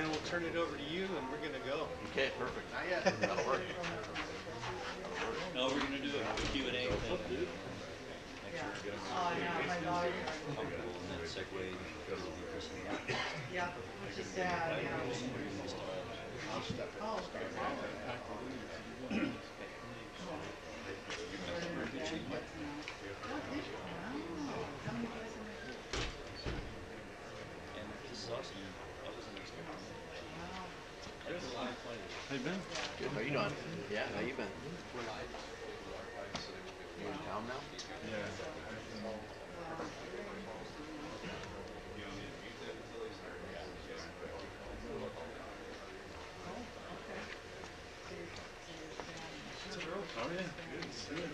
then we'll turn it over to you, and we're going to go. Okay, perfect. Not yet. That'll work. No, we're gonna do a Q&A thing. Make sure we get them comfortable and then segue to the person. Yeah, which is sad, yeah. I'll step in. Oh, And this is awesome. I wasn't expecting that. There's a lot of fun. How you been? Good. How you doing? Yeah. How you been? You in town now? Yeah. Oh yeah, good. See you.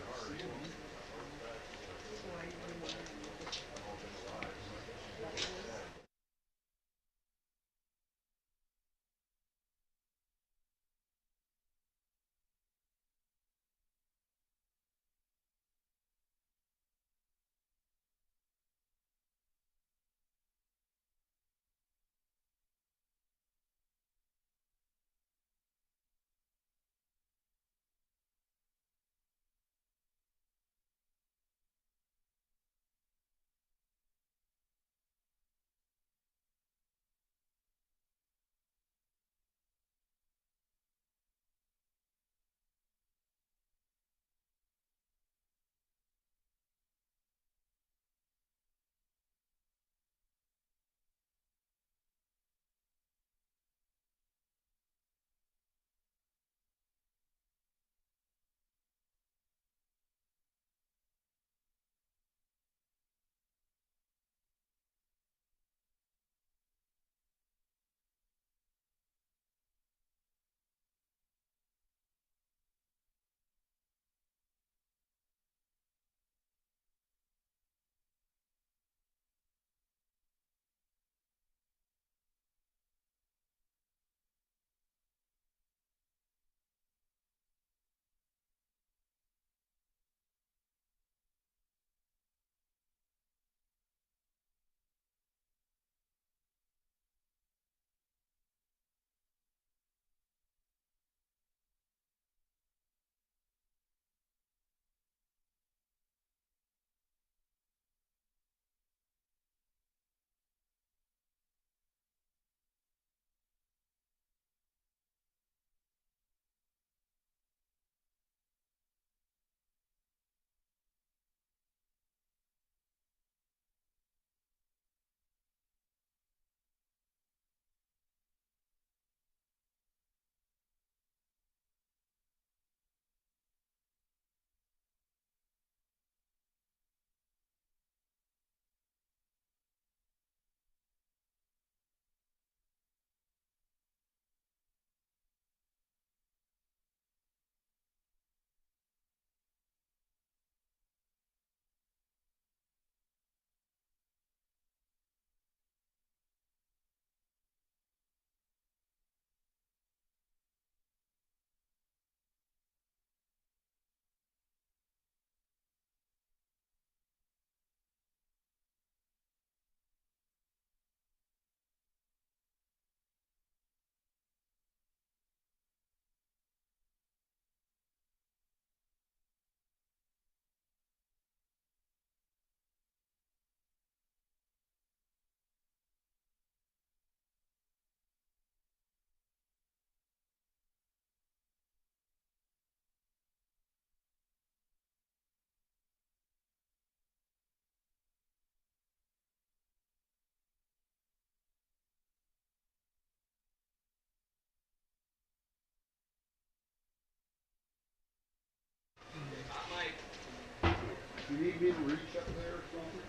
Do you need me to reach up there or something?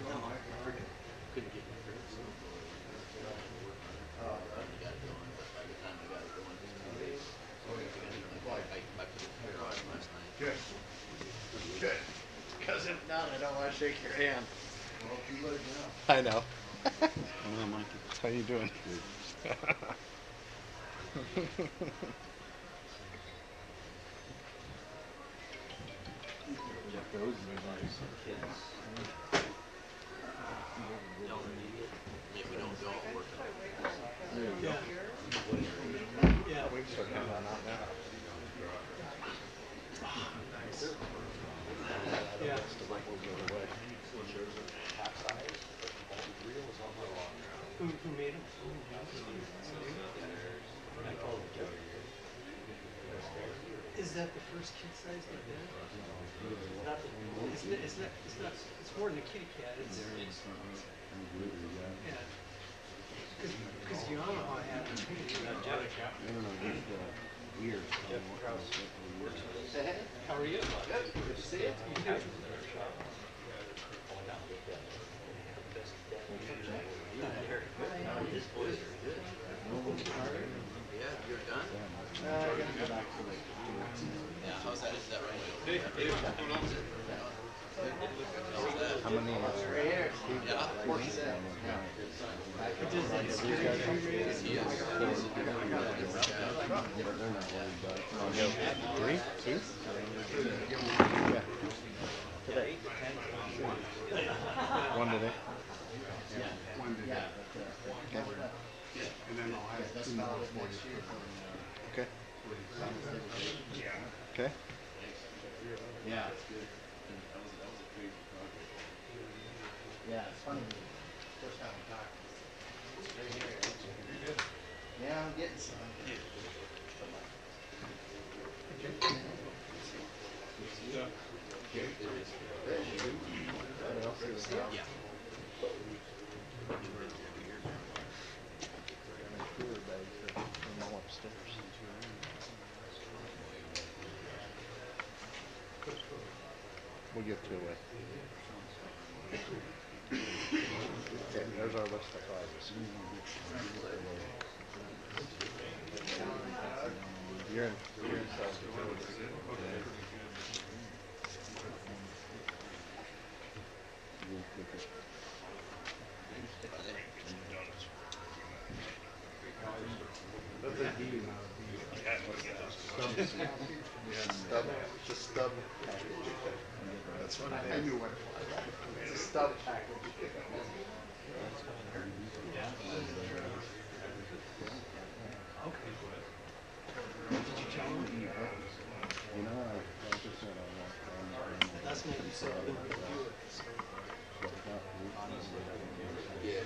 No, I freaking couldn't get my grades. You got it going, but by the time I got it going, it was 2 days. I put it here on last night. Good. Good. Because if not, I don't want to shake your hand. Well, too late now. I know. No, Mikey. How you doing? Those some kids don't need it. If we don't go, we're Yeah. Yeah. We can start coming on out now. Nice. Yeah. Who made them? Is that the first kid size like that? Not the, it's more than a kitty cat. It's, yeah. Because Yamaha had a Weird. How are you? good. Good to see you. His boys are good. Yeah, you're done? Yeah, how's that? Is that right? Hey, what's going on? How's that? How many? Right here. Yeah, 47. It does like security rates. He is. Three? Two? Yeah. Today. One today. Okay. Okay. Yeah, it's good. Yeah, it's funny. First time we talked. It's right here. Yeah, I'm getting some. Yeah. We'll get to it. Okay, there's our list of prizes. You're in South Dakota. Stub, it's a stub package. That's what I knew what it was. It's a stub package. You know, I just said I walked That's what you said. Yeah.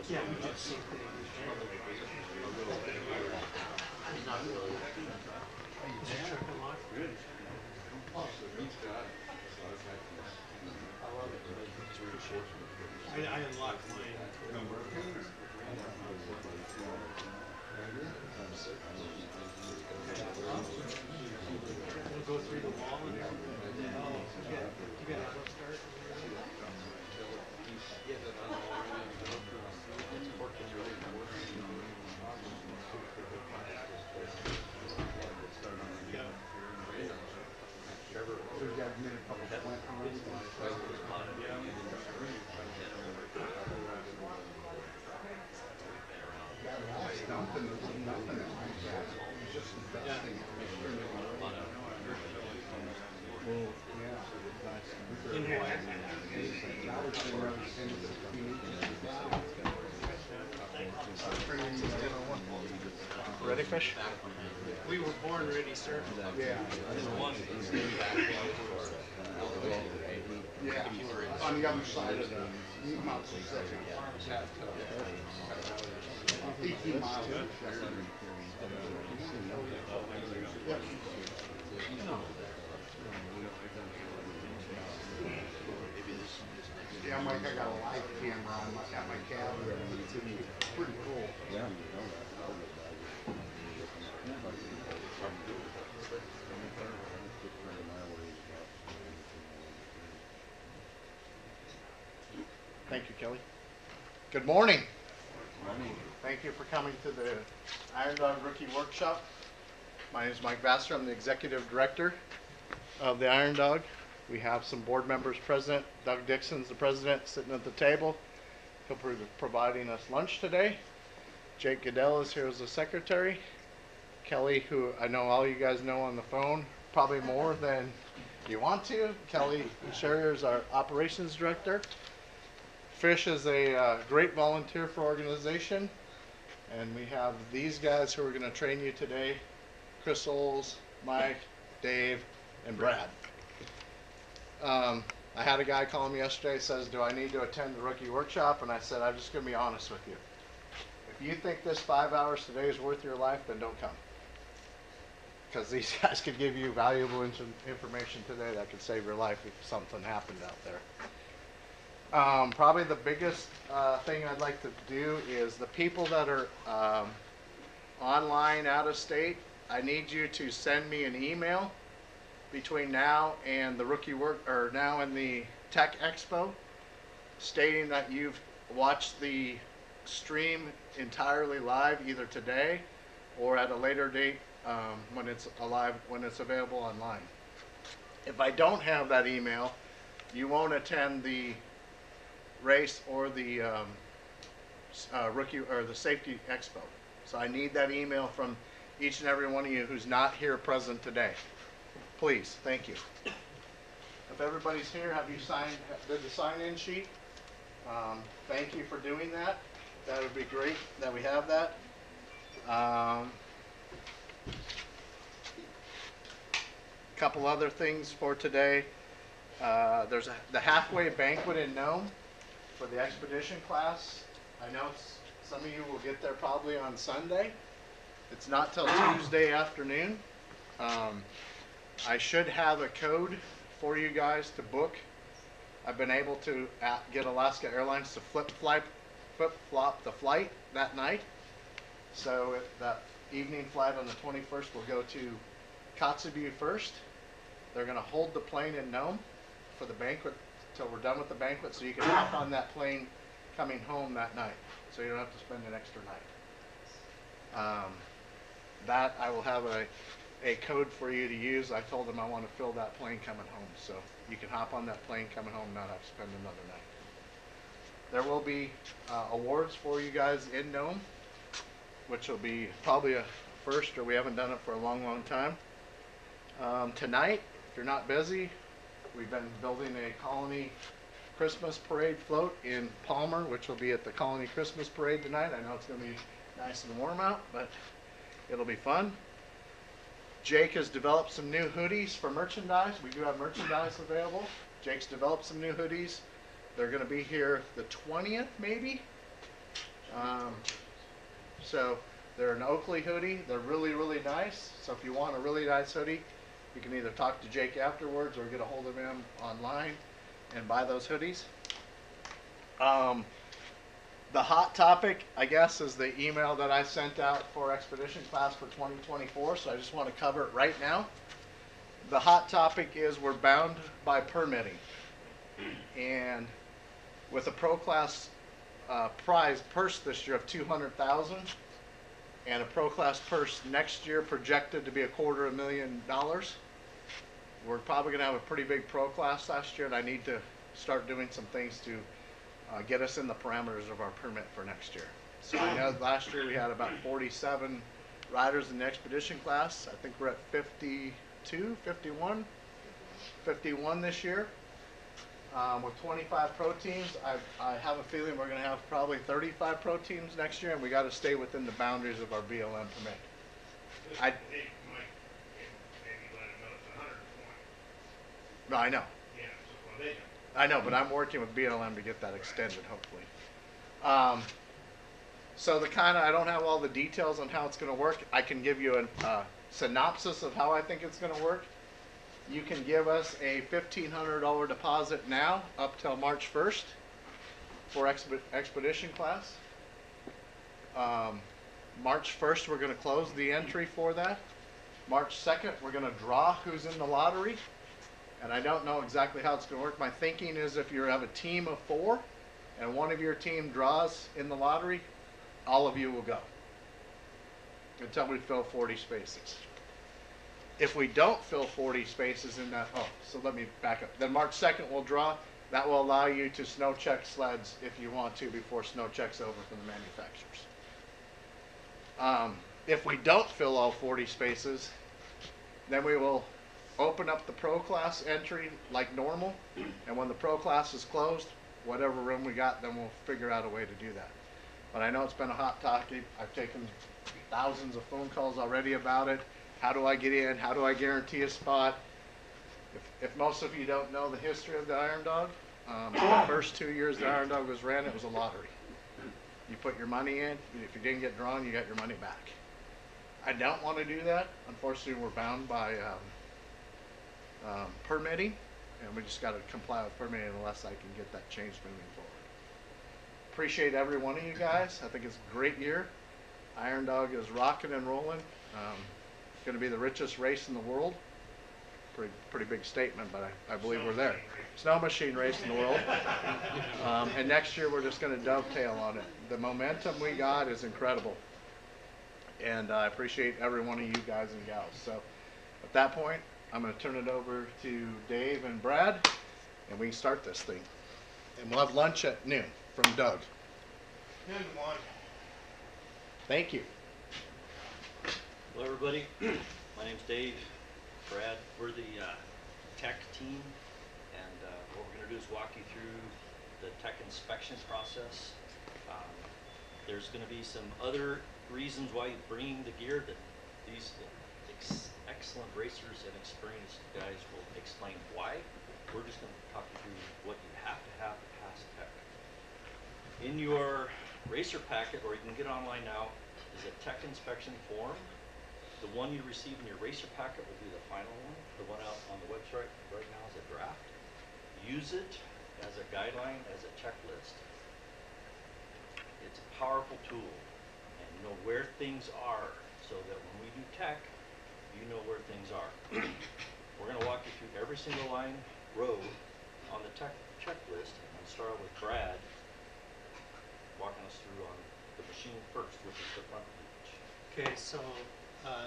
Yeah, we did the same thing. Not really. Good. I unlocked mine. It'll go through the wall and you got a head start. In Hawaii. Ready, fish? We were born ready, sir. Yeah. Yeah, on the other side of the Mount Pacific. 18 miles. Yeah, Mike, I got a live camera on at my cabin. It's pretty cool. Yeah. Thank you, Kelly. Good morning. Thank you for coming to the Iron Dog Rookie Workshop. My name is Mike Vassar. I'm the Executive Director of the Iron Dog. We have some board members present. Doug Dixon's the president, sitting at the table. He'll be providing us lunch today. Jake Goodell is here as the secretary. Kelly, who I know all you guys know on the phone, probably more than you want to. Kelly Sherrier is our operations director. Fish is a great volunteer for organization. And we have these guys who are going to train you today. Chris Oles, Mike, Dave, and Brad. I had a guy call me yesterday, says, do I need to attend the rookie workshop? And I said, I'm just going to be honest with you. If you think this 5 hours today is worth your life, then don't come. Because these guys could give you valuable information today that could save your life if something happened out there. Probably the biggest thing I'd like to do is the people that are online out of state, I need you to send me an email between now and the now and the Tech Expo, stating that you've watched the stream entirely live either today or at a later date when it's available online. If I don't have that email, you won't attend the race or the rookie or the safety expo. So I need that email from each and every one of you who's not here present today. Please, thank you. If everybody's here, have you did the sign-in sheet? Thank you for doing that. That would be great that we have that. Couple other things for today. There's the halfway banquet in Nome for the expedition class. I know some of you will get there probably on Sunday. It's not till Tuesday afternoon. I should have a code for you guys to book. I've been able to get Alaska Airlines to flip-flop the flight that night. So that evening flight on the 21st will go to Kotzebue first. They're going to hold the plane in Nome for the banquet till we're done with the banquet, so you can hop on that plane coming home that night, so you don't have to spend an extra night. That I will have a code for you to use. I told them I want to fill that plane coming home, so you can hop on that plane coming home and not have to spend another night. There will be awards for you guys in Nome, which will be probably a first, or we haven't done it for a long, long time. Tonight, if you're not busy, we've been building a Colony Christmas Parade float in Palmer, which will be at the Colony Christmas Parade tonight. I know it's going to be nice and warm out, but it'll be fun. Jake has developed some new hoodies for merchandise. We do have merchandise available. Jake's developed some new hoodies. They're going to be here the 20th, maybe. So they're an Oakley hoodie. They're really, really nice. So if you want a really nice hoodie, you can either talk to Jake afterwards or get a hold of him online and buy those hoodies. The hot topic, I guess, is the email that I sent out for Expedition Class for 2024, so I just want to cover it right now. The hot topic is we're bound by permitting. And with a Pro Class prize purse this year of $200,000 and a Pro Class purse next year projected to be $250,000, we're probably going to have a pretty big Pro Class last year, and I need to start doing some things to get us in the parameters of our permit for next year. So I know last year we had about 47 riders in the expedition class. I think we're at 52, 51 this year. With 25 pro teams, I have a feeling we're going to have probably 35 pro teams next year, and we got to stay within the boundaries of our BLM permit. No, I know. I know, but I'm working with BLM to get that extended, hopefully. So I don't have all the details on how it's going to work. I can give you a synopsis of how I think it's going to work. You can give us a $1,500 deposit now up till March 1st for expedition class. March 1st, we're going to close the entry for that. March 2nd, we're going to draw who's in the lottery. And I don't know exactly how it's going to work. My thinking is if you have a team of 4 and one of your team draws in the lottery, all of you will go until we fill 40 spaces. If we don't fill 40 spaces in that, so let me back up. Then March 2nd we'll draw. That will allow you to snow check sleds if you want to before snow check's over from the manufacturers. If we don't fill all 40 spaces, then we will open up the pro class entry like normal, and when the pro class is closed, whatever room we got, then we'll figure out a way to do that. But I know it's been a hot topic. I've taken thousands of phone calls already about it. How do I get in? How do I guarantee a spot? If most of you don't know the history of the Iron Dog, the first 2 years the Iron Dog was ran, it was a lottery. You put your money in. If you didn't get drawn, you got your money back. I don't want to do that. Unfortunately, we're bound by permitting, and we just got to comply with permitting unless I can get that changed moving forward. Appreciate every one of you guys. I think it's a great year. Iron Dog is rocking and rolling. It's going to be the richest race in the world. Pretty big statement, but I believe we're there. Snow machine race in the world. And next year we're just going to dovetail on it. The momentum we got is incredible. And I appreciate every one of you guys and gals. So at that point, I'm going to turn it over to Dave and Brad, and we can start this thing. And we'll have lunch at noon from Doug. Good one. Thank you. Hello, everybody. My name's Dave. Brad, we're the tech team, and what we're going to do is walk you through the tech inspection process. There's going to be some other reasons why you're bringing the gear that these excellent racers and experienced guys will explain why. We're just going to talk you through what you have to pass tech. In your racer packet, or you can get online now, is a tech inspection form. The one you receive in your racer packet will be the final one. The one out on the website right now is a draft. Use it as a guideline, as a checklist. It's a powerful tool, and you know where things are, so that when we do tech, you know where things are. We're going to walk you through every single line row on the tech checklist, and start with Brad walking us through on the machine first, which is the front page. Okay, so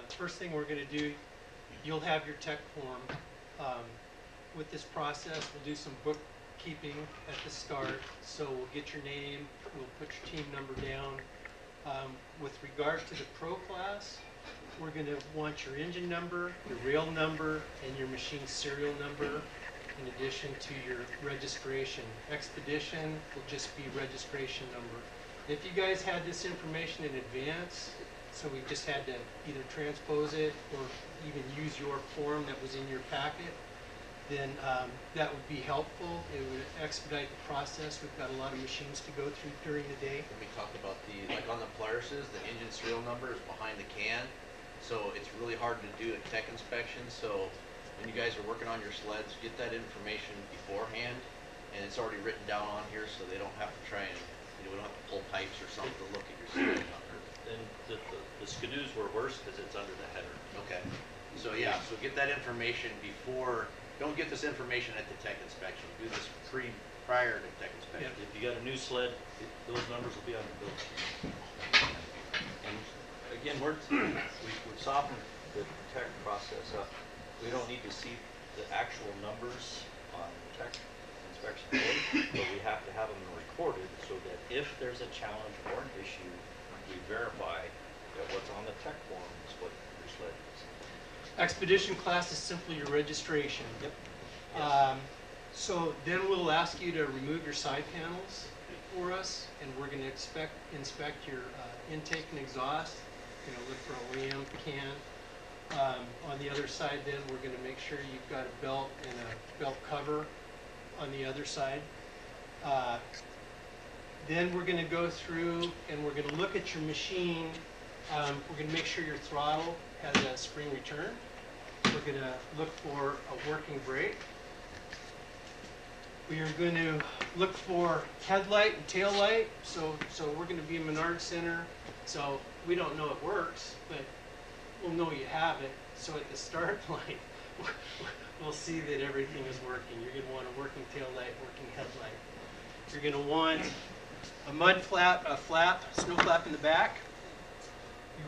first thing we're going to do, you'll have your tech form. With this process, we'll do some bookkeeping at the start. So we'll get your name, we'll put your team number down. With regard to the pro class, we're going to want your engine number, your rail number, and your machine serial number, in addition to your registration. Expedition will just be registration number. If you guys had this information in advance, so we just had to either transpose it or even use your form that was in your packet, then that would be helpful. It would expedite the process. We've got a lot of machines to go through during the day. We talked about like on the Polaris's, the engine serial number is behind the can, so it's really hard to do a tech inspection. So when you guys are working on your sleds, get that information beforehand, and it's already written down on here, so they don't have to try and, we don't have to pull pipes or something to look at your serial number. And the skidoos were worse because it's under the header. Okay. So yeah, so get that information before. Don't get this information at the tech inspection. Do this prior to tech inspection. If you got a new sled, those numbers will be on the build sheet. And again, we've softened the tech process up. We don't need to see the actual numbers on the tech inspection board, but we have to have them recorded so that if there's a challenge or an issue, we verify that what's on the tech form is what your sled is. Expedition class is simply your registration. Yep. So then we'll ask you to remove your side panels for us, and we're going to inspect your intake and exhaust. Look for a ram can. On the other side, then we're going to make sure you've got a belt and a belt cover on the other side. Then we're going to go through and we're going to look at your machine. We're going to make sure your throttle has a spring return. We're going to look for a working brake. We are going to look for headlight and tail light. So we're going to be a Menard Center. So we don't know it works, but we'll know you have it. So at the start line, we'll see that everything is working. You're going to want a working tail light, working headlight. You're going to want a mud flap, a flap, snow flap in the back.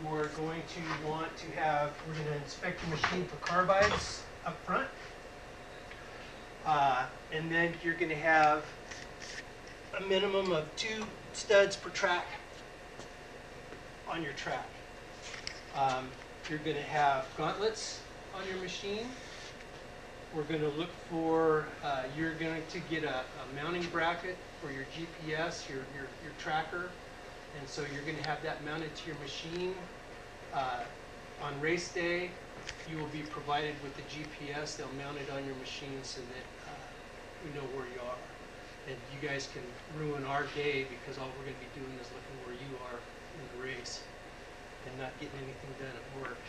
You are going to want to have, we're going to inspect the machine for carbides up front. And then you're going to have a minimum of 2 studs per track on your track. You're going to have gauntlets on your machine. We're going to look for, you're going to get a mounting bracket for your GPS, your tracker. And so you're going to have that mounted to your machine. On race day, you will be provided with the GPS. They'll mount it on your machine so that we know where you are. And you guys can ruin our day because all we're going to be doing is looking where you are in the race and not getting anything done at work.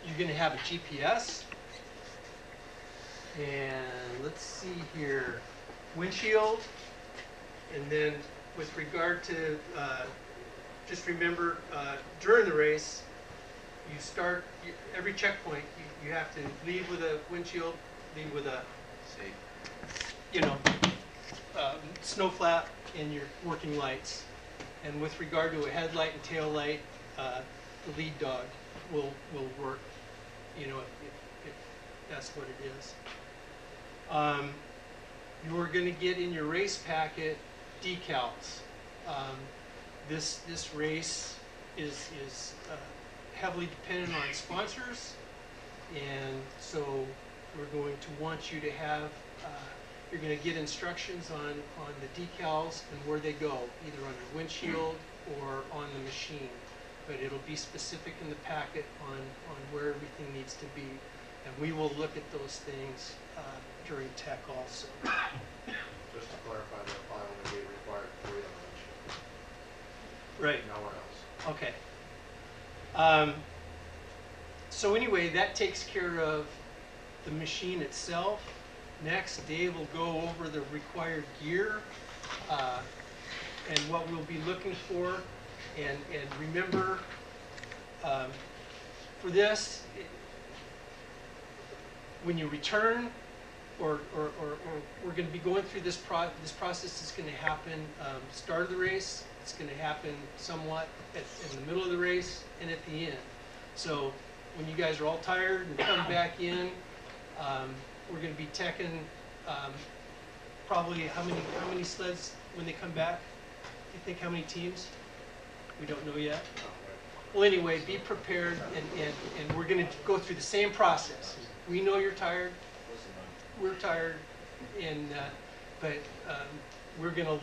You're going to have a GPS. And let's see here, windshield. And then with regard to, just remember, during the race, you start, every checkpoint, you have to leave with a windshield, leave with a, you know, snow flap and your working lights. And with regard to a headlight and tail light, the lead dog will work, you know, if that's what it is. You're going to get in your race packet decals. This race is heavily dependent on sponsors, and so we're going to want you to have, you're going to get instructions on the decals and where they go, either on your windshield or on the machine. But it'll be specific in the packet on where everything needs to be. And we will look at those things during tech also. Just to clarify, that file will be required for you on Right. nowhere else. Okay. So anyway, that takes care of the machine itself. Next, Dave will go over the required gear and what we'll be looking for. And remember, for this, when you return, or we're going to be going through this process is going to happen start of the race. It's going to happen somewhat in the middle of the race and at the end. So when you guys are all tired and come back in, we're going to be teching probably how many sleds when they come back? Do you think how many teams? We don't know yet. Well, anyway, be prepared, and we're going to go through the same process. We know you're tired. We're tired, and but we're going to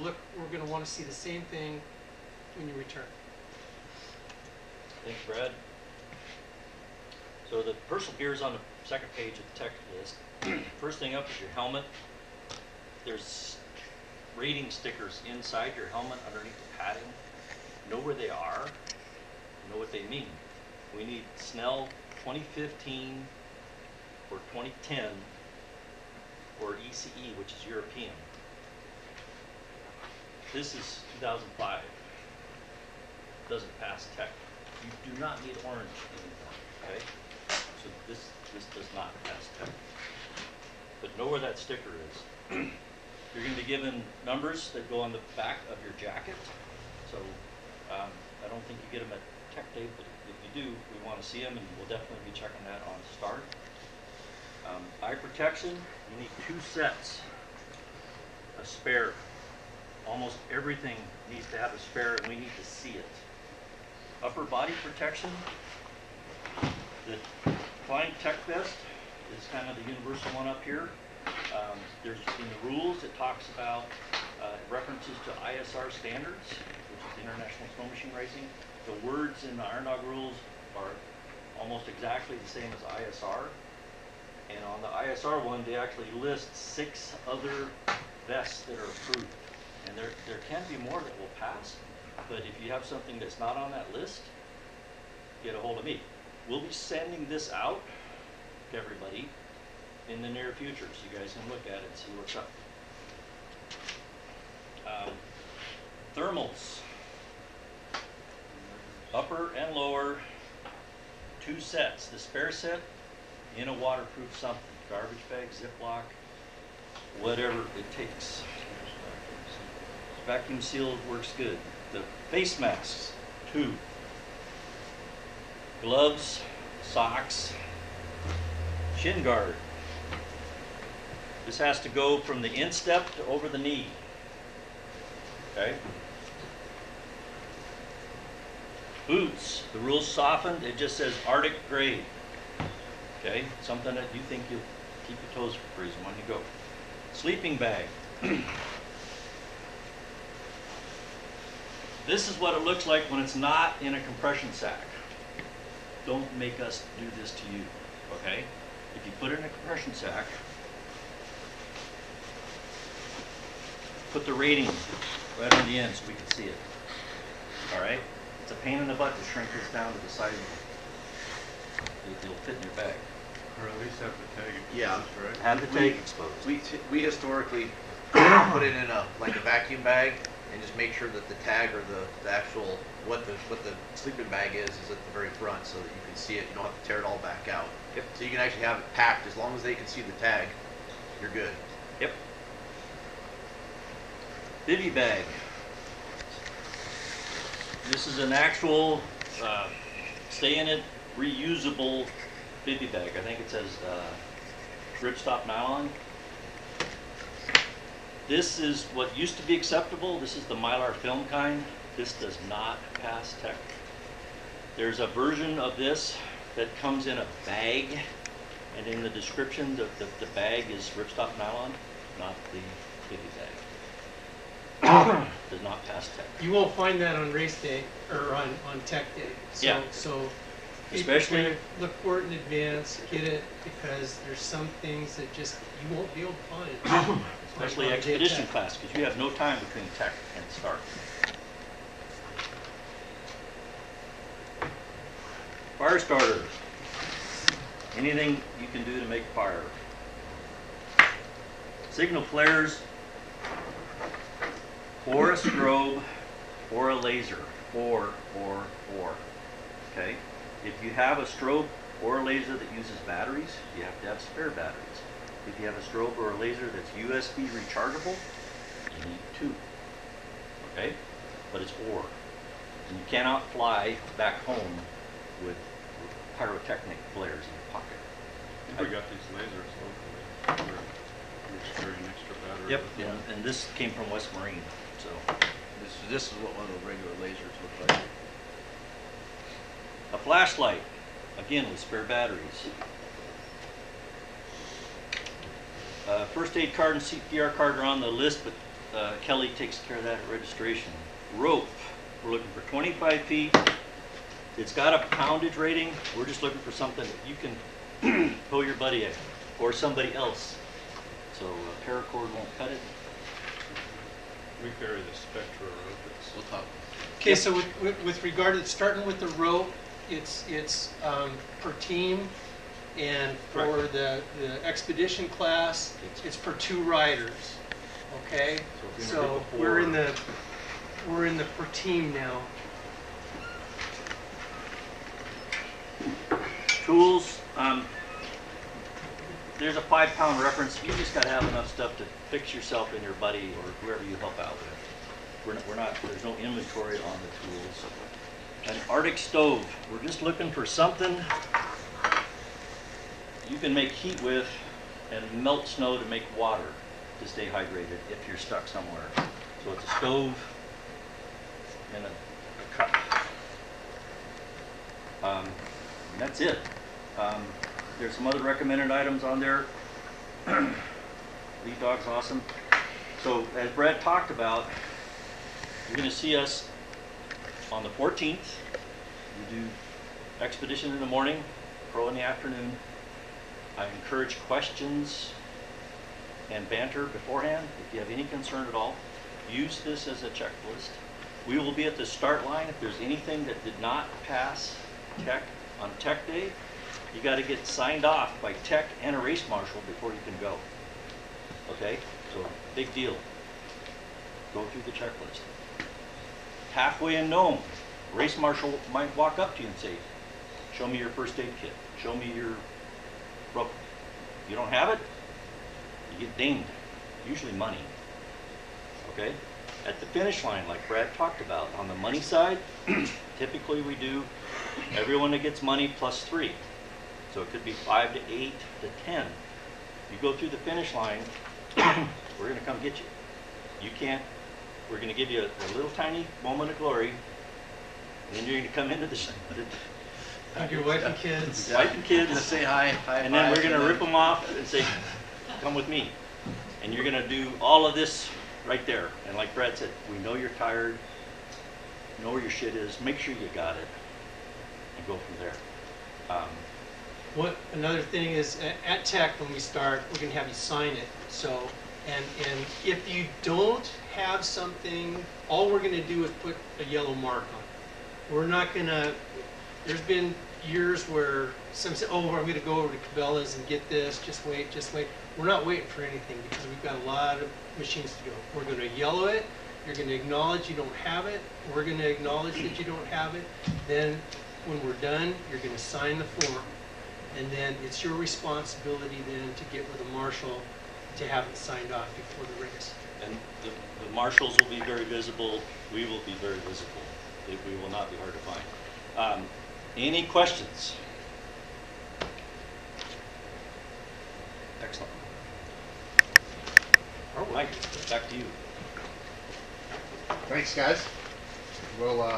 want to see the same thing when you return. Thanks, Brad. So the personal gear is on the second page of the tech list. First thing up is your helmet. There's rating stickers inside your helmet underneath the padding. Know where they are, know what they mean. We need Snell 2015 or 2010 or ECE, which is European. This is 2005. Doesn't pass tech. You do not need orange anymore, okay? So this does not pass tech. But know where that sticker is. You're going to be given numbers that go on the back of your jacket. So I don't think you get them at tech day, but if you do, we want to see them, and we'll definitely be checking that on start. Eye protection, you need 2 sets, a spare. Almost everything needs to have a spare, and we need to see it. Upper body protection, the Flying Tech Vest is kind of the universal one up here. There's in the rules it talks about references to ISR standards, which is International Snow Machine Racing. The words in the Iron Dog rules are almost exactly the same as ISR. And on the ISR one, they actually list 6 other vests that are approved. And there can be more that will pass, but if you have something that's not on that list, get a hold of me. We'll be sending this out to everybody in the near future, so you guys can look at it and see what's up. Thermals, upper and lower, 2 sets. The spare set in a waterproof something, garbage bag, Ziploc, whatever it takes. Vacuum sealed works good. The face masks, 2. Gloves, socks, shin guard. This has to go from the instep to over the knee. Okay? Boots, the rule's softened, it just says Arctic grade. Okay? Something that you think you'll keep your toes from freezing when you go. Sleeping bag. This is what it looks like when it's not in a compression sack. Don't make us do this to you, okay? If you put it in a compression sack, put the rating right on the end so we can see it. All right? It's a pain in the butt to shrink this down to the size it'll fit in your bag. Or at least have the tag exposed, Yeah. right? Have the tag exposed. We historically put it in a vacuum bag and just make sure that the tag or the actual what the sleeping bag is at the very front so that you can see it. You don't have to tear it all back out. Yep. So you can actually have it packed as long as they can see the tag. You're good. Yep. Bivy bag. This is an actual stay in it reusable bivy bag. I think it says ripstop nylon. This is what used to be acceptable. This is the Mylar film kind. This does not pass tech. There's a version of this that comes in a bag, and in the description, the bag is ripstop nylon, not the bivy bag. Does not pass tech. You won't find that on race day, or on tech day. So, Yeah. So Especially- people look for it in advance, get it, because there's some things that just, you won't be able to find. Especially on day of expedition tech. class, because you have no time between tech and start. Fire starter. Anything you can do to make fire. Signal flares, or a strobe, or a laser, or. Okay? If you have a strobe or a laser that uses batteries, you have to have spare batteries. If you have a strobe or a laser that's USB rechargeable, you need 2. Okay? But it's or. And you cannot fly back home with pyrotechnic flares in your pocket. I got these lasers locally. We're carrying an extra battery. Yep. with them. And this came from West Marine, so. This is what one of the regular lasers look like. A flashlight, again with spare batteries. First aid card and CPR card are on the list, but Kelly takes care of that at registration. Rope, we're looking for 25 feet. It's got a poundage rating. We're just looking for something that you can pull your buddy in, or somebody else. So paracord won't cut it. We carry the Spectra rope. It's We'll talk. Okay, so with regard to, starting with the rope, it's per team, and for the expedition class, it's per 2 riders, okay? So if you're So gonna do we're in the per team now. Tools, there's a 5-pound reference. You just gotta have enough stuff to fix yourself and your buddy or whoever you help out with. We're not, there's no inventory on the tools. An Arctic stove, we're just looking for something you can make heat with and melt snow to make water to stay hydrated if you're stuck somewhere. So it's a stove and a cup. And that's it. There's some other recommended items on there. Lead dog's awesome. So as Brad talked about, you're going to see us on the 14th. We do expedition in the morning, pro in the afternoon. I encourage questions and banter beforehand. If you have any concern at all, use this as a checklist. We will be at the start line. If there's anything that did not pass tech on tech day, you got to get signed off by tech and a race marshal before you can go. Okay? So big deal. Go through the checklist. Halfway in Nome, race marshal might walk up to you and say, show me your first aid kit. Show me your rope. You don't have it, you get dinged. usually money. Okay? At the finish line, like Brad talked about, on the money side, typically we do everyone that gets money plus 3. So it could be 5 to 8 to 10. You go through the finish line, we're going to come get you. You can't, we're going to give you a little tiny moment of glory, and then you're going to come into the Hug your wife and kids. wife and kids, Say hi, and then we're going to rip them off and say, come with me. And you're going to do all of this right there. And like Brad said, we know you're tired, know where your shit is, make sure you got it, and go from there. Another thing is at Tech, when we start, we're going to have you sign it. So, and if you don't have something, all we're going to do is put a yellow mark on it. We're not going to, there's been years where some say, oh, I'm going to go over to Cabela's and get this, just wait, just wait. We're not waiting for anything because we've got a lot of machines to go. We're going to yellow it, you're going to acknowledge you don't have it, we're going to acknowledge that you don't have it, then when we're done, you're going to sign the form, and then it's your responsibility then to get with the marshal to have it signed off before the race. And the marshals will be very visible, we will be very visible. We will not be hard to find. Any questions? Excellent. All right, back to you. Thanks, guys. We'll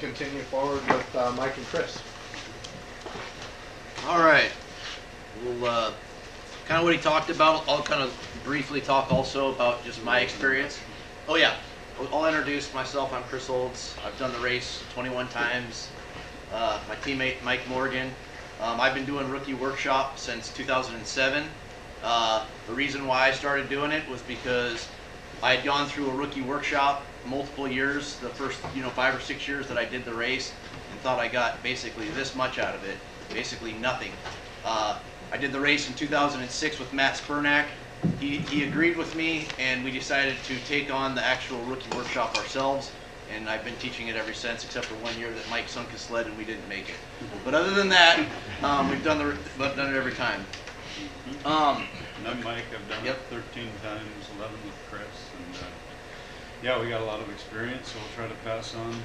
continue forward with Mike and Chris. All right. We'll kind of what he talked about. I'll kind of briefly talk also about just my experience. Oh yeah, I'll introduce myself. I'm Chris Olds. I've done the race 21 times. My teammate Mike Morgan. I've been doing rookie workshop since 2007. The reason why I started doing it was because I had gone through a rookie workshop multiple years, the first 5 or 6 years that I did the race, and thought I got basically this much out of it, basically nothing. I did the race in 2006 with Matt Spurnack. He agreed with me, and we decided to take on the actual rookie workshop ourselves, and I've been teaching it ever since, except for 1 year that Mike sunk his sled and we didn't make it. But other than that, we've done it every time. And Mike, I've done Yep. it 13 times, 11 with Chris, and yeah, we got a lot of experience, so we'll try to pass on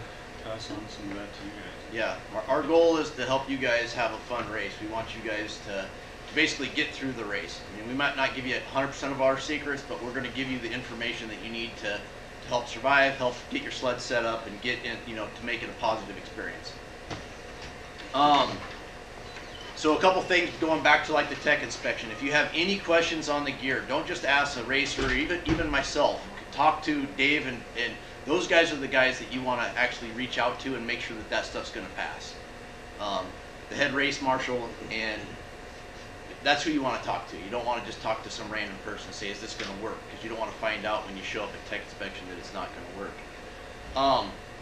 some of that to you guys. Yeah, our goal is to help you guys have a fun race. We want you guys to basically get through the race. I mean, we might not give you 100% of our secrets, but we're going to give you the information that you need to help survive, help get your sled set up, and get in, to make it a positive experience. So a couple things going back to like the tech inspection. If you have any questions on the gear, don't just ask a racer or even myself. Talk to Dave, and those guys are the guys that you want to actually reach out to and make sure that that stuff's going to pass. The head race marshal, and that's who you want to talk to. You don't want to just talk to some random person and say, is this going to work? Because you don't want to find out when you show up at tech inspection that it's not going to work.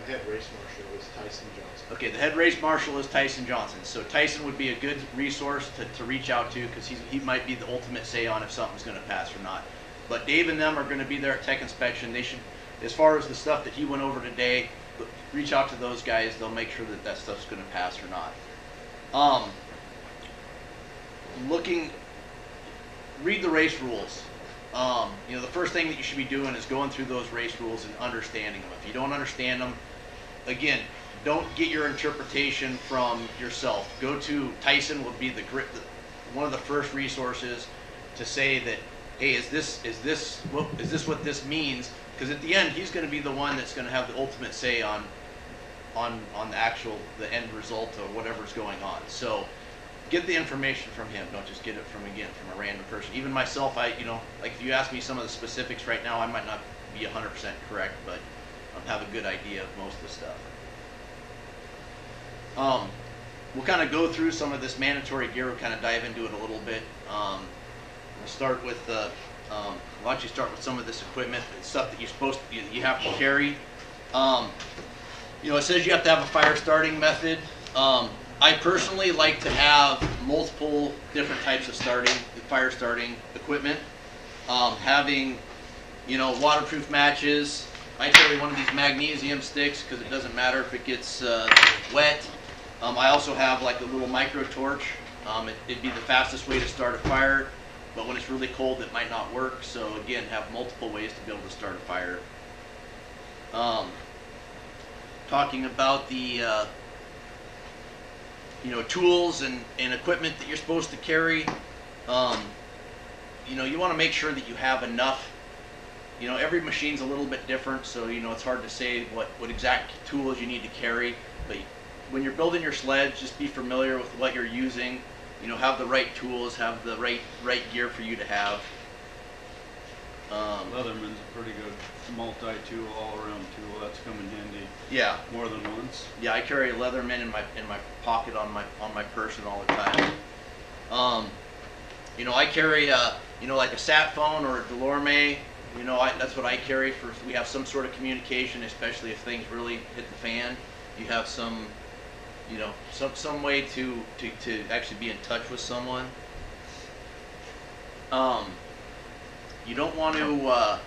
The head race marshal is Tyson Johnson. Okay, the head race marshal is Tyson Johnson. So Tyson would be a good resource to reach out to, because he might be the ultimate say on if something's going to pass or not. But Dave and them are going to be there at tech inspection. They should, as far as the stuff that he went over today, reach out to those guys. They'll make sure that that stuff's going to pass or not. Read the race rules. The first thing that you should be doing is going through those race rules and understanding them. If you don't understand them, again, don't get your interpretation from yourself. Go to Tyson would be one of the first resources to say that, hey, is this what this means? Because at the end, he's going to be the one that's going to have the ultimate say on the end result of whatever's going on. So get the information from him. Don't just get it from a random person. Even myself, like if you ask me some of the specifics right now, I might not be 100% correct, but I have a good idea of most of the stuff. We'll kind of go through some of this mandatory gear. We'll kind of dive into it a little bit. We'll start with we'll actually start with some of this equipment and stuff that you have to carry. It says you have to have a fire starting method. I personally like to have multiple different types of fire starting equipment. Having, waterproof matches. I carry one of these magnesium sticks because it doesn't matter if it gets wet. I also have like a little micro torch. It'd be the fastest way to start a fire. but when it's really cold, it might not work. So again, have multiple ways to be able to start a fire. Talking about the tools and equipment that you're supposed to carry. You want to make sure that you have enough. Every machine's a little bit different, so it's hard to say what exact tools you need to carry. But when you're building your sled, just be familiar with what you're using. Have the right tools, have the right gear for you to have. Leatherman's a pretty good multi-tool, all-around tool. That's come in handy. Yeah. More than once. Yeah, I carry a Leatherman in my pocket on my person all the time. I carry like a sat phone or a Delorme. That's what I carry for. We have some sort of communication, especially if things really hit the fan. You have some way to actually be in touch with someone. You don't want to,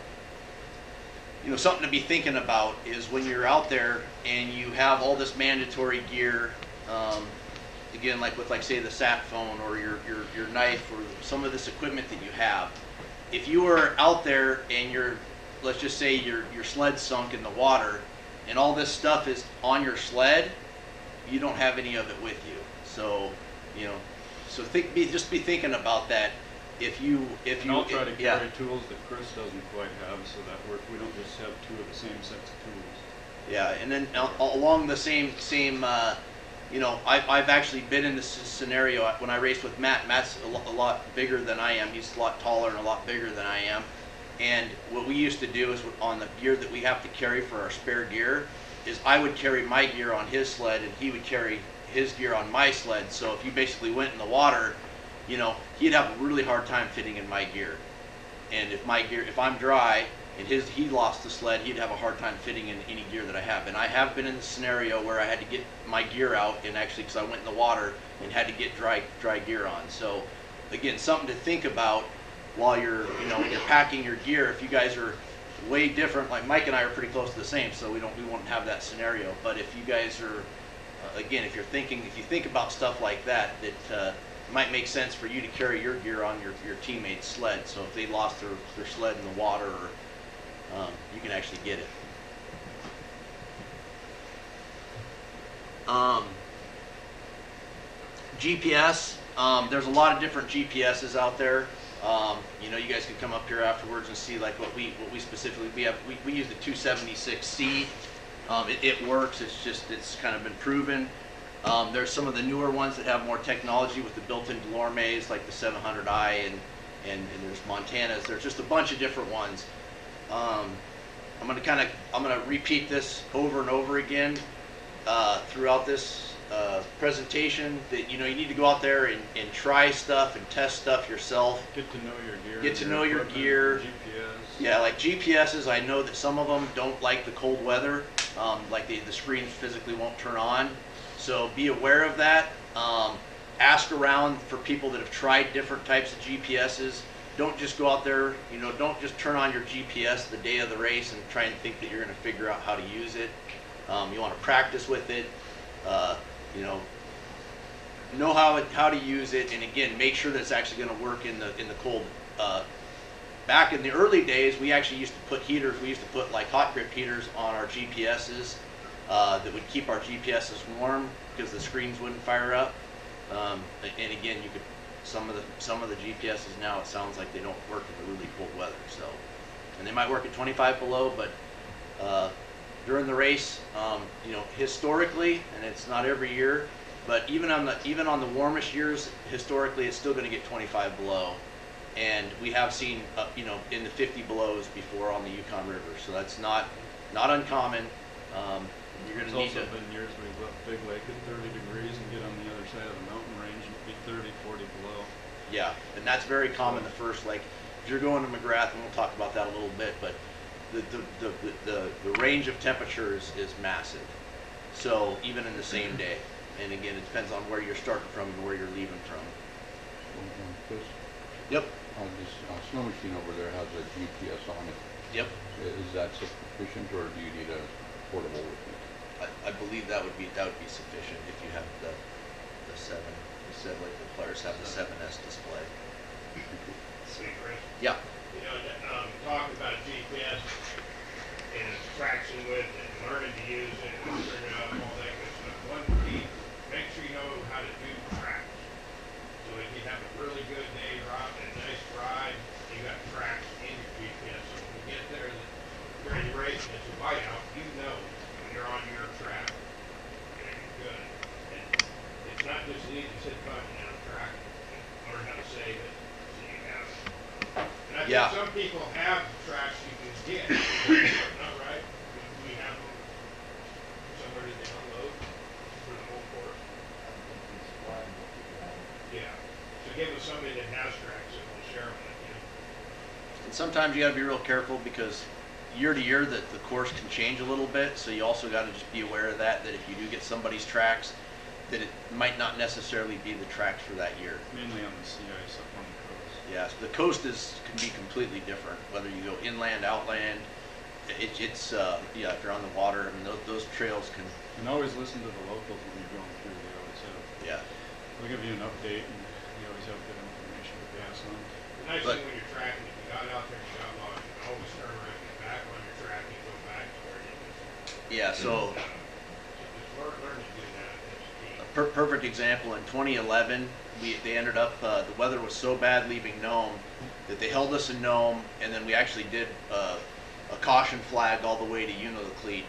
something to be thinking about is when you're out there and you have all this mandatory gear, again, like with say the sat phone or your knife or some of this equipment that you have. If you are out there and let's just say your sled's sunk in the water and all this stuff is on your sled, you don't have any of it with you. So, just be thinking about that. And I'll try to carry tools that Chris doesn't quite have, so that we don't just have two of the same sets of tools. Yeah, and then along the same I've actually been in this scenario when I raced with Matt. Matt's a lot bigger than I am. He's a lot taller and a lot bigger than I am. And what we used to do is on the gear that we have to carry for our spare gear is I would carry my gear on his sled and he would carry his gear on my sled. So if you basically went in the water, he'd have a really hard time fitting in my gear. And if I'm dry and he lost the sled, he'd have a hard time fitting in any gear that I have. And I have been in the scenario where I had to get my gear out, and actually because I went in the water and had to get dry gear on. So again, something to think about while you're when you're packing your gear. If you guys are way different, like Mike and I are pretty close to the same, so we won't have that scenario. But if you guys are again, if you think about stuff like that, it might make sense for you to carry your gear on your teammate's sled. So if they lost their sled in the water, or you can actually get it. GPS. There's a lot of different GPSs out there. You guys can come up here afterwards and see like what we specifically we use the 276C. It works. It's kind of been proven. There's some of the newer ones that have more technology with the built-in Delormes, like the 700i, and there's Montanas. There's just a bunch of different ones. I'm gonna repeat this over and over again throughout this presentation. That you need to go out there and try stuff and test stuff yourself. Get to know your gear. Get to know your gear. GPS. Yeah, like GPSs, I know that some of them don't like the cold weather. Like the screens physically won't turn on. So be aware of that. Ask around for people that have tried different types of GPSs. Don't just go out there, don't just turn on your GPS the day of the race and try and think that you're going to figure out how to use it. You want to practice with it. Know how to use it, and again, make sure that it's actually going to work in the cold. Back in the early days, we actually used to put heaters. We used to put like hot grip heaters on our GPSs that would keep our GPSs warm because the screens wouldn't fire up. And again, you could some of the GPSs now, it sounds like they don't work in the really cold weather. So, and they might work at 25 below, but during the race, historically, and it's not every year, but even on the warmest years, historically, it's still going to get 25 below. And we have seen in the 50 belows before on the Yukon River, so that's not uncommon. You're going to need to. It's also been years we've left Big Lake at 30 degrees and get on the other side of the mountain range and be 30, 40 below. Yeah, and that's very common. The first, like, if you're going to McGrath, and we'll talk about that a little bit, but the range of temperatures is massive. So even in the same day, and again, it depends on where you're starting from and where you're leaving from. Chris, Yep. this snow machine over there has a GPS on it. Yep. Is that sufficient, or do you need a portable with it? I believe that would be sufficient if you have the 7. You said like the players have the 7S display. So, Hey, Chris, Yeah. you know, talking about GPS and traction with it, learning to use it, and figuring out all that good stuff. One key, make sure you know how to do tracks. So if you have a really good day, a nice ride, you got tracks in your GPS. So when you get there during the race and it's a whiteout, you know when you're on your track, and you're good. And it's not just an easy sit button on a track. Learn how to save it, so you have it. And I Yeah. think some people have tracks you can get, not right? We have them somewhere that they unload for the whole course. Yeah, so give us somebody that has tracks and we'll share them with you. And sometimes you gotta be real careful because year to year that the course can change a little bit, so you also gotta just be aware of that if you do get somebody's tracks, that it might not necessarily be the tracks for that year. Mainly on the sea ice up on the coast. Yes, the coast can be completely different, whether you go inland, outland, it's yeah, if you're on the water, I mean, those trails can, And always listen to the locals when you're going through, they always have, yeah. they'll give you an update and they always have good information to pass on. The nice But- thing when you're tracking, if you got out there and you got lost, you can always turn around and get back on your track and go back to where you was. Yeah, so Just learn to do that, that's key. a perfect example, in 2011, they ended up, the weather was so bad leaving Nome that they held us in Nome, and then we actually did a caution flag all the way to Unalakleet.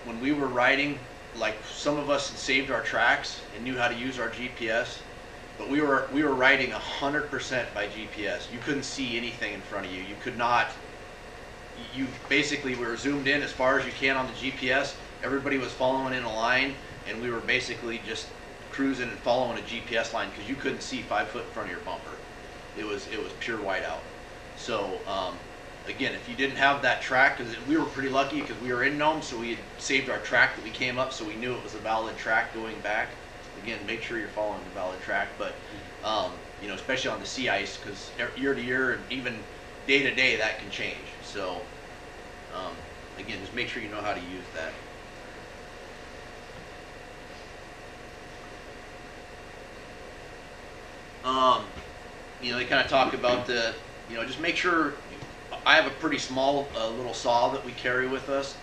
When we were riding, like some of us had saved our tracks and knew how to use our GPS, but we were riding 100% by GPS. You couldn't see anything in front of you. You could not. You basically were zoomed in as far as you can on the GPS. Everybody was following in a line, and we were basically just cruising and following a GPS line because you couldn't see 5 foot in front of your bumper. It was pure whiteout. So again, if you didn't have that track, because we were pretty lucky because we were in Nome, so we had saved our track that we came up, so we knew it was a valid track going back. Again, make sure you're following the valid track, but you know, especially on the sea ice, because year to year and even day to day that can change. So again, just make sure you know how to use that. You know, they kind of talk about the, you know, just make sure. I have a pretty small little saw that we carry with us.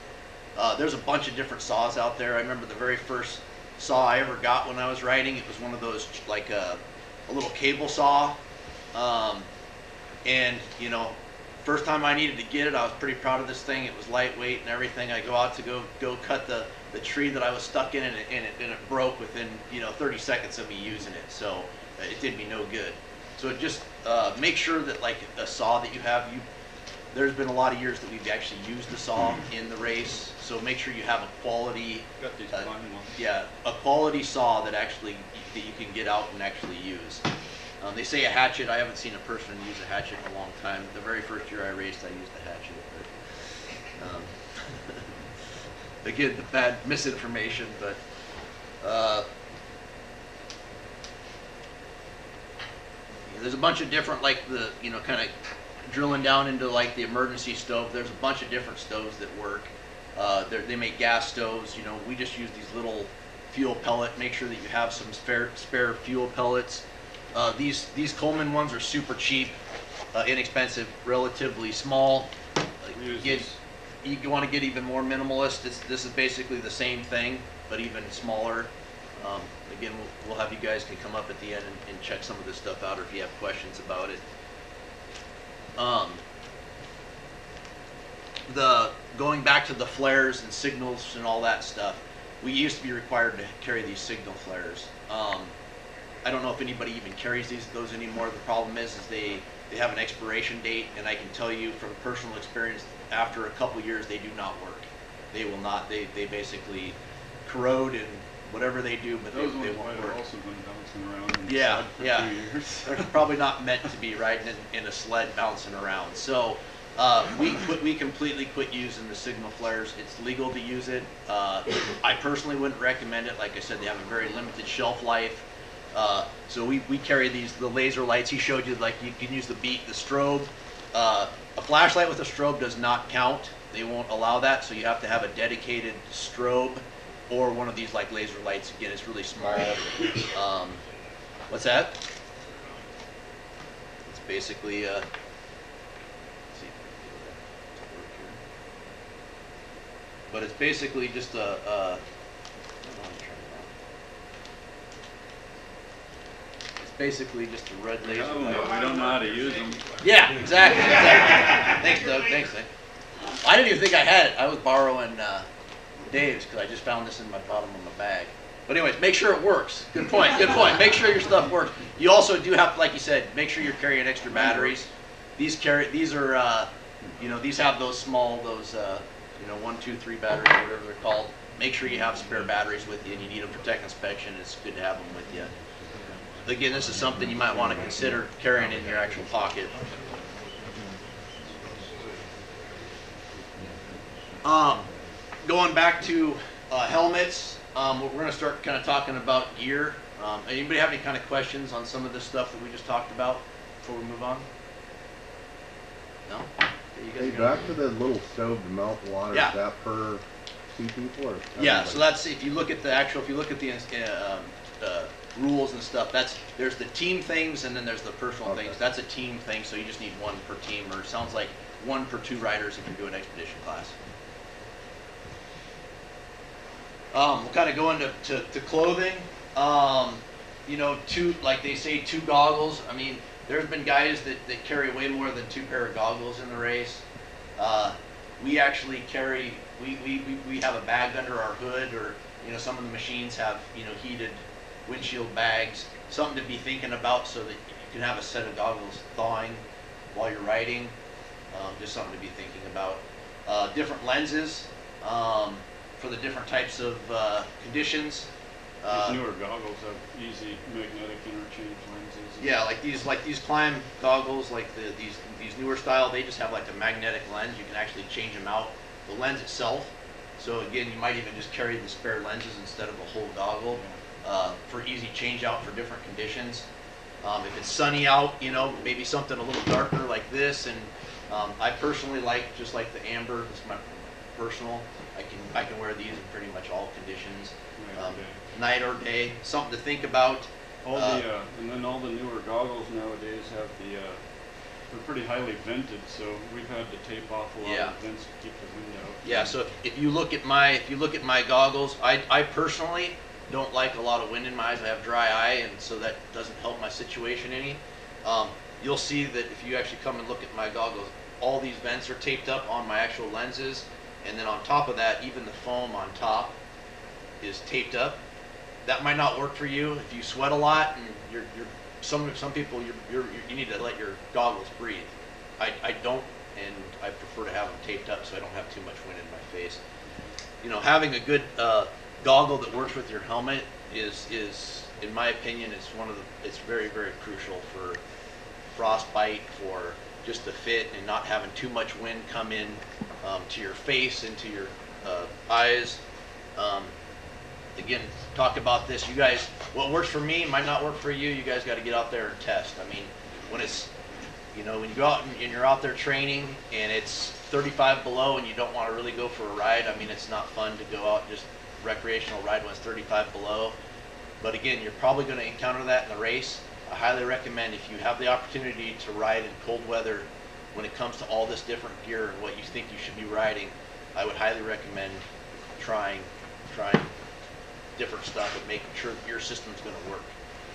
There's a bunch of different saws out there. I remember the very first saw I ever got when I was riding. It was one of those, like a little cable saw. And, you know, first time I needed to get it, I was pretty proud of this thing. It was lightweight and everything. I go out to go cut the tree that I was stuck in, and it broke within, you know, 30 seconds of me using it. So it did me no good. So just make sure that, like, a saw that you have, there's been a lot of years that we've actually used the saw in the race, so make sure you have a quality, Got these fine ones. yeah, a quality saw that you can get out and actually use. They say a hatchet. I haven't seen a person use a hatchet in a long time. The very first year I raced, I used a hatchet. But, again, the bad misinformation, but there's a bunch of different, like the, you know, kind of drilling down into like the emergency stove. There's a bunch of different stoves that work. They make gas stoves. You know, we just use these little fuel pellet. Make sure that you have some spare fuel pellets. These Coleman ones are super cheap, inexpensive, relatively small. You want to get even more minimalist. This is basically the same thing, but even smaller. Again, we'll have you guys can come up at the end and check some of this stuff out, or if you have questions about it. Going back to the flares and signals and all that stuff, we used to be required to carry these signal flares. I don't know if anybody even carries those anymore. The problem is they have an expiration date, and I can tell you from personal experience, after a couple years, they do not work. They will not. They basically corrode and whatever they do, but Those they ones won't might have work. also been bouncing around in the Yeah, sled for yeah. 2 years. They're probably not meant to be riding in a sled bouncing around. So we completely quit using the signal flares. It's legal to use it. I personally wouldn't recommend it. Like I said, they have a very limited shelf life. So we carry the laser lights. He showed you, like, you can use the strobe. A flashlight with a strobe does not count. They won't allow that. So you have to have a dedicated strobe or one of these like laser lights. Again, it's really small. What's that? basically, let's see if I can get that to work here. But it's basically just I don't know how to turn it on. It's basically just a red laser. No, light. we don't know how to use them. Yeah, exactly. Thanks, Doug. Thanks. I didn't even think I had it. I was borrowing Dave's because I just found this in my bottom of my bag. But anyways, make sure it works. Good point. Good point. Make sure your stuff works. You also do have, like you said, make sure you're carrying extra batteries. These are, you know, these have those small, you know, 1, 2, 3 batteries or whatever they're called. Make sure you have spare batteries with you, and you need them for tech inspection. It's good to have them with you. Again, this is something you might want to consider carrying in your actual pocket. Going back to helmets, we're going to start kind of talking about gear. Anybody have any kind of questions on some of this stuff that we just talked about before we move on? No? You guys Hey, are gonna- back to the little stove to melt the water. Yeah. Is that per 2 people or? Yeah, everybody? so that's, if you look at the actual, if you look at the rules and stuff, there's the team things and then there's the personal Okay. things. That's a team thing, so you just need 1 per team, or it sounds like 1 per 2 riders if you're doing expedition class. We'll kind of go into to clothing. You know, like they say, 2 goggles. I mean, there's been guys that carry way more than 2 pair of goggles in the race. We actually carry, we have a bag under our hood, or, you know, some of the machines have, you know, heated windshield bags. Something to be thinking about so that you can have a set of goggles thawing while you're riding. Just something to be thinking about. Different lenses for the different types of conditions. These newer goggles have easy magnetic interchange lenses. Yeah, like these climb goggles, like these newer style, they just have like a magnetic lens. You can actually change them out. The lens itself. So again, you might even just carry the spare lenses instead of a whole goggle for easy change out for different conditions. If it's sunny out, you know, maybe something a little darker like this. And I personally like just like the amber. This is my personal. I can wear these in pretty much all conditions. Night or day, something to think about. And then all the newer goggles nowadays have they're pretty highly vented, so we've had to tape off a lot of vents to keep the wind out. Yeah, so if you look at my goggles, I personally don't like a lot of wind in my eyes. I have dry eye, and so that doesn't help my situation any. You'll see that if you actually come and look at my goggles, all these vents are taped up on my actual lenses, and then on top of that, even the foam on top is taped up. That might not work for you if you sweat a lot and some people you need to let your goggles breathe. I don't, and I prefer to have them taped up so I don't have too much wind in my face. You know, having a good goggle that works with your helmet is in my opinion, it's very, very crucial for frostbite, for just the fit and not having too much wind come in to your face, into your eyes. Again, talk about this. You guys, what works for me might not work for you. You guys got to get out there and test. I mean, when it's, you know, when you go out and you're out there training and it's 35 below and you don't want to really go for a ride, I mean, it's not fun to go out and just recreational ride when it's 35 below. But again, you're probably going to encounter that in the race. I highly recommend, if you have the opportunity to ride in cold weather, when it comes to all this different gear and what you think you should be riding, I would highly recommend trying different stuff and making sure that your system's going to work.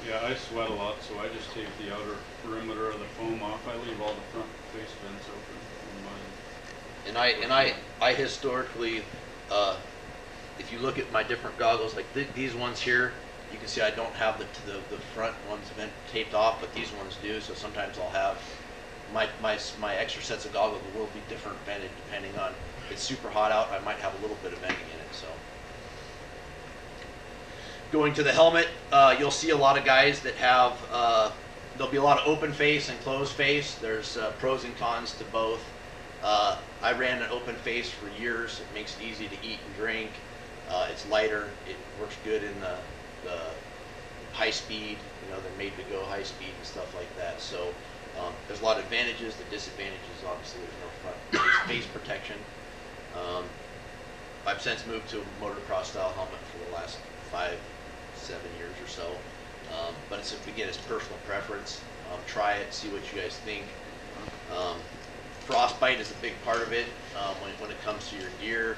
Yeah, I sweat a lot, so I just take the outer perimeter of the foam off. I leave all the front face vents open in mine. And I historically, if you look at my different goggles, like these ones here, you can see I don't have the front ones vent taped off, but these ones do. So sometimes I'll have my extra sets of goggles will be different vented depending on, if it's super hot out, I might have a little bit of venting in it. So going to the helmet, you'll see a lot of guys that have, there'll be a lot of open face and closed face. There's pros and cons to both. I ran an open face for years. It makes it easy to eat and drink. It's lighter. It works good in the high speed. You know, they're made to go high speed and stuff like that. So there's a lot of advantages. The disadvantages, obviously, there's no front face protection. I've since moved to a motocross style helmet for the last 5-7 years or so. But it's, again, it's personal preference. Try it, see what you guys think. Frostbite is a big part of it when it comes to your gear.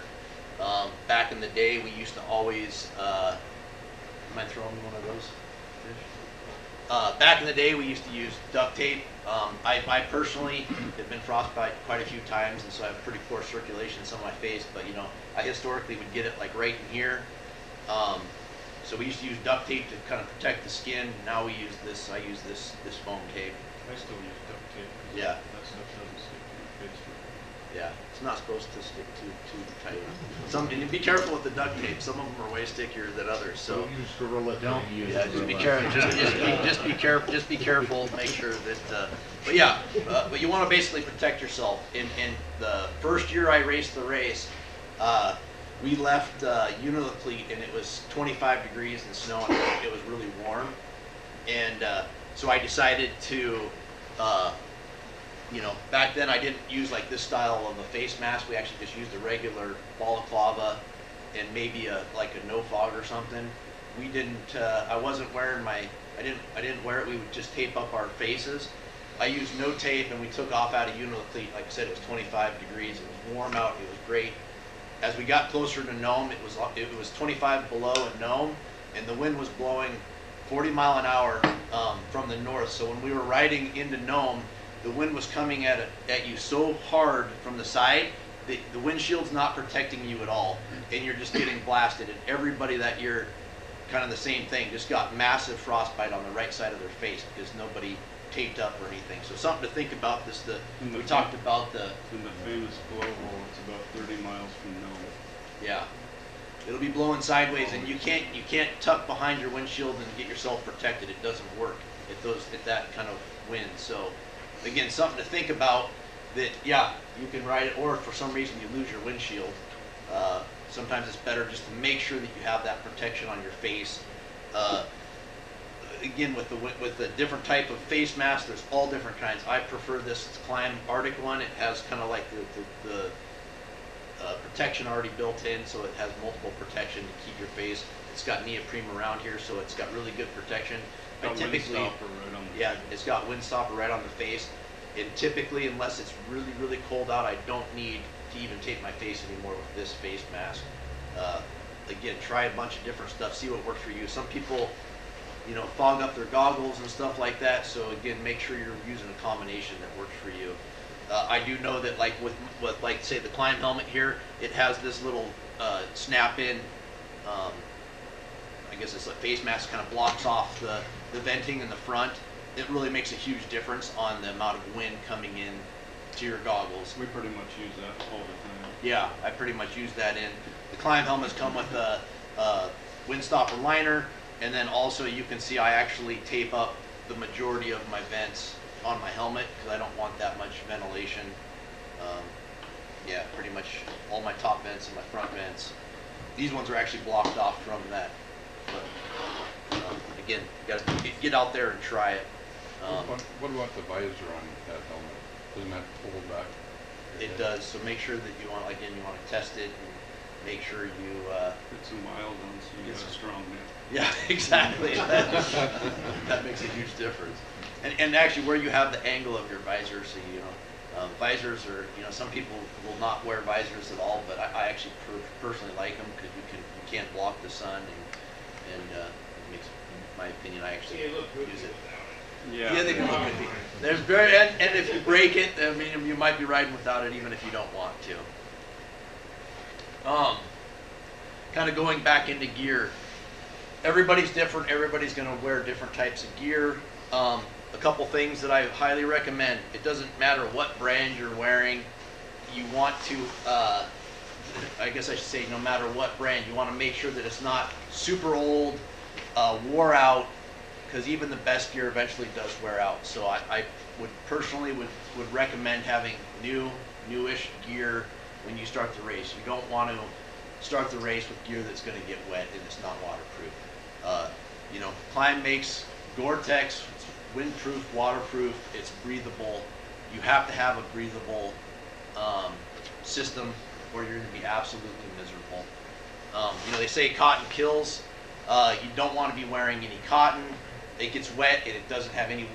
Back in the day, we used to always, am I throwing one of those fish? Back in the day, we used to use duct tape. I personally have been frostbite quite a few times, and so I have pretty poor circulation in some of my face, but you know, I historically would get it like right in here. So we used to use duct tape to kind of protect the skin. Now we use this, I use this foam tape. I still use duct tape. 'Cause Yeah. that stuff doesn't stick to your face. Yeah, it's not supposed to stick too tight. And be careful with the duct tape. Some of them are way stickier than others. So Don't use Gorilla Tape. Use yeah, just be Gorilla. careful. Just be careful. Just be careful. Make sure that. But yeah, but you want to basically protect yourself. In the first year I raced the race, we left Unilacleat and it was 25 degrees and snow and it was really warm, and so I decided to. You know, back then I didn't use like this style of a face mask. We actually just used a regular balaclava and maybe like a no fog or something. We didn't. I wasn't wearing my. I didn't wear it. We would just tape up our faces. I used no tape, and we took off out of Unilacleat. Like I said, it was 25 degrees. It was warm out. It was great. As we got closer to Nome, it was 25 below at Nome, and the wind was blowing 40 mile an hour from the north. So when we were riding into Nome, the wind was coming at you so hard from the side, the windshield's not protecting you at all, and you're just getting blasted. And everybody that year, kind of the same thing, just got massive frostbite on the right side of their face because nobody taped up or anything. So something to think about. We talked about the. In the famous blowhole, it's about 30 miles from Nome. Yeah, it'll be blowing sideways, and you can't tuck behind your windshield and get yourself protected. It doesn't work at that kind of wind. So. Again, something to think about that, yeah, you can ride it, or if for some reason you lose your windshield, sometimes it's better just to make sure that you have that protection on your face. Again, with the different type of face mask, there's all different kinds. I prefer this Climb Arctic one. It has kind of like the protection already built in, so it has multiple protection to keep your face. It's got neoprene around here, so it's got really good protection. It's got windstopper right on the face. And typically, unless it's really, really cold out, I don't need to even tape my face anymore with this face mask. Again, try a bunch of different stuff, see what works for you. Some people, you know, fog up their goggles and stuff like that. So again, make sure you're using a combination that works for you. I do know that like with like say the Climb helmet here, it has this little snap-in. I guess it's like face mask, kind of blocks off the venting in the front. It really makes a huge difference on the amount of wind coming in to your goggles. We pretty much use that all the time. Yeah, I pretty much use that in. The Climb helmets come with a windstopper liner, and then also you can see I actually tape up the majority of my vents on my helmet because I don't want that much ventilation. Yeah, pretty much all my top vents and my front vents. These ones are actually blocked off from that. But again, you gotta get out there and try it. What about the visor on that helmet? Doesn't that pull back? It does. So make sure that you want to test it and make sure you. Put some miles on so you get a strong net. Yeah, exactly. That makes a huge difference. And actually, where you have the angle of your visor, so visors are, some people will not wear visors at all, but I actually personally like them because you can't block the sun, and it makes, in my opinion, I actually use it. Yeah, they can look good. There's and if you break it, I mean, you might be riding without it, even if you don't want to. Kind of going back into gear. Everybody's different. Everybody's going to wear different types of gear. A couple things that I highly recommend. It doesn't matter what brand you're wearing. You want to, I guess I should say, no matter what brand, you want to make sure that it's not super old, wore out, because even the best gear eventually does wear out. So I would personally would recommend having newish gear when you start the race. You don't want to start the race with gear that's going to get wet and it's not waterproof. Climb makes Gore-Tex. It's windproof, waterproof. It's breathable. You have to have a breathable system, or you're going to be absolutely miserable. They say cotton kills. You don't want to be wearing any cotton. It gets wet and it doesn't have any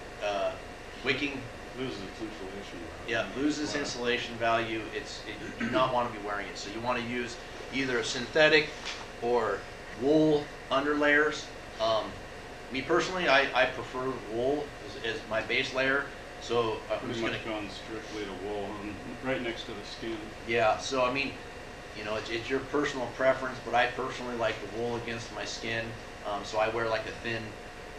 wicking, Loses its insulation value. yeah, loses Wow. insulation value. You do not want to be wearing it. So you want to use either a synthetic or wool underlayers. Me personally, I prefer wool as my base layer. So I'm Pretty just much gonna, gone strictly to wool, and right next to the skin. yeah. So I mean, you know, it's your personal preference, but I personally like the wool against my skin. So I wear like a thin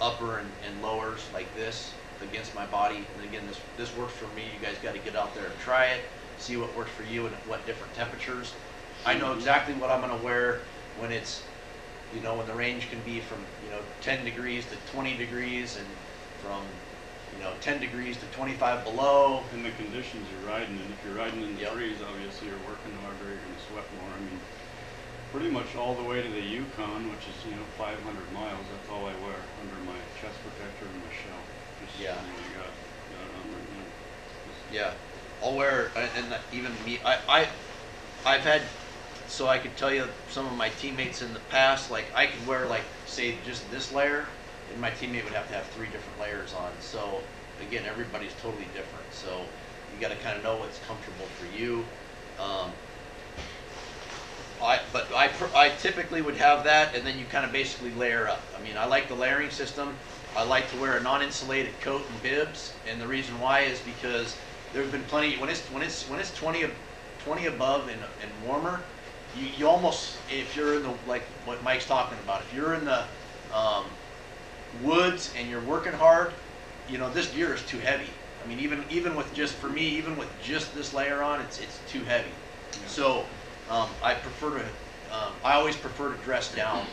upper and lowers like this against my body. And again, this works for me. You guys got to get out there and try it, see what works for you and at what different temperatures. I know exactly what I'm gonna wear when it's, you know, when the range can be from, you know, 10 degrees to 20 degrees and from, you know, 10 degrees to 25 below. And the conditions you're riding in, if you're riding in the Yep. trees, obviously you're working harder, you're gonna sweat more. I mean, pretty much all the way to the Yukon, which is, you know, 500 miles, that's all I wear under my chest protector and my shell. Just, Yeah. you know, got it on right now. Just- Yeah, I'll wear, and even me, I've had, so I could tell you some of my teammates in the past, like I could wear like, say just this layer, and my teammate would have to have 3 different layers on. So again, everybody's totally different. So you gotta kind of know what's comfortable for you. I typically would have that, and then you kind of basically layer up. I mean, I like the layering system. I like to wear a non-insulated coat and bibs, and the reason why is because there's been plenty when it's 20 above and warmer, you almost, if you're in the, like what Mike's talking about, if you're in the woods and you're working hard, you know, this gear is too heavy. I mean, even with just, for me, even with just this layer on, it's too heavy. So I always prefer to dress down.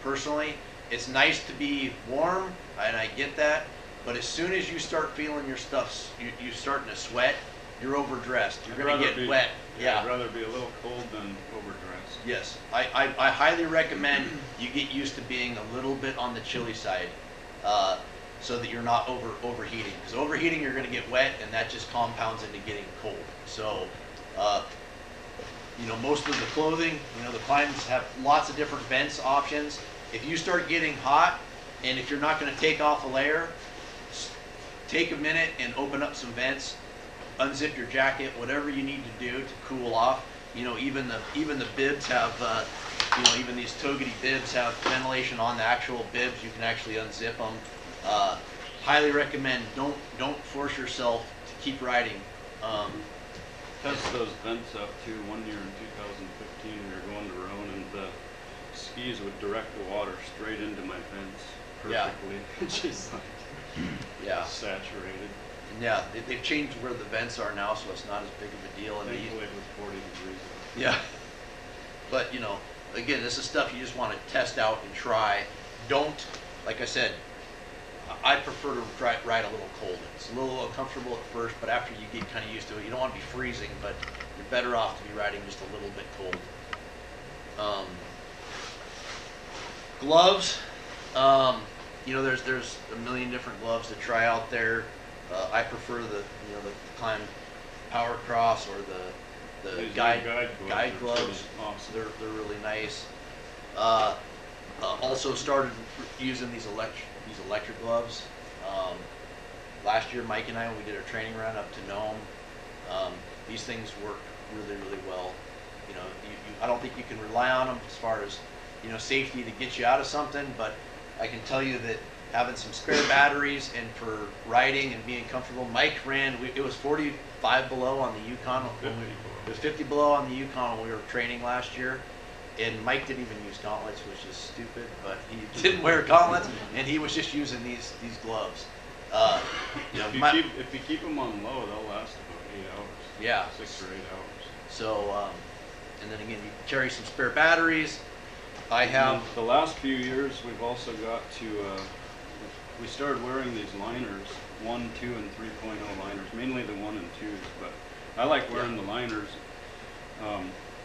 Personally, it's nice to be warm, and I get that, but as soon as you start feeling your stuff, you starting to sweat, you're overdressed. You're I'd gonna rather get be- wet. Yeah, I'd Yeah. rather be a little cold than overdressed. Yes, I highly recommend you get used to being a little bit on the chilly side, so that you're not overheating. Because overheating, you're going to get wet, and that just compounds into getting cold. So, you know, most of the clothing, you know, the climbs have lots of different vents options. If you start getting hot, and if you're not going to take off a layer, take a minute and open up some vents, unzip your jacket, whatever you need to do to cool off. You know, even the bibs have, you know, even these Togedy bibs have ventilation on the actual bibs. You can actually unzip them. Highly recommend. Don't force yourself to keep riding. Test those vents up too. One year in 2015, we were going to Roan, and the skis would direct the water straight into my vents Yeah. perfectly. Just like Yeah, saturated. yeah. They've changed where the vents are now, so it's not as big of a deal. And Thankfully, it was 40 degrees. yeah. But you know, again, this is stuff you just want to test out and try. Don't, like I said, I prefer to ride a little cold. It's a little uncomfortable at first, but after you get kind of used to it, you don't want to be freezing, but you're better off to be riding just a little bit cold. Gloves, you know, there's a million different gloves to try out there. I prefer the Climb Power Cross or the These guide guide gloves are gloves. pretty awesome. They're really nice. Also started using these electric gloves. Last year, Mike and I, when we did our training run up to Nome, these things work really, really well. You know, I don't think you can rely on them as far as, you know, safety to get you out of something, but I can tell you that having some spare batteries and for riding and being comfortable. Mike ran, it was 45 below on the Yukon. It was 50 below on the Yukon when we were training last year. And Mike didn't even use gauntlets, which is stupid, but he didn't wear gauntlets, and he was just using these gloves. You know, If you keep them on low, they'll last about 8 hours. Yeah. 6 or 8 hours. So, and then again, you carry some spare batteries. I have, The last few years, we've also got to, we started wearing these liners, 1, 2, and 3.0 liners, mainly the 1 and 2s, but I like wearing the liners.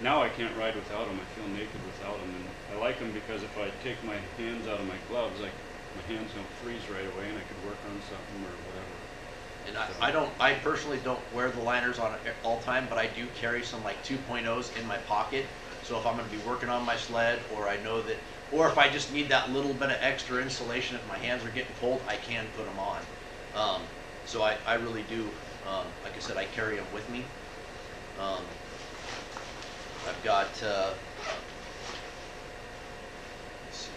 Now I can't ride without them. I feel naked without them, and I like them because if I take my hands out of my gloves, my hands don't freeze right away, and I could work on something or whatever. and I personally don't wear the liners on all time, but I do carry some like 2.0s in my pocket. So if I'm going to be working on my sled, or I know that, or if I just need that little bit of extra insulation if my hands are getting cold, I can put them on. So I really do, like I said, I carry them with me. I've got, let's see.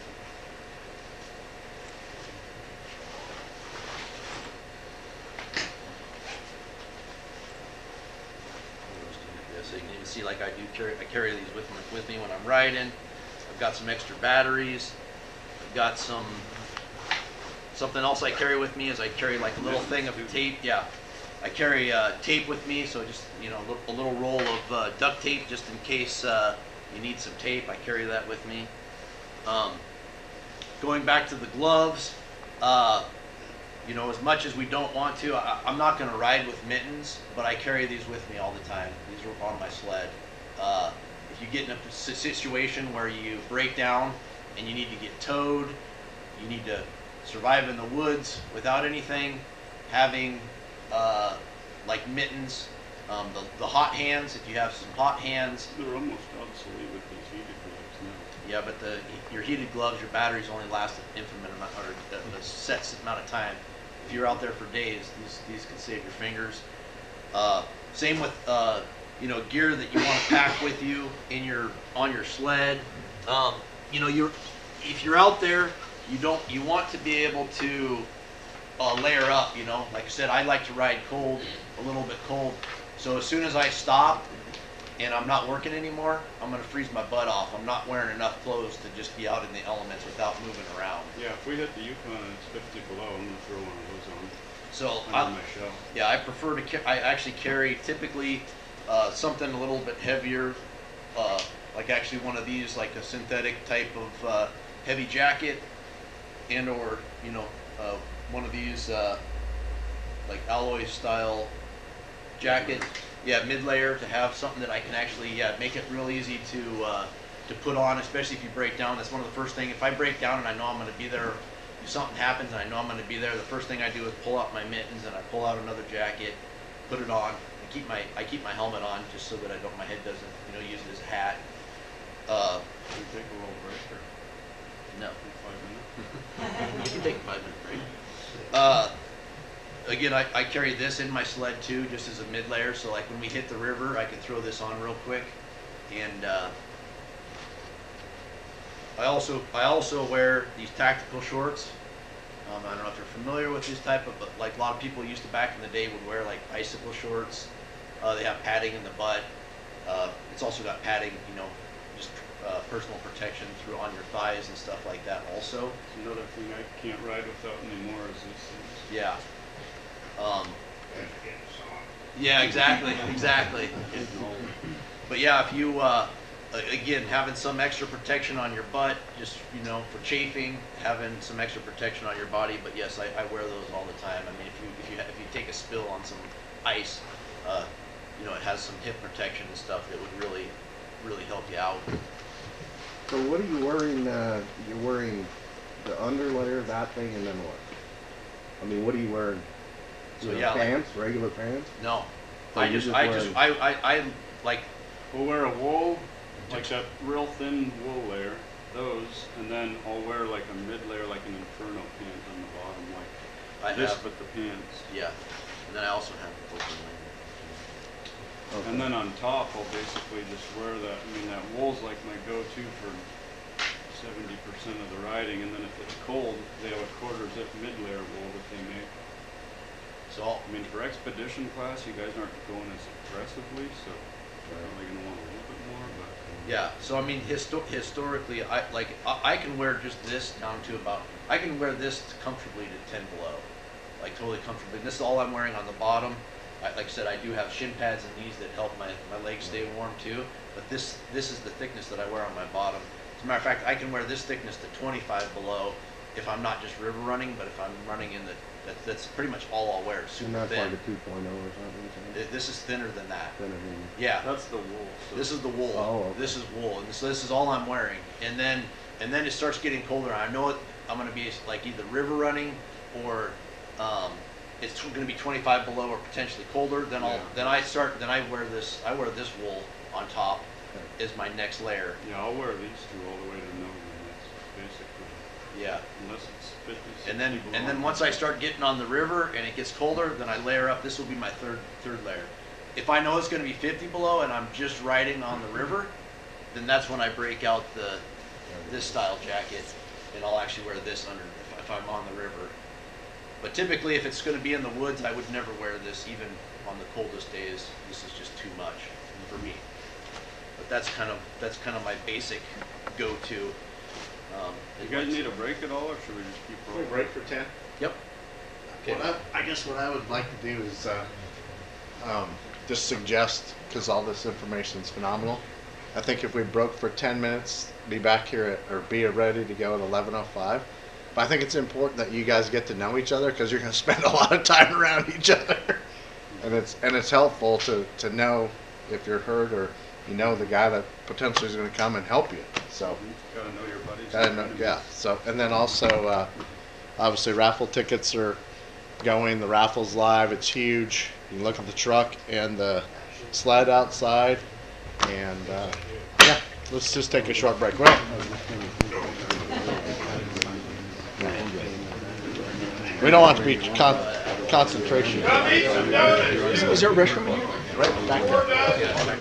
So you can even see, like I carry these with me when I'm riding. I've got some extra batteries. I've got something else I carry with me is I carry like a little thing of tape. Yeah, I carry tape with me, so just a little roll of duct tape just in case you need some tape. I carry that with me. Going back to the gloves, as much as we don't want to, I'm not going to ride with mittens, but I carry these with me all the time. These are on my sled. If you get in a situation where you break down and you need to get towed, you need to survive in the woods without anything, having like mittens, the hot hands, if you have some hot hands. They're almost obsolete with these heated gloves now. Yeah, but your heated gloves, your batteries only last an infinite amount, or a set amount of time. If you're out there for days, these can save your fingers. Same with gear that you want to pack with you on your sled. If you're out there, you want to be able to layer up. Like I said, I like to ride cold, a little bit cold. So as soon as I stop and I'm not working anymore, I'm going to freeze my butt off. I'm not wearing enough clothes to just be out in the elements without moving around. Yeah, if we hit the Yukon and it's 50 below, I'm going to throw one of those on. So under my shell. Yeah, I prefer to. I actually carry typically something a little bit heavier, like actually one of these, like a synthetic type of heavy jacket, and or one of these like alloy style jacket. Yeah, mid layer, to have something that I can actually make it real easy to put on, especially if you break down. That's one of the first things. If I break down and I know I'm going to be there, if something happens and I know I'm going to be there, the first thing I do is pull out my mittens and I pull out another jacket, put it on. I keep my helmet on just so that my head doesn't use it as a hat. Can we take a little break or No. 5 minutes? You can take a 5-minute break. Again, I carry this in my sled too, just as a mid layer. So like when we hit the river, I can throw this on real quick. And I also wear these tactical shorts. I don't know if you're familiar with this type of, but like a lot of people used to back in the day would wear like bicycle shorts. They have padding in the butt. It's also got padding, just personal protection on your thighs and stuff like that also. It's another thing I can't ride without anymore is these things. Yeah. It's getting soft. Yeah, exactly. Getting old. But yeah, if you, again, having some extra protection on your butt, just, for chafing, having some extra protection on your body. But yes, I wear those all the time. I mean, if you take a spill on some ice, it has some hip protection and stuff that would really, really help you out. So what are you wearing? You're wearing the underlayer, that thing, and then what? I mean, what are you wearing? So yeah, pants, regular pants? No, So I you're just wearing- I like. We'll wear a wool, like that real thin wool layer, those, and then I'll wear like a mid layer, like an inferno pant on the bottom, like this, but the pants. Yeah, and then I also have the open layer. Okay. And then on top, I'll basically just wear that. I mean, that wool's like my go-to for 70% of the riding, and then if it's cold, they have a quarter zip mid-layer wool that they make. So I mean, for expedition class, you guys aren't going as aggressively, so you're probably going to want a little bit more, but... yeah, so I mean, historically, I can wear just this down to about, I can wear this comfortably to 10 below, like totally comfortably. And this is all I'm wearing on the bottom. Like I said, I do have shin pads and these that help my legs stay warm too, but this is the thickness that I wear on my bottom. As a matter of fact, I can wear this thickness to 25 below if I'm not just river running, but if I'm running in that's pretty much all I'll wear. Super And that's thin. like a 2.0 or something? This is thinner than that. Thinner than... Yeah. That's the wool. So This is the wool. Oh, okay. This is wool, and so this is all I'm wearing. And then it starts getting colder. I know I'm going to be like either river running or it's going to be 25 below or potentially colder. Then I wear this. I wear this wool on top as my next layer. yeah, I'll wear these two all the way to Nova, and that's basically... Yeah. unless it's 50, 60 And then below. once I start getting on the river and it gets colder, then I layer up. This will be my third layer. If I know it's going to be 50 below and I'm just riding on the river, then that's when I break out this style jacket, and I'll actually wear this under if I'm on the river. But typically, if it's going to be in the woods, I would never wear this, even on the coldest days. This is just too much for me. But that's kind of my basic go-to. You guys need a break at all, or should we just keep Can we rolling? break for 10? Yep. Okay. I guess what I would like to do is just suggest, because all this information is phenomenal, I think if we broke for 10 minutes, be back here or be ready to go at 11:05. But I think it's important that you guys get to know each other, because you're going to spend a lot of time around each other, and it's helpful to know if you're hurt, or you know the guy that potentially is going to come and help you. So. Gotta know your buddies. Gotta know, yeah. So, and then also, obviously, raffle tickets are going. The raffle's live. It's huge. You can look at the truck and the sled outside. And yeah, let's just take a short break. Well, we don't want to be concentration. Is there a restroom in here? Right back there.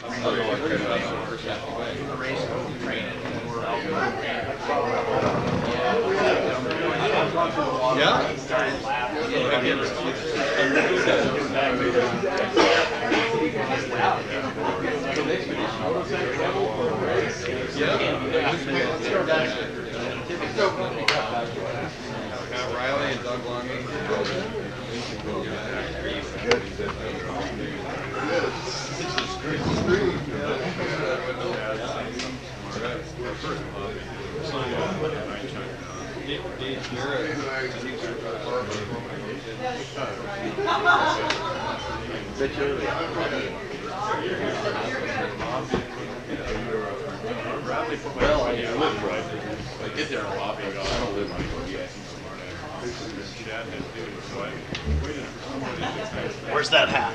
The race, training, and we're out. Matt Riley and Doug Longing. Well, I get there in a lobby, I don't live anymore yet. Where's that hat?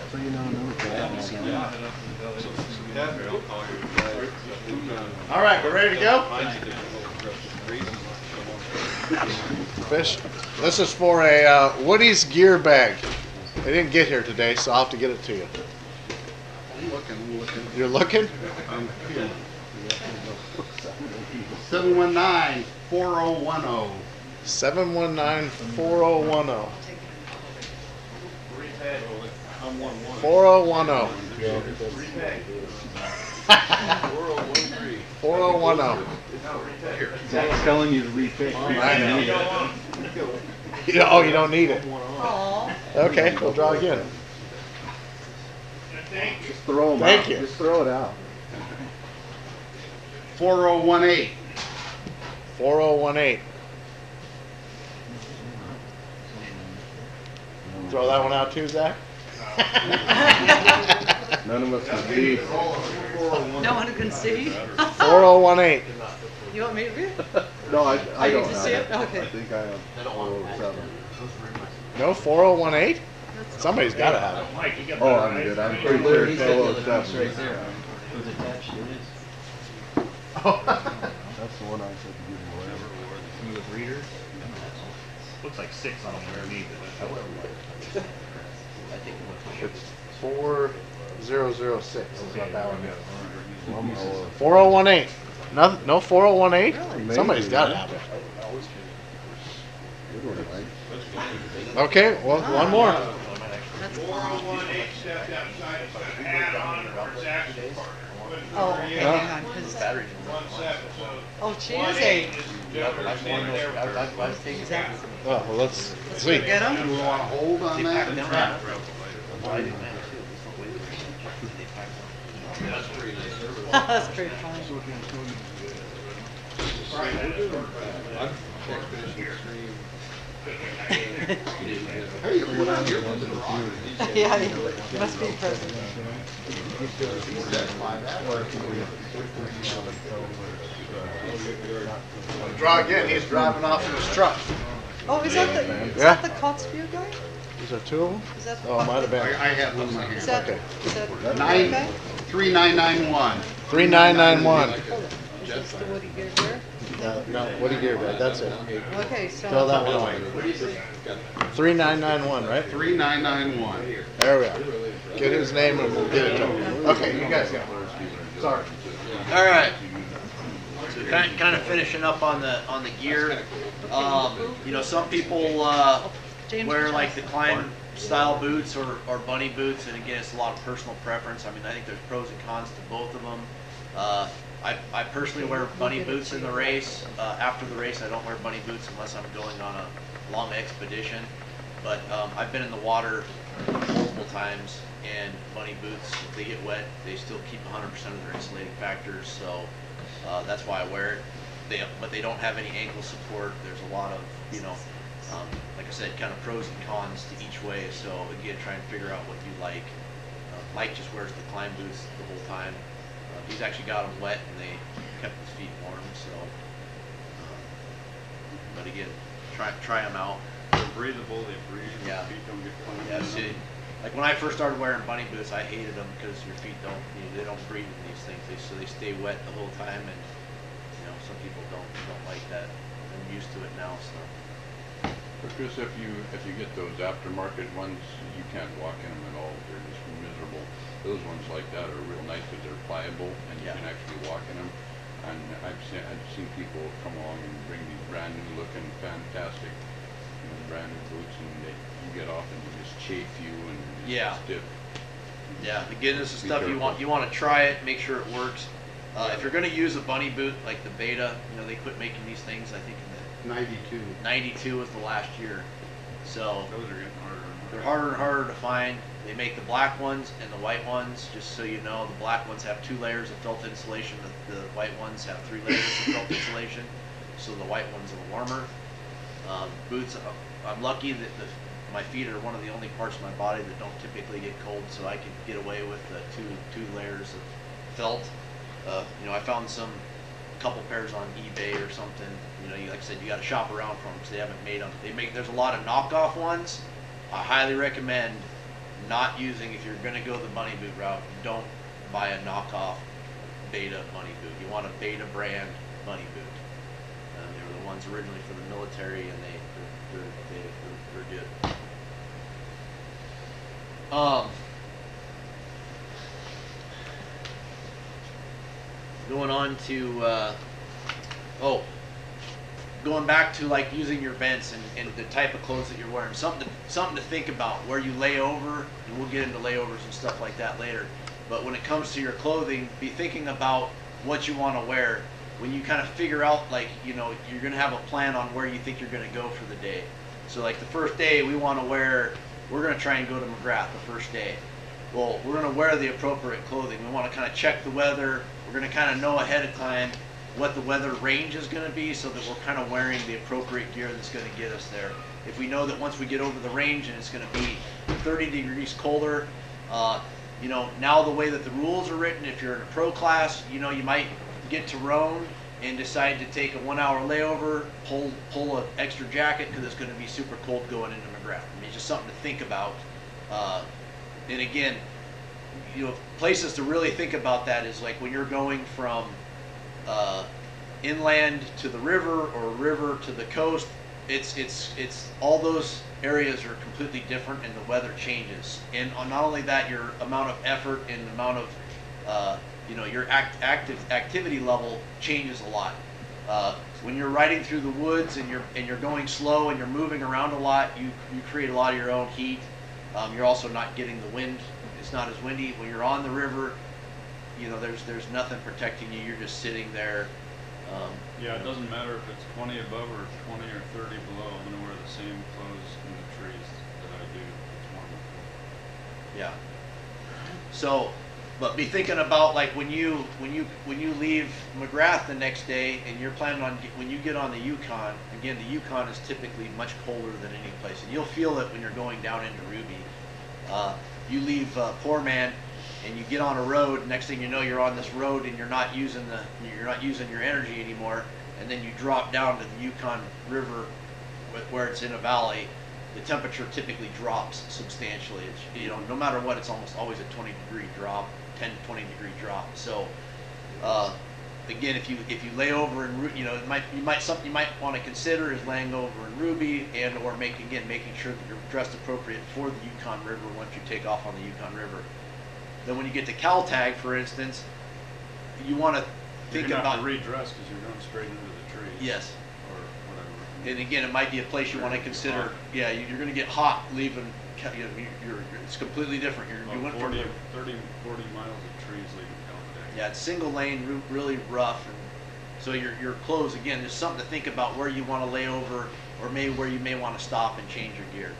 So you know, All right, we're ready to go? Fish. This is for a Woody's gear bag. They didn't get here today, so I'll have to get it to you. I'm looking. You're looking? 719-4010. 719-4010. 4010. 4010. Zach's telling you to repick. I know. Oh, you don't need it. Aw. Okay, we'll draw again. Just throw them Thank out. you. Just throw it out. 4018. 4018. Throw that one out too, Zach? None of us can see. No one can see? 4018. You want me to read? No, I you don't can have see it. it? Okay. I think I have 407. No 4018? Somebody's got to have it. Oh, I'm good. I'm pretty sure it's 407. Right there. It was attached to this. That's the one I said to give away. With readers? Looks like 6 on them underneath it. It's 4006 is what that one is. 4018. No 4018? Really? Somebody's got to have it. Good one, Mike. Okay, well, one more. That's 4018 stepped outside, it's got a hat on, or it's action partner. Oh, okay, hang on, 'cause- 17, so. oh, she is 18 a. is Denver standing there with her. Exactly. Oh, well, let's see. Get him? You want to hold on that? That's pretty funny. Hey, you're not here. Yeah, he must be present. Draw again. He's driving off in his truck. Oh, is that Yeah. the Cotsview guy? Is there two of them? Is that? Oh, it might have been. I have one in my Is hand. that, Okay. is that? Nine- okay? 3991. 3991. Hold on. Is this the Woody Gear Gear? No, what do you give that? That's it. Okay, so. Throw that one away. 3991, right? 3991. There we are. Get his name and we'll get it to him. Okay, you guys go. Sorry. All right. So kind of finishing up on the gear. You know, some people James wear Johnson. like the climb style boots or bunny boots, and again, it's a lot of personal preference. I mean, I think there's pros and cons to both of them. I personally wear bunny boots in the race. After the race, I don't wear bunny boots unless I'm going on a long expedition. But I've been in the water multiple times, and bunny boots, if they get wet, they still keep 100% of their insulating factors. So that's why I wear it. But they don't have any ankle support. There's a lot of, you know, like I said, kind of pros and cons to each way. So again, try and figure out what you like. Mike just wears the climb boots the whole time. He's actually got them wet and they kept his feet warm. So, but again, try them out. They're breathable, they breathe, Yeah. your feet don't get clean. Yeah, see, like when I first started wearing bunny boots, I hated them because your feet don't, they don't breathe in these things. So they stay wet the whole time, and you know, some people don't like that. I'm used to it now, so. But Chris, if you get those aftermarket ones, you can't walk in them at all. They're just miserable. Those ones like that are real nice because they're pliable and you Yeah. can actually walk in them. And I've seen people come along and bring these brand new looking, fantastic, brand new boots, and you get off and you just chafe you and it's Yeah. stiff. Yeah, again, this is Be stuff you careful. want to try it, make sure it works. If you're going to use a bunny boot like the Beta, they quit making these things, I think in the 92. 92 was the last year. So Those are getting harder and they're harder. harder and harder to find. They make the black ones and the white ones, just so you know. The black ones have 2 layers of felt insulation. The white ones have 3 layers of felt insulation, so the white ones are warmer. Boots, I'm lucky that my feet are one of the only parts of my body that don't typically get cold, so I can get away with the two layers of felt. I found a couple pairs on eBay or something. Like I said, you got to shop around for them because they haven't made them. There's a lot of knockoff ones. I highly recommend not using, if you're going to go the bunny boot route, don't buy a knockoff Beta bunny boot. You want a Beta brand bunny boot. They were the ones originally for the military, and they're good. Going on to going back to like using your vents and the type of clothes that you're wearing. Something to think about where you lay over, and we'll get into layovers and stuff like that later. But when it comes to your clothing, be thinking about what you want to wear. When you kind of figure out, like, you're going to have a plan on where you think you're going to go for the day. So like the first day we're going to try and go to McGrath the first day. Well, we're going to wear the appropriate clothing. We want to kind of check the weather. We're going to kind of know ahead of time what the weather range is going to be so that we're kind of wearing the appropriate gear that's going to get us there. If we know that once we get over the range and it's going to be 30 degrees colder, now the way that the rules are written, if you're in a pro class, you might get to Roan and decide to take a 1-hour layover, pull an extra jacket because it's going to be super cold going into McGrath. I mean, it's just something to think about. And again, places to really think about that is like when you're going from inland to the river or river to the coast. It's all those areas are completely different and the weather changes. And not only that, your amount of effort and the amount of your activity level changes a lot. When you're riding through the woods and you're going slow and you're moving around a lot, you create a lot of your own heat. You're also not getting the wind. It's not as windy. When you're on the river, there's nothing protecting you. You're just sitting there. Yeah, it doesn't matter if it's 20 above or 20 or 30 below. I'm gonna wear the same clothes in the trees that I do. It's wonderful. Yeah. So, but be thinking about like when you leave McGrath the next day and you're planning on when you get on the Yukon. Again, the Yukon is typically much colder than any place, and you'll feel it when you're going down into Ruby. You leave Poor Man and you get on a road. Next thing you know, you're on this road and you're not using your energy anymore. And then you drop down to the Yukon River, where it's in a valley. The temperature typically drops substantially. It's, no matter what, it's almost always a 20-degree drop, 10 to 20 degree drop. So again, if you lay over in something you might want to consider is laying over in Ruby or making sure that you're dressed appropriate for the Yukon River once you take off on the Yukon River. Then when you get to Caltag, for instance, you want to think You're gonna about have to redress because you're going straight into the trees. Yes. Or whatever. And again, it might be a place you want to consider. Yeah, you're going to get hot leaving. It's completely different. You went from 40 miles of trees leaving Caltech. yeah, it's single lane, really rough, and so your clothes again. There's something to think about where you want to lay over, or maybe where you may want to stop and change your gear.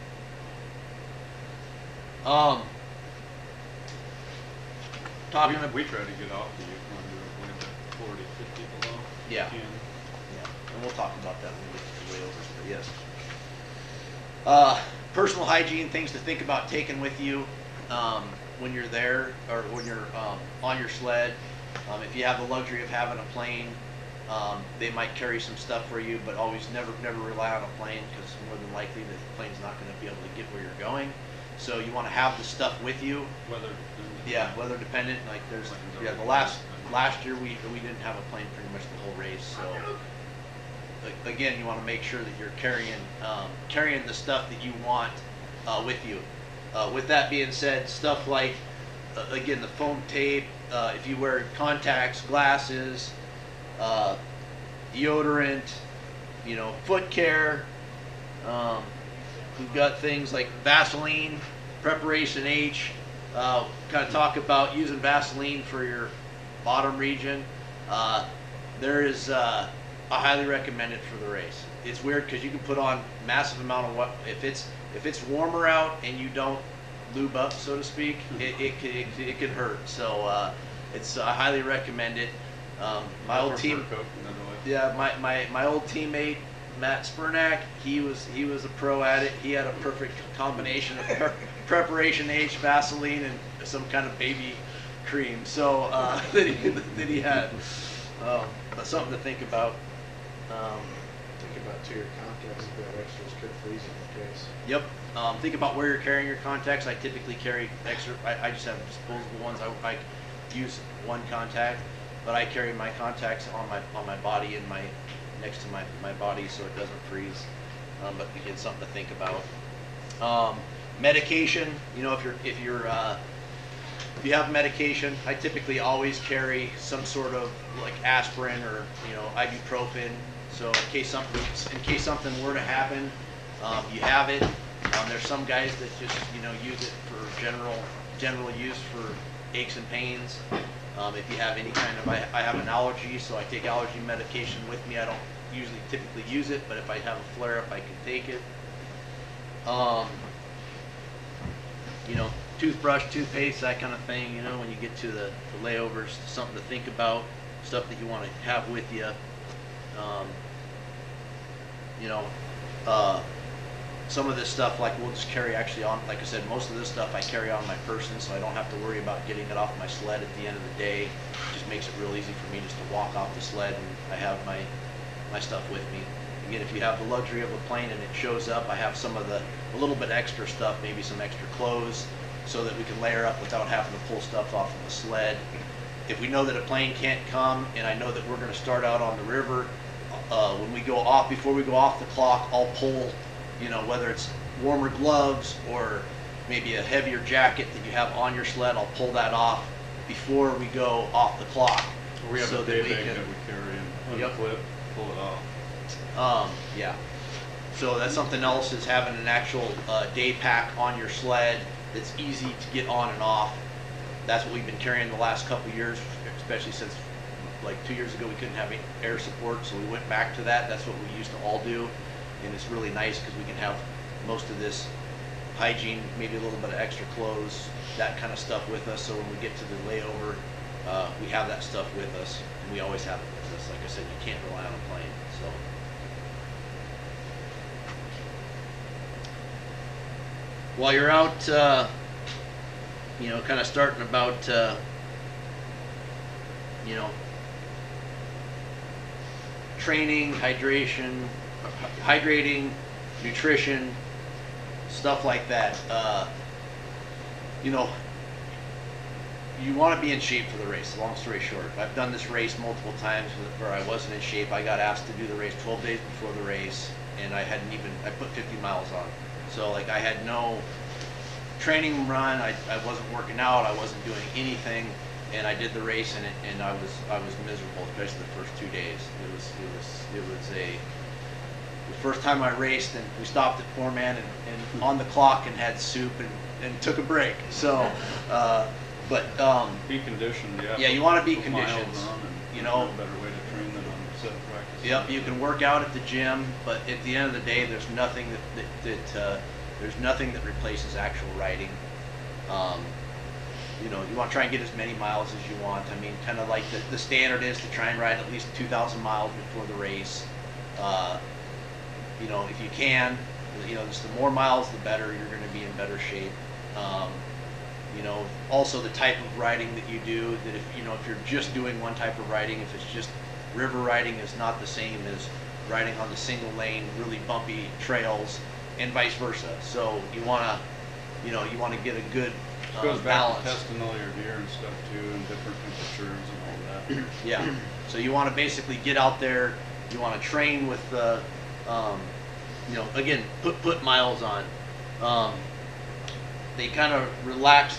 We try to get off the Yukon when it's 40, 50 below. Yeah. If you can. Yeah, and we'll talk about that when we get to the layovers, but yes. Personal hygiene, things to think about taking with you when you're there or when you're on your sled. If you have the luxury of having a plane, they might carry some stuff for you, but always never rely on a plane because more than likely the plane's not going to be able to get where you're going. So you want to have the stuff with you. Weather. Yeah, weather dependent. Like there's, yeah, the last year we didn't have a plane pretty much the whole race. So again, you want to make sure that you're carrying the stuff that you want with you. With that being said, stuff like again, the foam tape, if you wear contacts, glasses, deodorant, you know, foot care. We've got things like Vaseline, Preparation H. Kind of talk about using Vaseline for your bottom region. There is, I highly recommend it for the race. It's weird because you can put on massive amount of what if it's warmer out and you don't lube up, so to speak, it can hurt. So I highly recommend it. My old team, yeah, my old teammate Matt Spurnack, he was a pro at it. He had a perfect combination of Preparation H, Vaseline, and some kind of baby cream. So that he had. But something to think about. Think about too, your contacts, if you have extras, could freeze in your case. Yep. Think about where you're carrying your contacts. I typically carry extra. I just have disposable ones. I use one contact, but I carry my contacts on my body and next to my body so it doesn't freeze. But again, something to think about. Medication. You know, if you have medication, I typically always carry some sort of like aspirin or ibuprofen. So in case something were to happen, you have it. There's some guys that just use it for general use for aches and pains. If you have any kind of, I have an allergy, so I take allergy medication with me. I don't typically use it, but if I have a flare-up, I can take it. Toothbrush, toothpaste, that kind of thing. When you get to the layovers, something to think about, stuff that you want to have with you. Some of this stuff, like we'll just carry actually on, like I said, most of this stuff I carry on my person, so I don't have to worry about getting it off my sled at the end of the day. It just makes it real easy for me just to walk off the sled and I have my stuff with me. Again, if you have the luxury of a plane and it shows up, I have a little bit extra stuff, maybe some extra clothes, so that we can layer up without having to pull stuff off of the sled. If we know that a plane can't come and I know that we're going to start out on the river, when we go off, before we go off the clock, I'll pull, whether it's warmer gloves or maybe a heavier jacket that you have on your sled, I'll pull that off before we go off the clock. We have so a day that we bag can, that we carry and Yep. unclip, pull it off. Yeah. So that's something else, is having an actual day pack on your sled that's easy to get on and off. That's what we've been carrying the last couple of years, especially since like 2 years ago we couldn't have air support, so we went back to that. That's what we used to all do, and it's really nice because we can have most of this hygiene, maybe a little bit of extra clothes, that kind of stuff with us, so when we get to the layover, we have that stuff with us, and we always have it with us. Like I said, you can't rely on a plane. So while you're out, kind of starting about, training, hydrating, nutrition, stuff like that. You want to be in shape for the race, long story short. I've done this race multiple times where I wasn't in shape. I got asked to do the race 12 days before the race, and I put 50 miles on. So like I had no training run, I wasn't working out, I wasn't doing anything, and I did the race and I was miserable, especially the first 2 days. It was the first time I raced, and we stopped at Poor Man and on the clock and had soup and took a break. So, Be conditioned, yeah. Yeah, you want to be Put miles conditioned. on and You know. no better way to train than on a set of practice. Yep, you can work out at the gym, but at the end of the day, there's nothing that replaces actual riding. You want to try and get as many miles as you want. I mean, kind of like the standard is to try and ride at least 2,000 miles before the race. If you can, just the more miles, the better. You're going to be in better shape. Also the type of riding that you do, that if you're just doing one type of riding, if it's just river riding, is not the same as riding on the single lane, really bumpy trails, and vice versa. So you want to you know, you want to get a good Goes back to balance. testing all your gear and stuff too, and different temperatures and all that. Yeah, so you want to basically get out there, you want to train with the, you know, again, put miles on. They kind of relax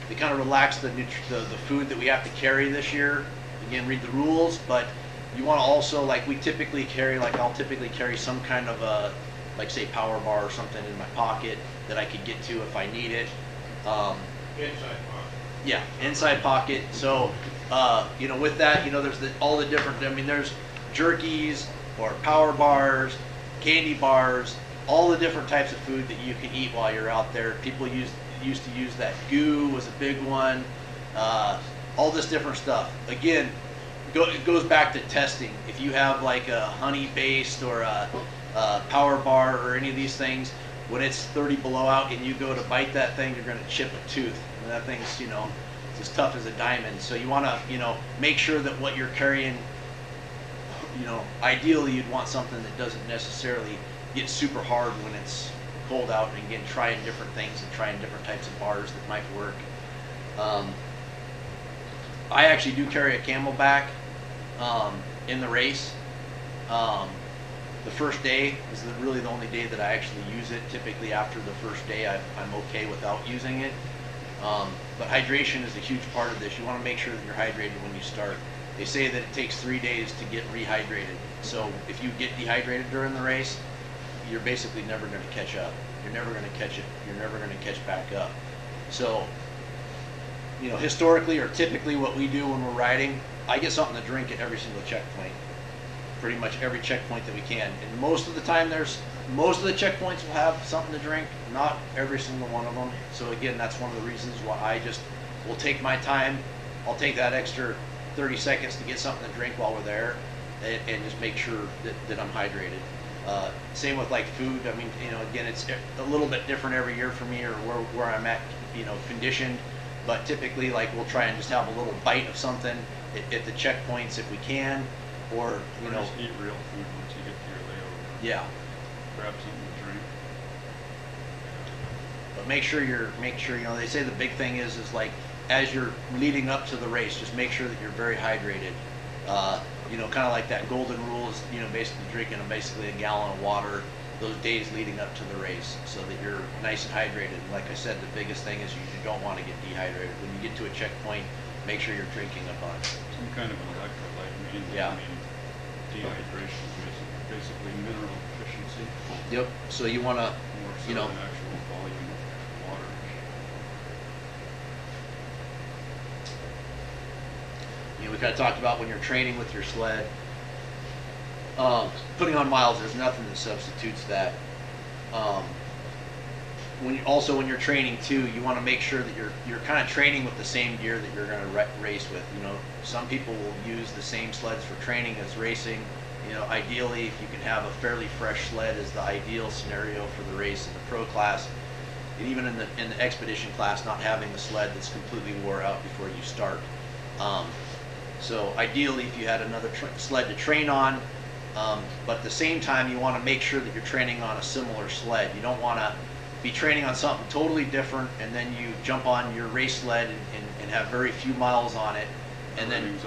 they kind of relax the food that we have to carry this year. Again, read the rules, but you want to also, like we typically carry, like I'll typically carry some kind of a, like say power bar or something in my pocket that I could get to if I need it. Inside pocket. Yeah, inside pocket. So, you know, with that, you know, there's all the different, I mean, there's jerkies or power bars, candy bars, all the different types of food that you can eat while you're out there. People used to use that. Goo was a big one. All this different stuff. Again, it goes back to testing. If you have like a honey-based or a power bar or any of these things, when it's 30 below out and you go to bite that thing, you're going to chip a tooth. And that thing's, you know, it's as tough as a diamond. So you want to, you know, make sure that what you're carrying, you know, ideally you'd want something that doesn't necessarily get super hard when it's cold out, and again, trying different things and trying different types of bars that might work. I actually do carry a Camelback in the race. The first day is really the only day that I actually use it. Typically after the first day I'm okay without using it. But hydration is a huge part of this. You want to make sure that you're hydrated when you start. They say that it takes 3 days to get rehydrated. So if you get dehydrated during the race, you're basically never going to catch up. You're never going to catch it. You're never going to catch back up. So, you know, historically or typically what we do when we're riding, I get something to drink at every single checkpoint. Pretty much every checkpoint that we can. And most of the time most of the checkpoints will have something to drink, not every single one of them. So again, that's one of the reasons why I just will take my time. I'll take that extra 30 seconds to get something to drink while we're there and just make sure that I'm hydrated. Same with like food. I mean, you know, again, it's a little bit different every year for me or where I'm at, you know, conditioned. But typically, like, we'll try and just have a little bite of something at the checkpoints if we can, or, you know. Just eat real food once you get to your layover. Yeah. Grab something to drink. But make sure, you know, they say the big thing is like, as you're leading up to the race, just make sure that you're very hydrated. You know, kind of like that golden rule is, you know, basically drinking basically a gallon of water those days leading up to the race so that you're nice and hydrated. And like I said, the biggest thing is you don't want to get dehydrated. When you get to a checkpoint, make sure you're drinking a bunch. Some kind of an electrolyte. Yeah. I mean, dehydration is basically mineral deficiency. Yep. So you want to, More so you know, than actual volume of water. you know, we kind of talked about when you're training with your sled, putting on miles, there's nothing that substitutes that. When you're training too, you want to make sure that you're kind of training with the same gear that you're going to race with. You know, some people will use the same sleds for training as racing. You know, ideally, if you can have a fairly fresh sled is the ideal scenario for the race in the pro class. And even in the expedition class, not having a sled that's completely wore out before you start. So ideally, if you had another sled to train on, but at the same time, you want to make sure that you're training on a similar sled. You don't want to be training on something totally different, and then you jump on your race sled and have very few miles on it, and then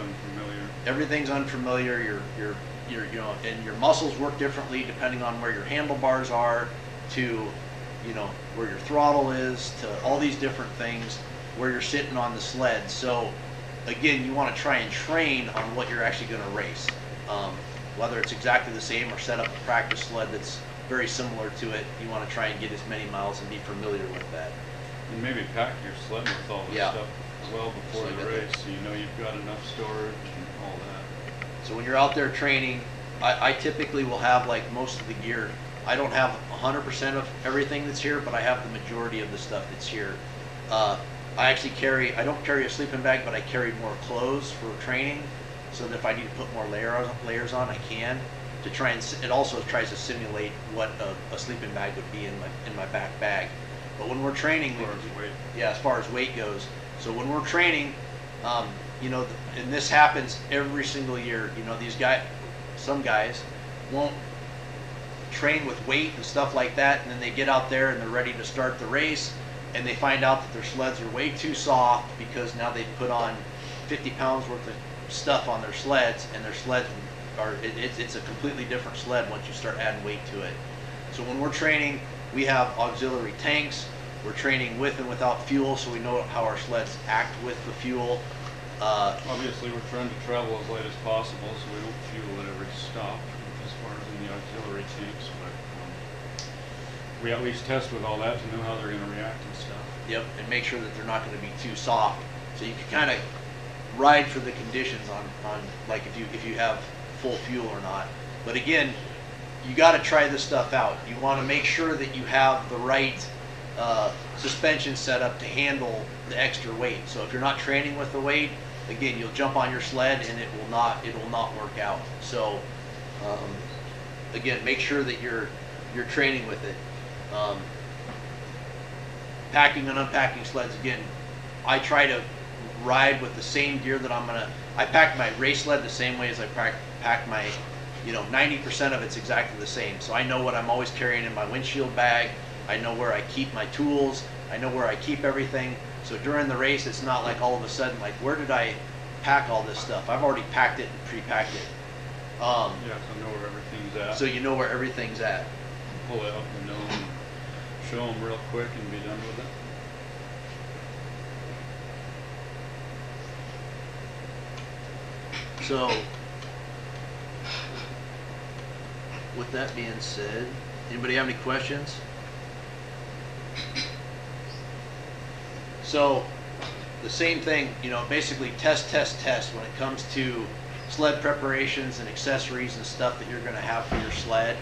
everything's unfamiliar. You're you know, and your muscles work differently depending on where your handlebars are, to, you know, where your throttle is, to all these different things, where you're sitting on the sled. So again, you want to try and train on what you're actually going to race. Whether it's exactly the same or set up a practice sled that's very similar to it, you want to try and get as many miles and be familiar with that. And maybe pack your sled with all this stuff well before the race, so you know you've got enough storage and all that. So when you're out there training, I typically will have like most of the gear. I don't have 100% of everything that's here, but I have the majority of the stuff that's here. I actually I don't carry a sleeping bag, but I carry more clothes for training, so that if I need to put more layers on, I can. To try and, it also tries to simulate what a sleeping bag would be in my back bag. But when we're training, as far as weight goes. So when we're training, you know, and this happens every single year. You know, some guys won't train with weight and stuff like that, and then they get out there and they're ready to start the race, and they find out that their sleds are way too soft because now they've put on 50 pounds worth of stuff on their sleds, and their sleds are, it's a completely different sled once you start adding weight to it. So when we're training, we have auxiliary tanks. We're training with and without fuel, so we know how our sleds act with the fuel. Obviously, we're trying to travel as light as possible, so we don't fuel at every stop as far as in the auxiliary tanks, but we at least test with all that to know how they're going to react and stuff. Yep, and make sure that they're not going to be too soft, so you can kind of ride for the conditions on like if you have full fuel or not. But again, you got to try this stuff out. You want to make sure that you have the right suspension set up to handle the extra weight. So if you're not training with the weight, again, you'll jump on your sled and it will not work out. So again, make sure that you're training with it. Packing and unpacking sleds, again, I try to ride with the same gear that I pack my race sled the same way as I pack my, 90% of it's exactly the same. So I know what I'm always carrying in my windshield bag. I know where I keep my tools. I know where I keep everything. So during the race, it's not like all of a sudden, like, where did I pack all this stuff? I've already packed it and pre-packed it. Yeah, so know where everything's at. So you know where everything's at. Pull it out and know and show them real quick and be done with it. So, with that being said, anybody have any questions? So, the same thing, basically test when it comes to sled preparations and accessories and stuff that you're going to have for your sled.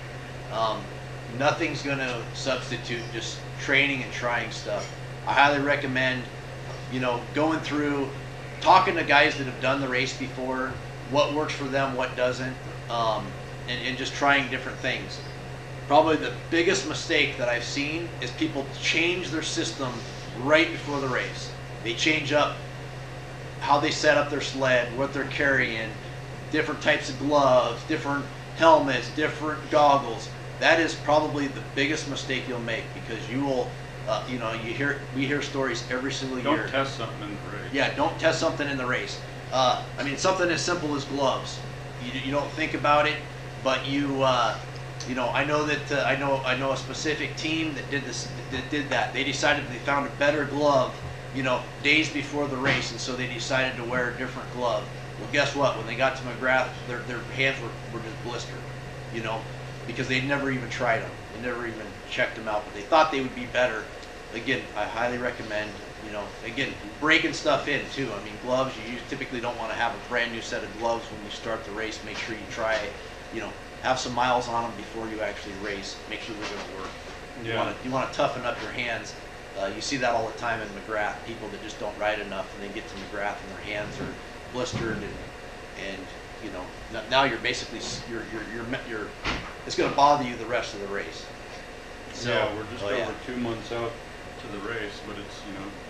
Nothing's going to substitute just training and trying stuff. I highly recommend, going through, talking to guys that have done the race before, what works for them, what doesn't, and just trying different things. Probably the biggest mistake that I've seen is people change their system right before the race. They change up how they set up their sled, what they're carrying, different types of gloves, different helmets, different goggles. That is probably the biggest mistake you'll make, because you will, we hear stories every single year. Don't test something in the race. Yeah, don't test something in the race. Something as simple as gloves. You don't think about it, but I know that I know a specific team that did that. They decided they found a better glove, days before the race, and so they decided to wear a different glove. Well, guess what? When they got to McGrath, their hands were just blistered, because they'd never even tried them. They never even checked them out, but they thought they would be better. Again, I highly recommend, again, breaking stuff in too. Gloves, you typically don't want to have a brand new set of gloves when you start the race. Make sure you try, have some miles on them before you actually race. Make sure they're going to work. Yeah. You want to toughen up your hands. You see that all the time in McGrath. People that just don't ride enough, and they get to McGrath and their hands are blistered, and now you're basically you're it's going to bother you the rest of the race. So, yeah, we're just over 2 months out to the race, but it's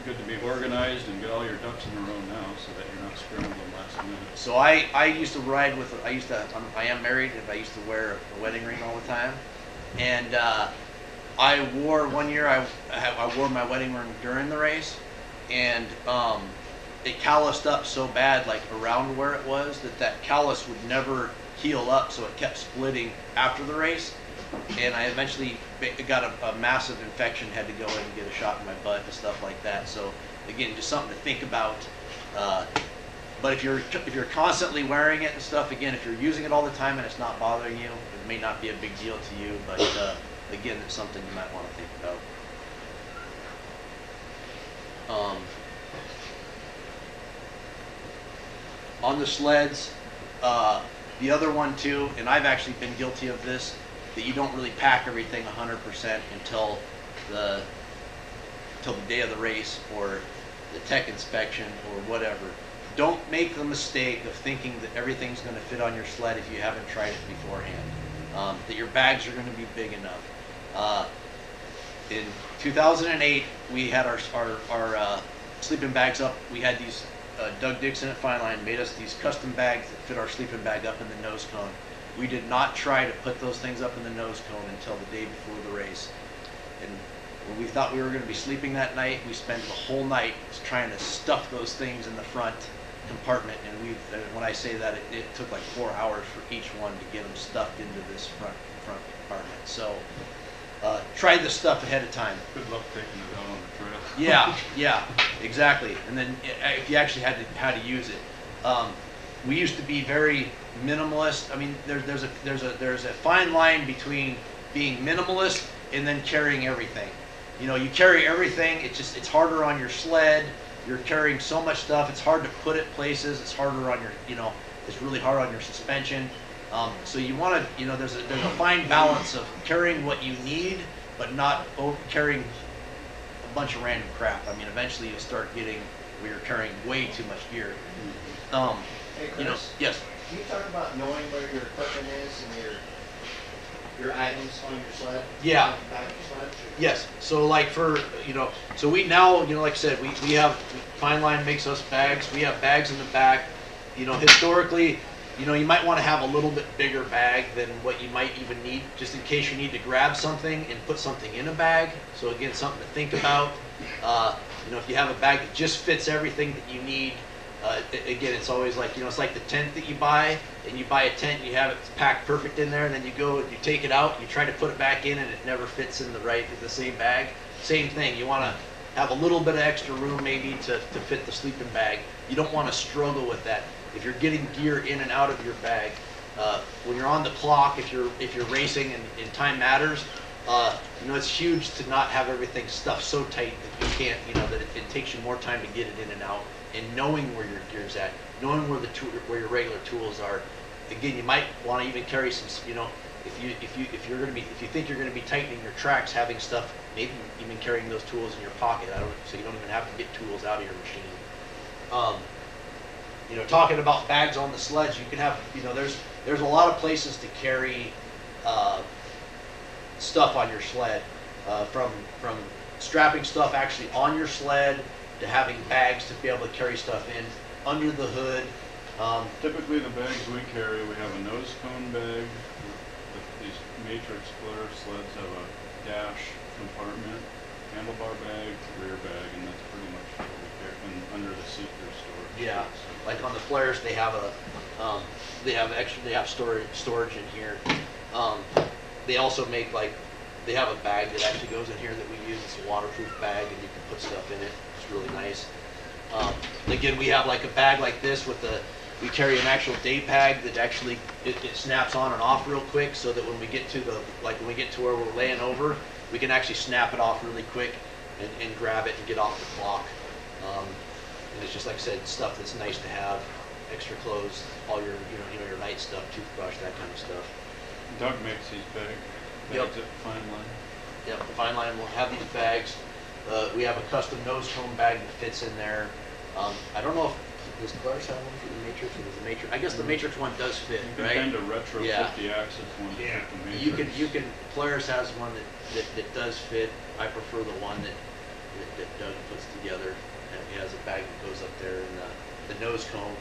good to be organized and get all your ducks in a row now, so that you're not scrambling last minute. So I used to ride with, I am married, and I used to wear a wedding ring all the time, and I wore, one year I wore my wedding ring during the race, and it calloused up so bad, like around where it was, that callus would never heal up, so it kept splitting after the race, and I eventually got a massive infection, had to go in and get a shot in my butt and stuff like that. So again, just something to think about. But if you're constantly wearing it and stuff, again, if you're using it all the time and it's not bothering you, it may not be a big deal to you, but again, it's something you might want to think about. On the sleds, the other one too, and I've actually been guilty of this, that you don't really pack everything 100% until the day of the race or the tech inspection or whatever. Don't make the mistake of thinking that everything's going to fit on your sled if you haven't tried it beforehand. That your bags are going to be big enough. In 2008, we had our sleeping bags up. We had these, Doug Dixon at Fine Line made us these custom bags that fit our sleeping bag up in the nose cone. we did not try to put those things up in the nose cone until the day before the race. And when we thought we were going to be sleeping that night, we spent the whole night trying to stuff those things in the front compartment. And when I say that, it took like 4 hours for each one to get them stuffed into this front compartment. So try this stuff ahead of time. Good luck taking it out on the trail. Yeah, exactly. And then if you actually had to use it, we used to be very minimalist. I mean, there's a fine line between being minimalist and then carrying everything. You know, you carry everything. It's harder on your sled. You're carrying so much stuff. It's hard to put it places. It's harder on your, it's really hard on your suspension. So you want to, there's a fine balance of carrying what you need, but not carrying a bunch of random crap. I mean, eventually you'll start getting where you're carrying way too much gear. Hey, Chris, Yes. can you talk about knowing where your equipment is and your items on your sled? Yeah. On the back of your sled? Yes. So like for, so we now, like I said, we have, Fine Line makes us bags. We have bags in the back. Historically, you might want to have a little bit bigger bag than what you might even need, just in case you need to grab something and put something in a bag. So again, something to think about. If you have a bag that just fits everything that you need, again, it's always like, it's like the tent that you buy, and you buy a tent, you have it packed perfect in there, and then you go and you take it out, you try to put it back in, and it never fits in the same bag. Same thing, you want to have a little bit of extra room maybe to fit the sleeping bag. You don't want to struggle with that. If you're getting gear in and out of your bag, when you're on the clock, if you're racing and time matters, it's huge to not have everything stuffed so tight that you can't, that it takes you more time to get it in and out. And knowing where your gear's at, knowing where your regular tools are. Again, you might want to even carry some, if you think you're going to be tightening your tracks, having stuff, maybe even carrying those tools in your pocket. So you don't even have to get tools out of your machine. Talking about bags on the sleds, you can have, there's a lot of places to carry stuff on your sled, from strapping stuff actually on your sled to having bags to be able to carry stuff in under the hood. Typically the bags we carry, we have a nose cone bag. These Matrix Flare sleds have a dash compartment, handlebar bag, rear bag, and that's pretty much what we carry. And under the seat there's storage. Yeah, like on the flares, they have storage in here. They also make they have a bag that actually goes in here that we use. It's a waterproof bag, and you can put stuff in it. It's really nice. Again, we have like a bag like this we carry an actual day bag that actually it snaps on and off real quick, so that when we get to when we get to where we're laying over, we can actually snap it off really quick and grab it and get off the clock. And it's just like I said, stuff that's nice to have, extra clothes, all your your night stuff, toothbrush, that kind of stuff. Doug makes these bags Yep. at Fine Line. Yep, the Fine Line will have these bags. We have a custom nose cone bag that fits in there. I don't know if does Polaris have one for the Matrix, or does the Matrix? I guess the Matrix one does fit, You can right? kind of retrofit Yeah. the Axis one to Yeah. fit the You Matrix. can. Polaris has one that does fit. I prefer the one that Doug puts together. And he has a bag that goes up there, and the nose cone.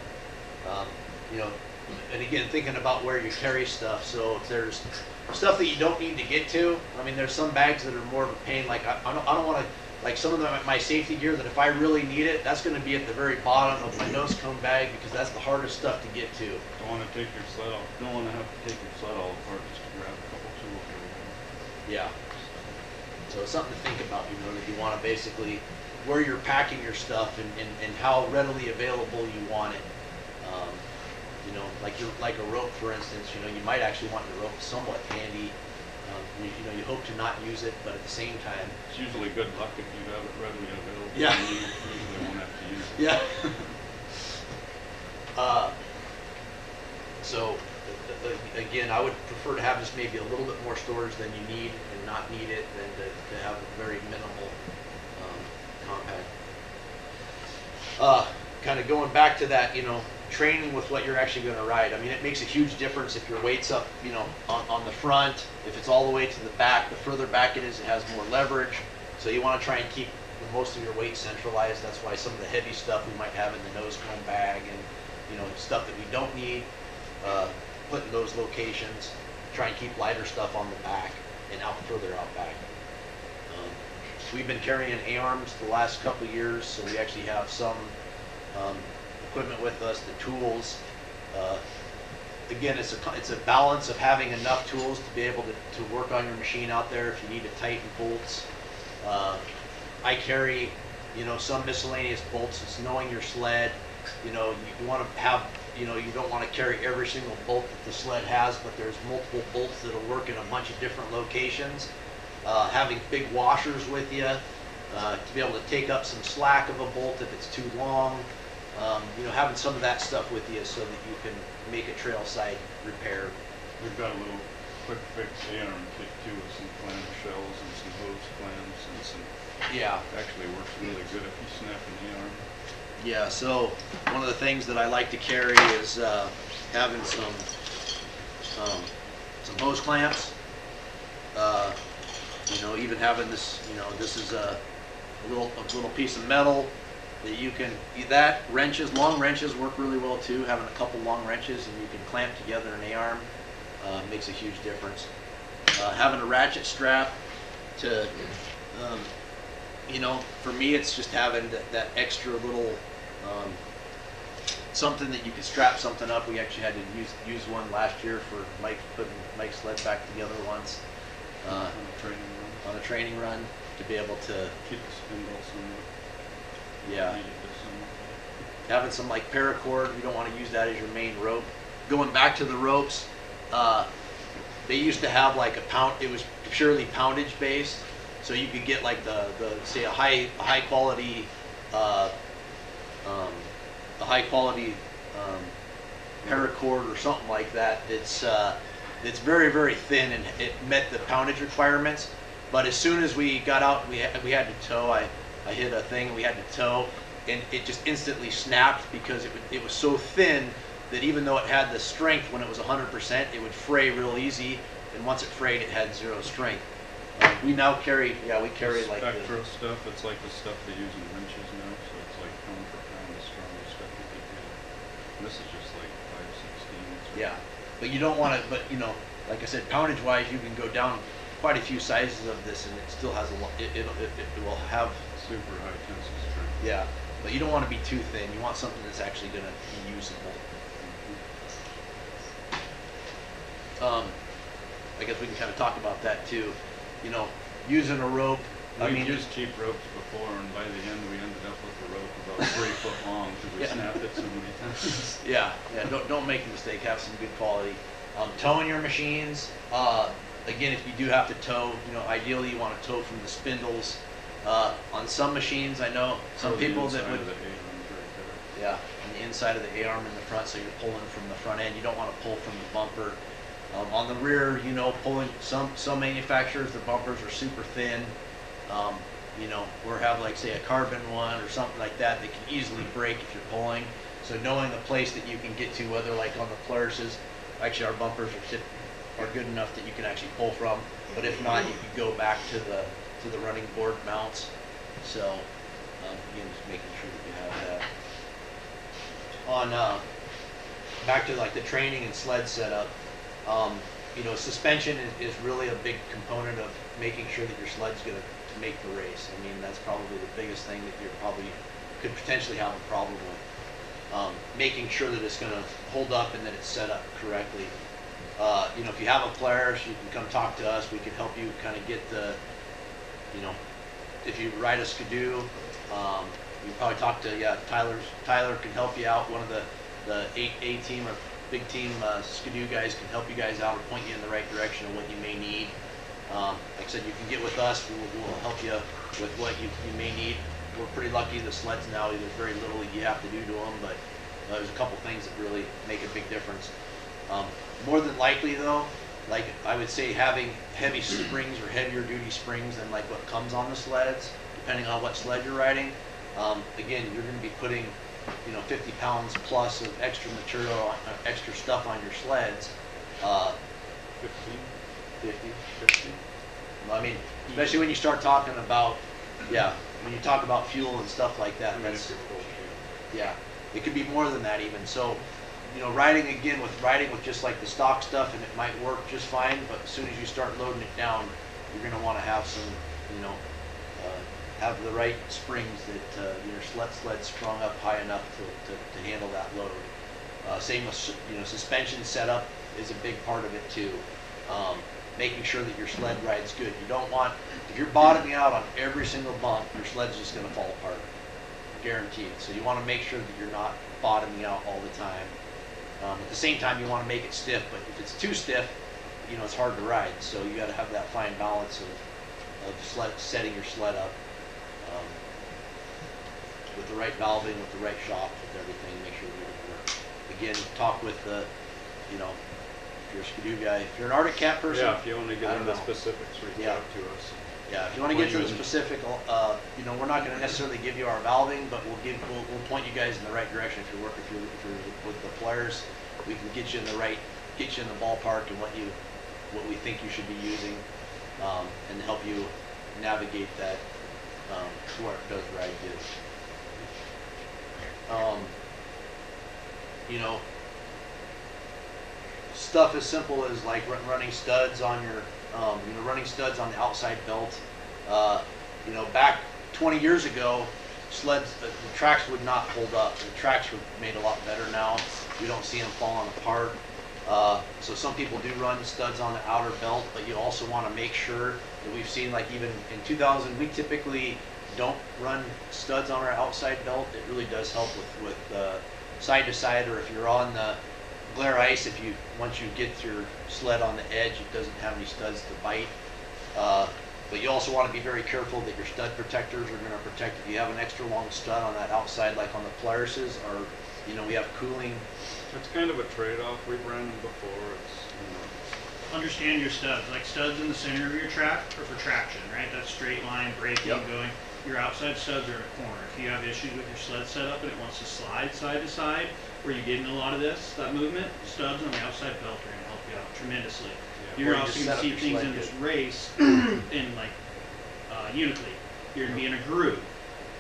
And again, thinking about where you carry stuff. So if there's stuff that you don't need to get to, I mean, there's some bags that are more of a pain. Like I don't want to. Like some of my safety gear that if I really need it, that's going to be at the very bottom of my nose cone bag, because that's the hardest stuff to get to. Don't want to take your sled off. Don't want to have to take your sled all apart just to grab a couple tools or whatever. Yeah. So it's something to think about, that you want to basically, where you're packing your stuff and how readily available you want it. Like a rope, for instance, you might actually want your rope somewhat handy. You hope to not use it, but at the same time. It's usually good luck if you have it readily available. Yeah. You usually won't have to use it. Yeah. So, again, I would prefer to have just maybe a little bit more storage than you need and not need it, than to have a very minimal compact. Kind of going back to that, training with what you're actually going to ride. I mean, it makes a huge difference if your weight's up, on the front. If it's all the way to the back, the further back it is, it has more leverage. So you want to try and keep most of your weight centralized. That's why some of the heavy stuff we might have in the nose cone bag, and stuff that we don't need. put in those locations, try and keep lighter stuff on the back and out further out back. We've been carrying A-arms the last couple of years, so we actually have some equipment with us, the tools. Again, it's a balance of having enough tools to be able to work on your machine out there if you need to tighten bolts. I carry, some miscellaneous bolts. It's knowing your sled. You want to have, you don't want to carry every single bolt that the sled has, but there's multiple bolts that'll work in a bunch of different locations. Having big washers with you to be able to take up some slack of a bolt if it's too long. Having some of that stuff with you so that you can make a trail side repair. We've got a little quick fix A-arm kit too with some clam shells and some hose clams and some. Yeah. Actually works really good if you snap an A-arm. Yeah, so one of the things that I like to carry is having some hose clamps. Even having this, this is a little piece of metal that you can, long wrenches work really well too. Having a couple long wrenches and you can clamp together an A-arm makes a huge difference. Having a ratchet strap to, for me it's just having that extra little something that you can strap something up. We actually had to use one last year for Mike, putting Mike's sled back together once on a training run to be able to keep the spindle somewhere. Yeah. Having some like paracord, you don't want to use that as your main rope. Going back to the ropes, they used to have like it was purely poundage based, so you could get like say a high quality paracord or something like that. It's very, very thin and it met the poundage requirements. But as soon as we got out, we had to tow. I hit a thing, we had to tow, and it just instantly snapped because it was so thin that even though it had the strength when it was 100%, it would fray real easy, and once it frayed, it had zero strength. We now carry, we carry like Spectral stuff. It's like the stuff they use in wrenches now, so it's like pound for pound the strongest stuff you could get. And this is just like 5/16. Yeah, but you don't want to. But like I said, poundage wise, you can go down quite a few sizes of this, and it still has a lot. It will have Super high tensile strength. Yeah, but you don't want to be too thin. You want something that's actually going to be usable. I guess we can kind of talk about that too. Using a rope. We used cheap ropes before, and by the end we ended up with a rope about 3 foot long because we snapped it so many times. Yeah. Don't make a mistake. Have some good quality. Towing your machines. Again, if you do have to tow, ideally you want to tow from the spindles. On some machines, I know some people that would. Yeah, on the inside of the A-arm in the front, so you're pulling from the front end. You don't want to pull from the bumper. On the rear, pulling some manufacturers, the bumpers are super thin. Or have like say a carbon one or something like that that can easily break if you're pulling. So knowing the place that you can get to, whether like on the Polaris's, actually our bumpers are good enough that you can actually pull from. But if not, you can go back to the running board mounts. So again, just making sure that you have that. On back to like the training and sled setup, suspension is really a big component of making sure that your sled's going to make the race. I mean, that's probably the biggest thing that you could potentially have a problem with. Making sure that it's going to hold up and that it's set up correctly. If you have a Polaris, you can come talk to us. We can help you kind of get if you ride a Skidoo, you probably talk to, Tyler can help you out. One of the A team or big team Skidoo guys can help you guys out or point you in the right direction of what you may need. Like I said, you can get with us. We'll help you with what you may need. We're pretty lucky. The sleds now, there's very little you have to do to them, but there's a couple things that really make a big difference. More than likely though, like I would say having heavy springs or heavier duty springs than like what comes on the sleds, depending on what sled you're riding. Again, you're going to be putting 50 pounds plus of extra material, extra stuff on your sleds. 50. I mean, especially when you start talking about, when you talk about fuel and stuff like that, it could be more than that even. So you know, riding with just like the stock stuff, and it might work just fine, but as soon as you start loading it down, you're gonna wanna have some, you know, have the right springs that, your sled's sprung up high enough to handle that load. Same with, you know, suspension setup is a big part of it too. Making sure that your sled rides good. You don't want, if you're bottoming out on every single bump, your sled's just gonna fall apart, guaranteed. So you wanna make sure that you're not bottoming out all the time. At the same time, you wanna make it stiff, but if it's too stiff, you know, it's hard to ride. So you gotta have that fine balance of setting your sled up with the right valving, with the right shock, with everything, make sure that it works. Again, talk with the, you know, if you're a Skidoo guy, if you're an Arctic Cat person. Yeah, if you wanna get I into don't know. specifics, reach Yeah. out to us. Yeah, if you want to get to the specific, you know, we're not going to necessarily give you our valving, but we'll point you guys in the right direction if you're with the pliers. We can get you in the ballpark and what we think you should be using, and help you navigate that to where it does ride good. You know, stuff as simple as like running studs on your, you know, running studs on the outside belt. You know, back 20 years ago, sleds, the tracks would not hold up. The tracks were made a lot better now. You don't see them falling apart. So some people do run studs on the outer belt, but you also want to make sure that we've seen, like even in 2000, we typically don't run studs on our outside belt. It really does help with side to side, or if you're on the glare ice, once you get your sled on the edge, it doesn't have any studs to bite. But you also want to be very careful that your stud protectors are going to protect. If you have an extra long stud on that outside, like on the Polaris's, or, you know, we have cooling. It's kind of a trade-off. We've ran them before. It's, you know, Understand your studs. Like studs in the center of your track are for traction, right? That's straight line, braking, Yep. going. Your outside studs are in a corner. If you have issues with your sled setup and it wants to slide side to side, where you're getting a lot of that movement, studs on the outside belt are going to help you out tremendously. Or You're you also just going set to up see your things sled in this good. race in like Unically. You're going to be in a groove.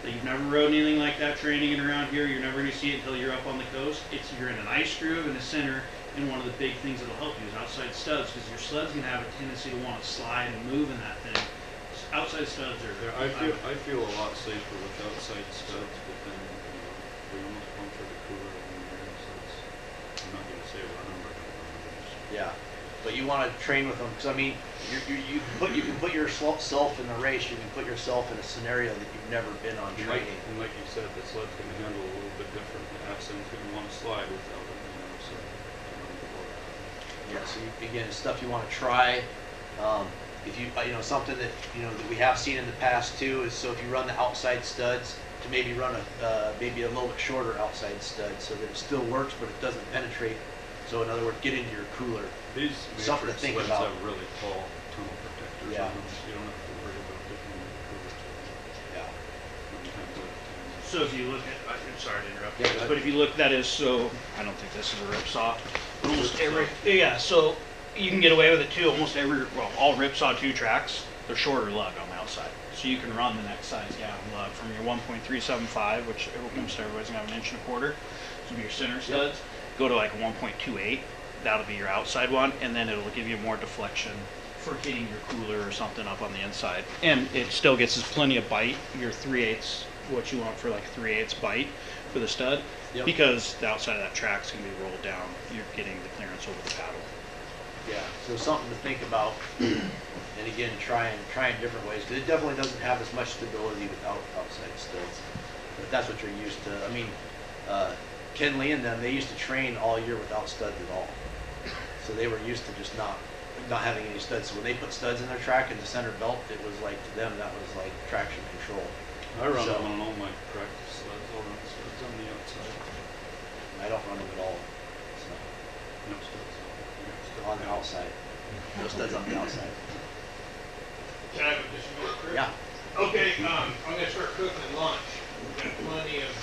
That you've never rode anything like that training it around here. You're never going to see it until you're up on the coast. You're in an ice groove in the center, and one of the big things that'll help you is outside studs, because your sled's going to have a tendency to want to slide and move in that thing. Outside studs are. yeah, I feel a lot safer with outside studs, but then, you know, we almost punctured the cooler when we ran, so I'm not gonna say run them, but Yeah, but you want to train with them, because I mean, you can put yourself in the race. You can put yourself in a scenario that you've never been on training. And like you said, the sled's gonna handle a little bit different. The accent's gonna wanna slide without it, you know, so. Yeah, so again, stuff you want to try. If you know, something that, you know, that we have seen in the past too is, so if you run the outside studs, to maybe run maybe a little bit shorter outside stud, so that it still works but it doesn't penetrate. So in other words, get into your cooler. These Something to matrix think sleds about. have really tall tunnel protectors Yeah. on them, so you don't have to worry about getting in the cooler. Yeah. So if you look at, I'm sorry to interrupt, Yeah, go ahead. but if you look, that is so, I don't think this is a ripsaw. But almost every, yeah, so you can get away with it too. Almost every, well, all ripsaw 2 tracks, they're shorter lug on the outside. So you can run the next size down lug from your 1.375, which almost everybody's gonna have an 1.25 inch. So your center studs, go to like a 1.28. That'll be your outside one, and then it'll give you more deflection for hitting your cooler or something up on the inside. And it still gets us plenty of bite, your 3/8, what you want for like a 3/8 bite for the stud, Yep. because the outside of that track's gonna be rolled down. You're getting the clearance over the paddle. Yeah, so something to think about, and again, trying different ways, because it definitely doesn't have as much stability without outside studs. But that's what you're used to. I mean, Ken Lee and them, they used to train all year without studs at all. So they were used to just not having any studs. So when they put studs in their track in the center belt, it was like, to them, that was like traction control. I run So- them on all my practice sleds. I'll run studs on the outside. I don't run them at all, so, No studs. on the outside. No studs on the outside. Can I have just a minute, Chris? Yeah. Okay, I'm gonna start cooking lunch. We've got plenty of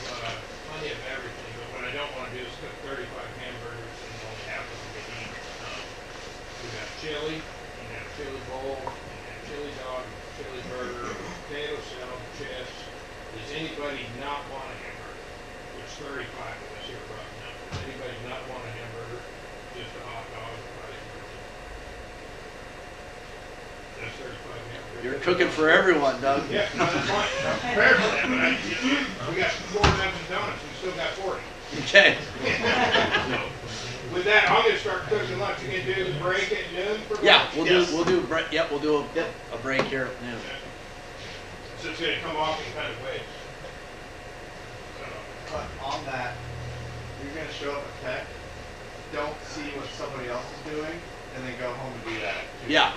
everything, but what I don't wanna do is cook 35 hamburgers and only half of them to eat. We got chili, you got chili bowl, you got chili dog, chili burger, potato salad, chips. Does anybody not want a hamburger? There's 35 of us here right now. Does anybody not want a You're cooking for everyone, Doug. Yeah, no, that's fine. I'm prepared for that, but we got 4 dozen donuts, we still got 40. Okay. So, with that, I'm gonna start cooking lunch. You gonna do the break at noon for lunch? Yeah, we'll Yes. do a break here at noon. So it's gonna come off in kind of waves. So, But on that, you're gonna show up at tech, don't see what somebody else is doing, and then go home and do that. Yeah.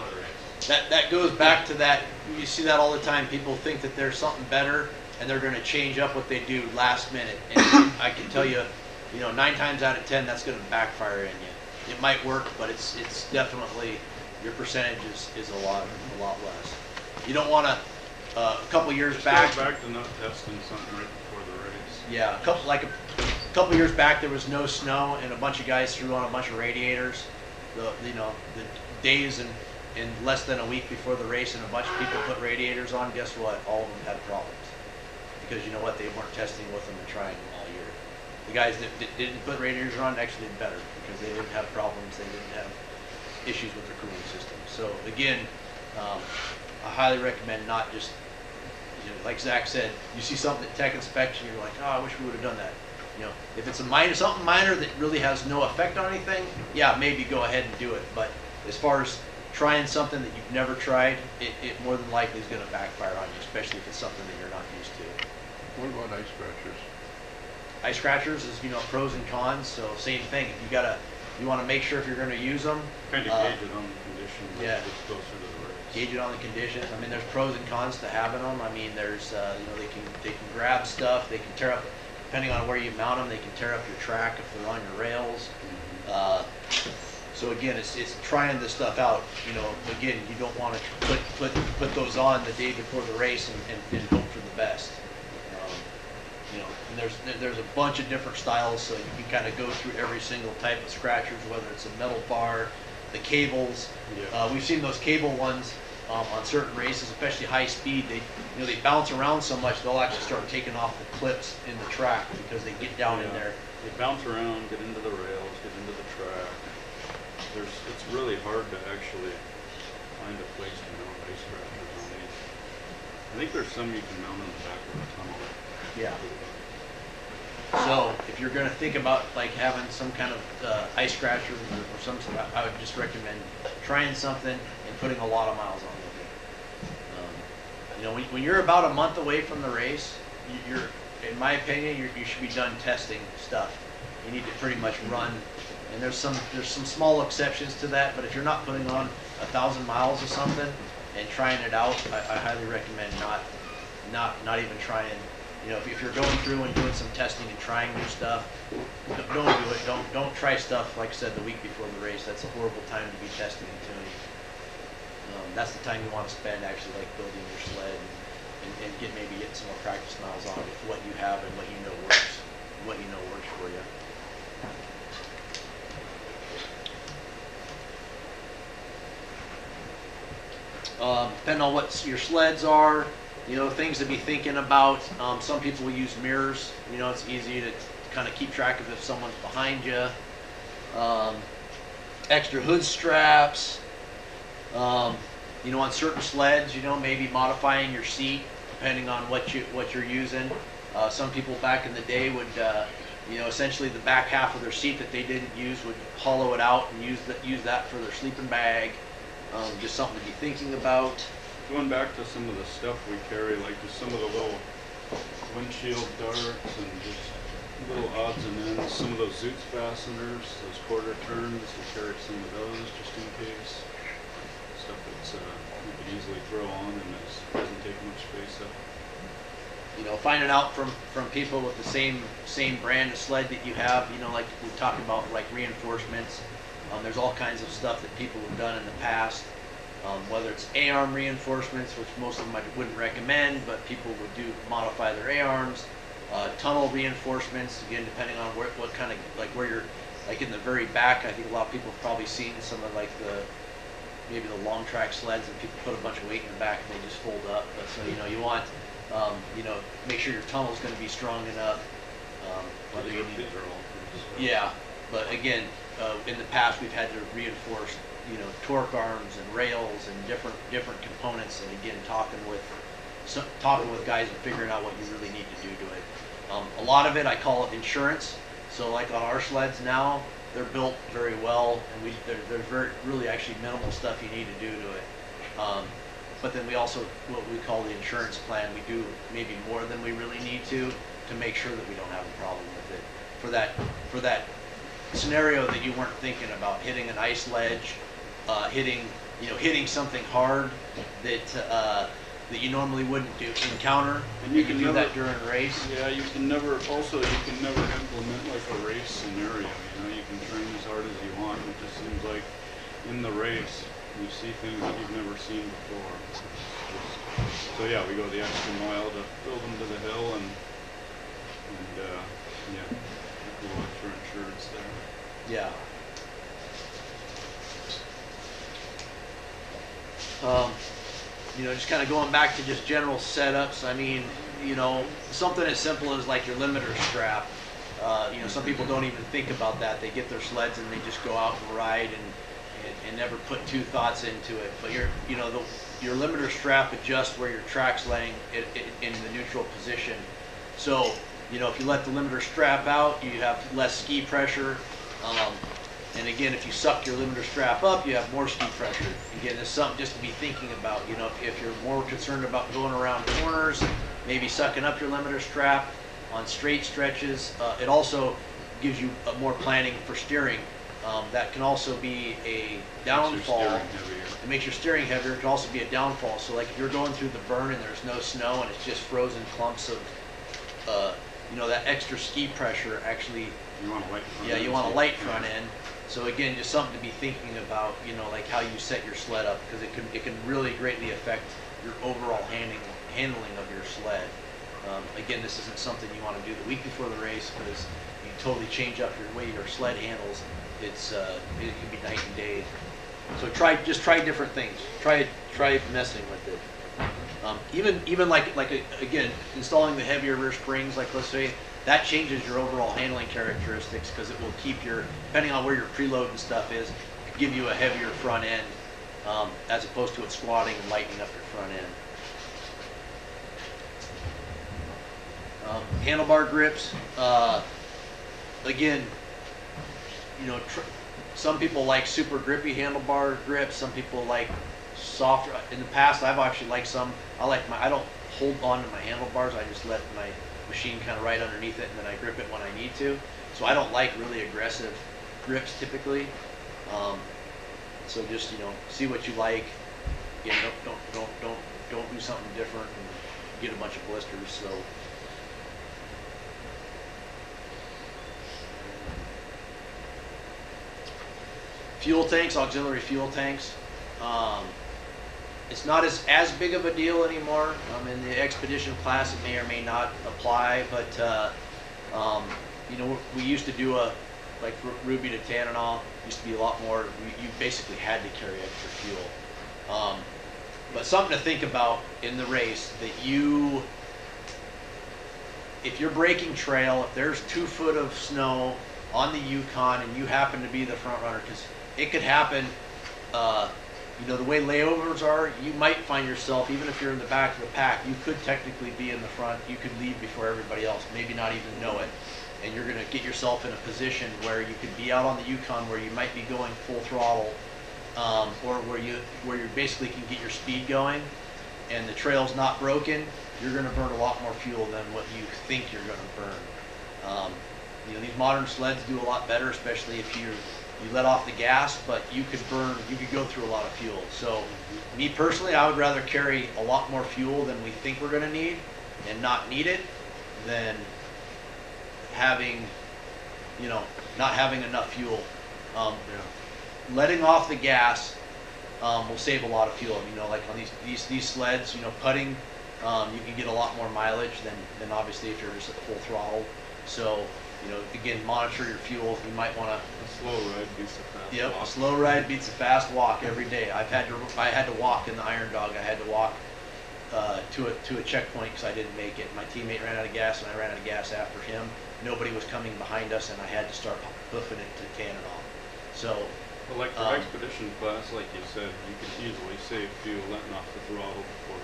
That goes back to that, you see that all the time, people think that there's something better, and they're gonna change up what they do last minute. And I can tell you, 9 times out of 10, that's gonna backfire in you. It might work, but it's definitely, your percentage is a lot less. You don't wanna, a couple years Just back. goes back to not testing something right before the race. Yeah, a couple years back, there was no snow, and a bunch of guys threw on a bunch of radiators. The days in less than a week before the race, and a bunch of people put radiators on. Guess what? All of them had problems because you know what? They weren't testing with them and trying them all year. The guys that didn't put radiators on actually did better because they didn't have problems. They didn't have issues with their cooling system. So again, I highly recommend not just. Like Zach said, you see something at tech inspection, you're like, oh, I wish we would have done that. If it's something minor that really has no effect on anything, yeah, maybe go ahead and do it. But as far as trying something that you've never tried, it more than likely is going to backfire on you, especially if it's something that you're not used to. What about ice scratchers? Ice scratchers is, pros and cons. So same thing. You want to make sure if you're going to use them. Kind of gauge it on the condition. Yeah. It's closer to the race. Gauge it on the conditions. I mean, there's pros and cons to having them. I mean, there's, they can grab stuff. They can tear up, depending on where you mount them, they can tear up your track if they're on your rails. So again, it's trying this stuff out. Again, you don't want to put those on the day before the race and hope for the best. And there's a bunch of different styles, so you can kind of go through every single type of scratchers, whether it's a metal bar, the cables. Yeah. We've seen those cable ones on certain races, especially high speed. They bounce around so much they'll actually start taking off the clips in the track because they get down in there. They bounce around, get into the rails, get into the track. It's really hard to actually find a place to mount ice scratchers on these. I think there's some you can mount on the back of the tunnel. Yeah. So if you're going to think about like having some kind of ice scratcher or some, I would just recommend trying something and putting a lot of miles on it. When you're about a month away from the race, you're, in my opinion, you should be done testing stuff. You need to pretty much run. And there's some small exceptions to that, but if you're not putting on 1,000 miles of something and trying it out, I highly recommend not even trying. If you're going through and doing some testing and trying new stuff, don't do it. Don't try stuff like I said the week before the race. That's a horrible time to be testing and tuning. That's the time you want to spend actually like building your sled and getting some more practice miles on with what you have and what you know works for you. Depending on what your sleds are, things to be thinking about. Some people use mirrors. It's easy to kind of keep track of if someone's behind you. Extra hood straps. On certain sleds, maybe modifying your seat depending on what you're using. Some people back in the day would, essentially the back half of their seat that they didn't use would hollow it out and use that for their sleeping bag. Just something to be thinking about. Going back to some of the stuff we carry, like just some of the little windshield darts and just little odds and ends, some of those Zoots fasteners, those quarter turns, we carry some of those just in case. Stuff that's you could easily throw on and doesn't take much space up. Finding out from people with the same brand of sled that you have, like we talked about, like reinforcements. There's all kinds of stuff that people have done in the past, whether it's A-arm reinforcements, which most of them I wouldn't recommend, but people would modify their A-arms. Tunnel reinforcements, again, depending on what kind of, where you're, like in the very back, I think a lot of people have probably seen some of maybe the long track sleds and people put a bunch of weight in the back and they just fold up. But so, you want, make sure your tunnel's going to be strong enough. Whether you need, yeah, but again, in the past we've had to reinforce you know, torque arms and rails and different components, and again, talking with guys and figuring out what you really need to do to it. A lot of it, I call it insurance. So like on our sleds now, they're built very well, and there's really actually minimal stuff you need to do to it. But then we also, what we call the insurance plan, we do maybe more than we really need to make sure that we don't have a problem with it. For that scenario that you weren't thinking about, hitting an ice ledge, hitting something hard that you normally wouldn't encounter, and you can do that during a race. Yeah, you can never implement like a race scenario, you know, you can train as hard as you want, it just seems like in the race, you see things that you've never seen before. So yeah, we go the extra mile to build them to the hill, and yeah, go extra insurance there. Yeah. You know, just kind of going back to just general setups. I mean, you know, something as simple as like your limiter strap. You know, some people don't even think about that. They get their sleds and they just go out and ride and never put two thoughts into it. But your limiter strap adjusts where your track's laying in the neutral position. So, you know, if you let the limiter strap out, you have less ski pressure. And again, if you suck your limiter strap up, you have more ski pressure. Again, there's something just to be thinking about. You know, if you're more concerned about going around corners, maybe sucking up your limiter strap on straight stretches. It also gives you more planning for steering. That can also be a downfall. It makes your steering heavier. It can also be a downfall. So like if you're going through the burn and there's no snow and it's just frozen clumps of, you know, that extra ski pressure actually. You want a light front end. Yeah, you want a light front end. So again, just something to be thinking about, you know, like how you set your sled up, because it can really greatly affect your overall handling of your sled. Again, this isn't something you want to do the week before the race, because you totally change up your way your sled handles. It can be night and day. So just try different things. Try messing with it. Even again, installing the heavier rear springs, like let's say, that changes your overall handling characteristics, because it will keep depending on where your preload and stuff is, give you a heavier front end, as opposed to it squatting and lightening up your front end. Handlebar grips, again, you know, some people like super grippy handlebar grips, some people like softer. In the past, I've actually liked some. I don't hold on to my handlebars, I just let my machine kind of right underneath it, and then I grip it when I need to. So I don't like really aggressive grips typically. So just, you know, see what you like. Again, don't do something different and get a bunch of blisters. So fuel tanks, auxiliary fuel tanks. It's not as big of a deal anymore. In the expedition class, it may or may not apply, but you know, we used to do like Ruby to Tananol used to be a lot more. You basically had to carry extra fuel. But something to think about in the race, that if you're breaking trail, if there's 2 foot of snow on the Yukon and you happen to be the front runner, because it could happen. You know, the way layovers are, you might find yourself, even if you're in the back of the pack, you could technically be in the front. You could leave before everybody else, maybe not even know it. And you're going to get yourself in a position where you could be out on the Yukon where you might be going full throttle, or where you basically can get your speed going, and the trail's not broken. You're going to burn a lot more fuel than what you think you're going to burn. You know, these modern sleds do a lot better, especially if you let off the gas, but you could go through a lot of fuel. So me personally, I would rather carry a lot more fuel than we think we're going to need and not need it, than not having enough fuel. Letting off the gas will save a lot of fuel. You know, like on these sleds, you know, putting, you can get a lot more mileage than obviously if you're just at full throttle. So, you know, again, monitor your fuel. You might want to. A slow ride beats a fast walk. Yep, a slow ride beats a fast walk every day. I had to walk in the Iron Dog. I had to walk to a checkpoint because I didn't make it. My teammate ran out of gas, and I ran out of gas after him. Nobody was coming behind us, and I had to start hoofing it to Tananol. So, But like for expedition class, like you said, you could easily save fuel letting off the throttle before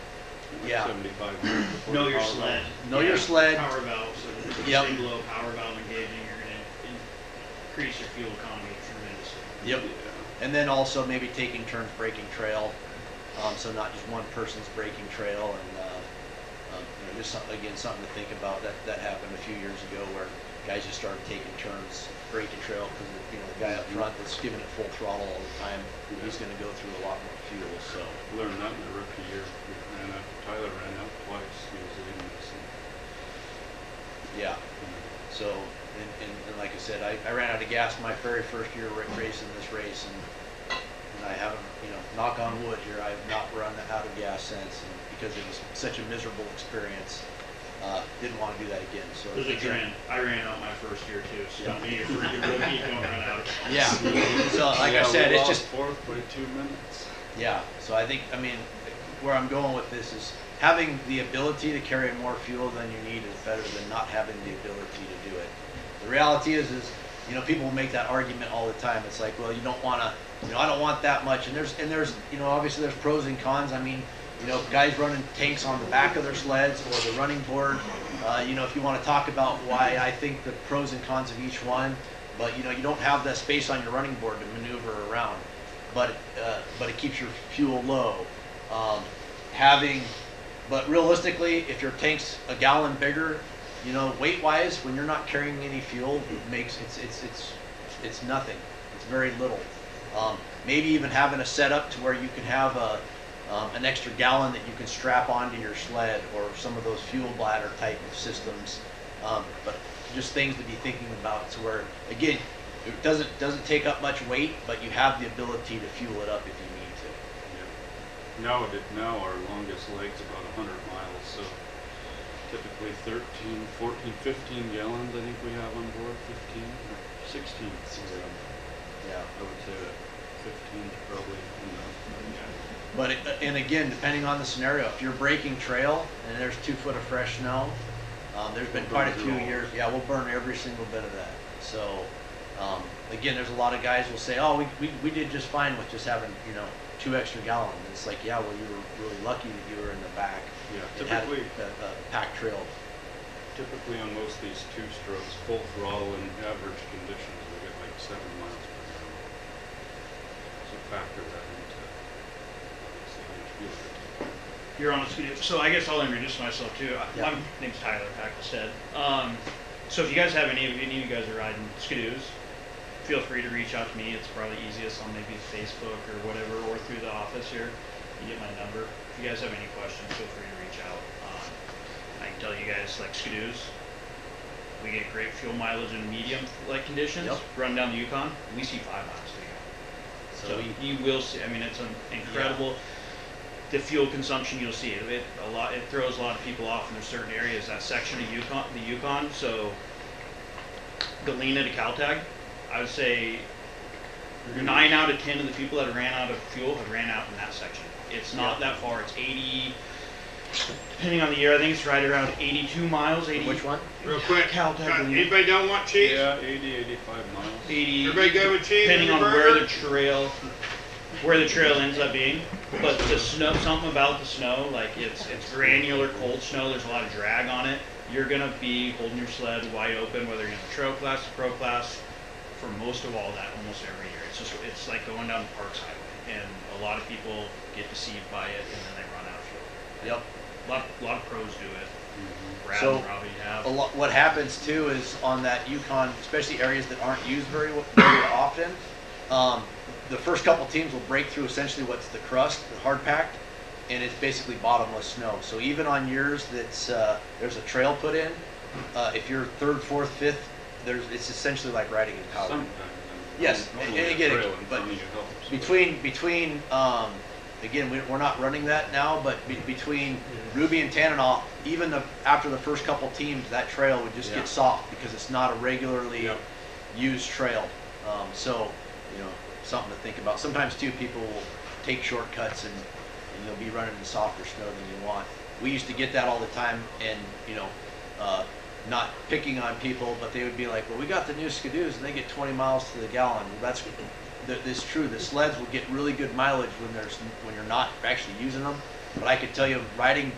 Yeah. 75 minutes before Know the your power sled. valve. Know your sled. Power valves. So Yep. stay below power valve engaging, you're gonna increase your fuel economy tremendously. Yep. Yeah. And then also maybe taking turns breaking trail, so not just one person's breaking trail, and just again something to think about. That happened a few years ago where guys just started taking turns breaking trail because the guy up front that's giving it full throttle all the time, he's going to go through a lot more fuel. So Learned that in the rookie year. Tyler ran out twice. He was leading us. yeah. So and like I said, I ran out of gas my very first year racing this race, and I haven't, knock on wood here, I have not run out of gas since, and because it was such a miserable experience, didn't want to do that again. So There's a again, trend. I ran out my first year too, so don't be a rookie, don't run out. yeah. So like I said, we it's lost just fourth by 2 minutes. yeah. So I think where I'm going with this is having the ability to carry more fuel than you need is better than not having the ability to do it. The reality is people will make that argument all the time. It's like, well, you don't want to, I don't want that much. And there's, obviously there's pros and cons. Guys running tanks on the back of their sleds or the running board. If you want to talk about why I think the pros and cons of each one, but you don't have the space on your running board to maneuver around. But it keeps your fuel low. But realistically, if your tank's a gallon bigger, weight-wise, when you're not carrying any fuel, it's nothing. It's very little. Maybe even having a setup to where you can have an extra gallon that you can strap onto your sled, or some of those fuel bladder type of systems. But just things to be thinking about, to where again, it doesn't take up much weight, but you have the ability to fuel it up if you need to. Yeah. Now our longest leg's about 100 miles, so typically 13, 14, 15 gallons I think we have on board, 15 or 16. Yeah. I would say that 15 is probably enough. But and again, depending on the scenario, if you're breaking trail and there's 2 foot of fresh snow, there's been quite a few years. Yeah, we'll burn every single bit of that. So again, there's a lot of guys will say, oh, we did just fine with just having 2 extra gallons. And it's like, yeah, well, you were really lucky that you were in the back. Yeah, and had typically a packed trail. Typically on most of these 2 strokes, full throttle in average conditions, we get like 7 miles per gallon. So factor that into obviously how much fuel you're taking. You're on a Skidoo. So I guess I'll introduce myself too. Yeah. My name's Tyler Packelstead. So if you guys have any of you guys are riding Skidoos, feel free to reach out to me. It's probably easiest on maybe Facebook or whatever, or through the office here. You get my number. If you guys have any questions, feel free to reach out. I can tell you guys, like Skidoos, we get great fuel mileage in medium like conditions. Yep. Run down the Yukon, we see 5 miles to go. So you will see. It's an incredible. The fuel consumption you'll see it throws a lot of people off in there's certain areas. That section of the Yukon. So Galena to Caltag, I would say 9 out of 10 of the people that ran out of fuel have ran out in that section. It's not that far. It's 80, depending on the year. I think it's right around 82 miles. 80. Which one? Real quick, Caltag. Galena. anybody don't want cheese? Yeah, 80, 85 miles. 80. Everybody good with cheese? Depending in on your where burger? the trail ends up being. But the snow, something about the snow, like it's granular, cold snow. There's a lot of drag on it. You're gonna be holding your sled wide open, whether you're in the trail class, the pro class, for most of all that, almost every year. It's like going down the Parks Highway, and a lot of people get deceived by it, and then they run out of fuel. Yep. A lot of pros do it. Brad So, will probably have. What happens too is on that Yukon, especially areas that aren't used very often, the first couple teams will break through essentially what's the crust, the hard packed, and it's basically bottomless snow. So even on years that's there's a trail put in, if you're 3rd, 4th, 5th, it's essentially like riding in powder. Sometimes. Yes, Normally and a again, trail in but front of you helps, but- between again, we're not running that now, but between Ruby and Tanana, even after the first couple teams, that trail would just get soft because it's not a regularly used trail. So, something to think about. Sometimes too, people will take shortcuts and you'll be running in softer snow than you want. We used to get that all the time, and not picking on people, but they would be like, well, we got the new Skidoos and they get 20 miles to the gallon. Well, this true, the sleds will get really good mileage when you're not actually using them. But I could tell you, riding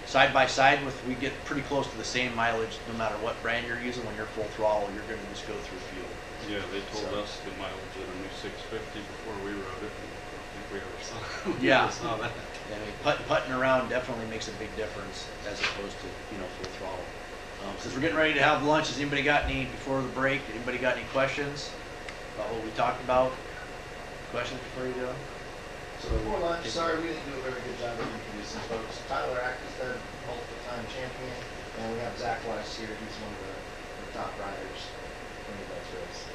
side by side we get pretty close to the same mileage no matter what brand you're using. When you're full throttle, you're gonna just go through fuel. Yeah, they told So- us the mileage of a new 650 before we rode it. And I don't think we ever saw, Yeah. saw that. I mean, putting around definitely makes a big difference as opposed to, full throttle. Since we're getting ready to have lunch, has anybody got any, before the break, anybody got any questions about what we talked about? Questions before you go? So before lunch, sorry, we didn't do a very good job of introducing folks. Tyler Ackerstead, multiple time champion, and we have Zach Weiss here, he's one of the top riders in the Dutch race.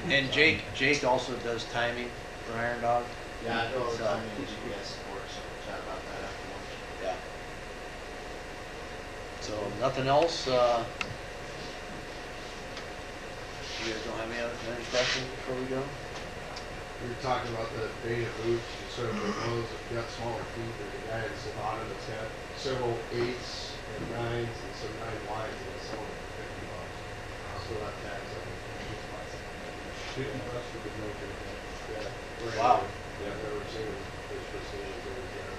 And Jake also does timing for Iron Dog. Yeah, I do all the So- time in GPS support, so we'll chat about that after lunch. Yeah. So nothing else, you guys don't have any questions before we go? We were talking about the beta boots, you sort of those that got smaller feet, there's a guy in Savannah that's got several 8s and 9s and some 9 wides and it's sold at $50. Still have tags on it. $50 for the no trade. Yeah. We're Wow. Yeah, I've never seen them fish for sales over there.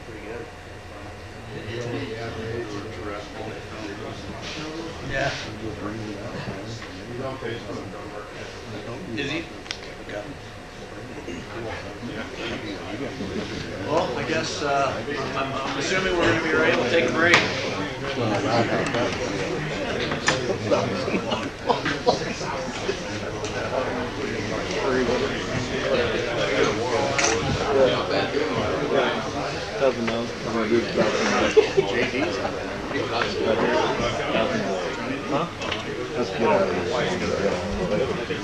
Pretty good. You know, the average, Yeah. you don't taste them, don't work. Is he? Okay. Well, I guess, I'm assuming we're gonna be ready to take a break. Doesn't know. I'm gonna do Huh? Let's get out of here.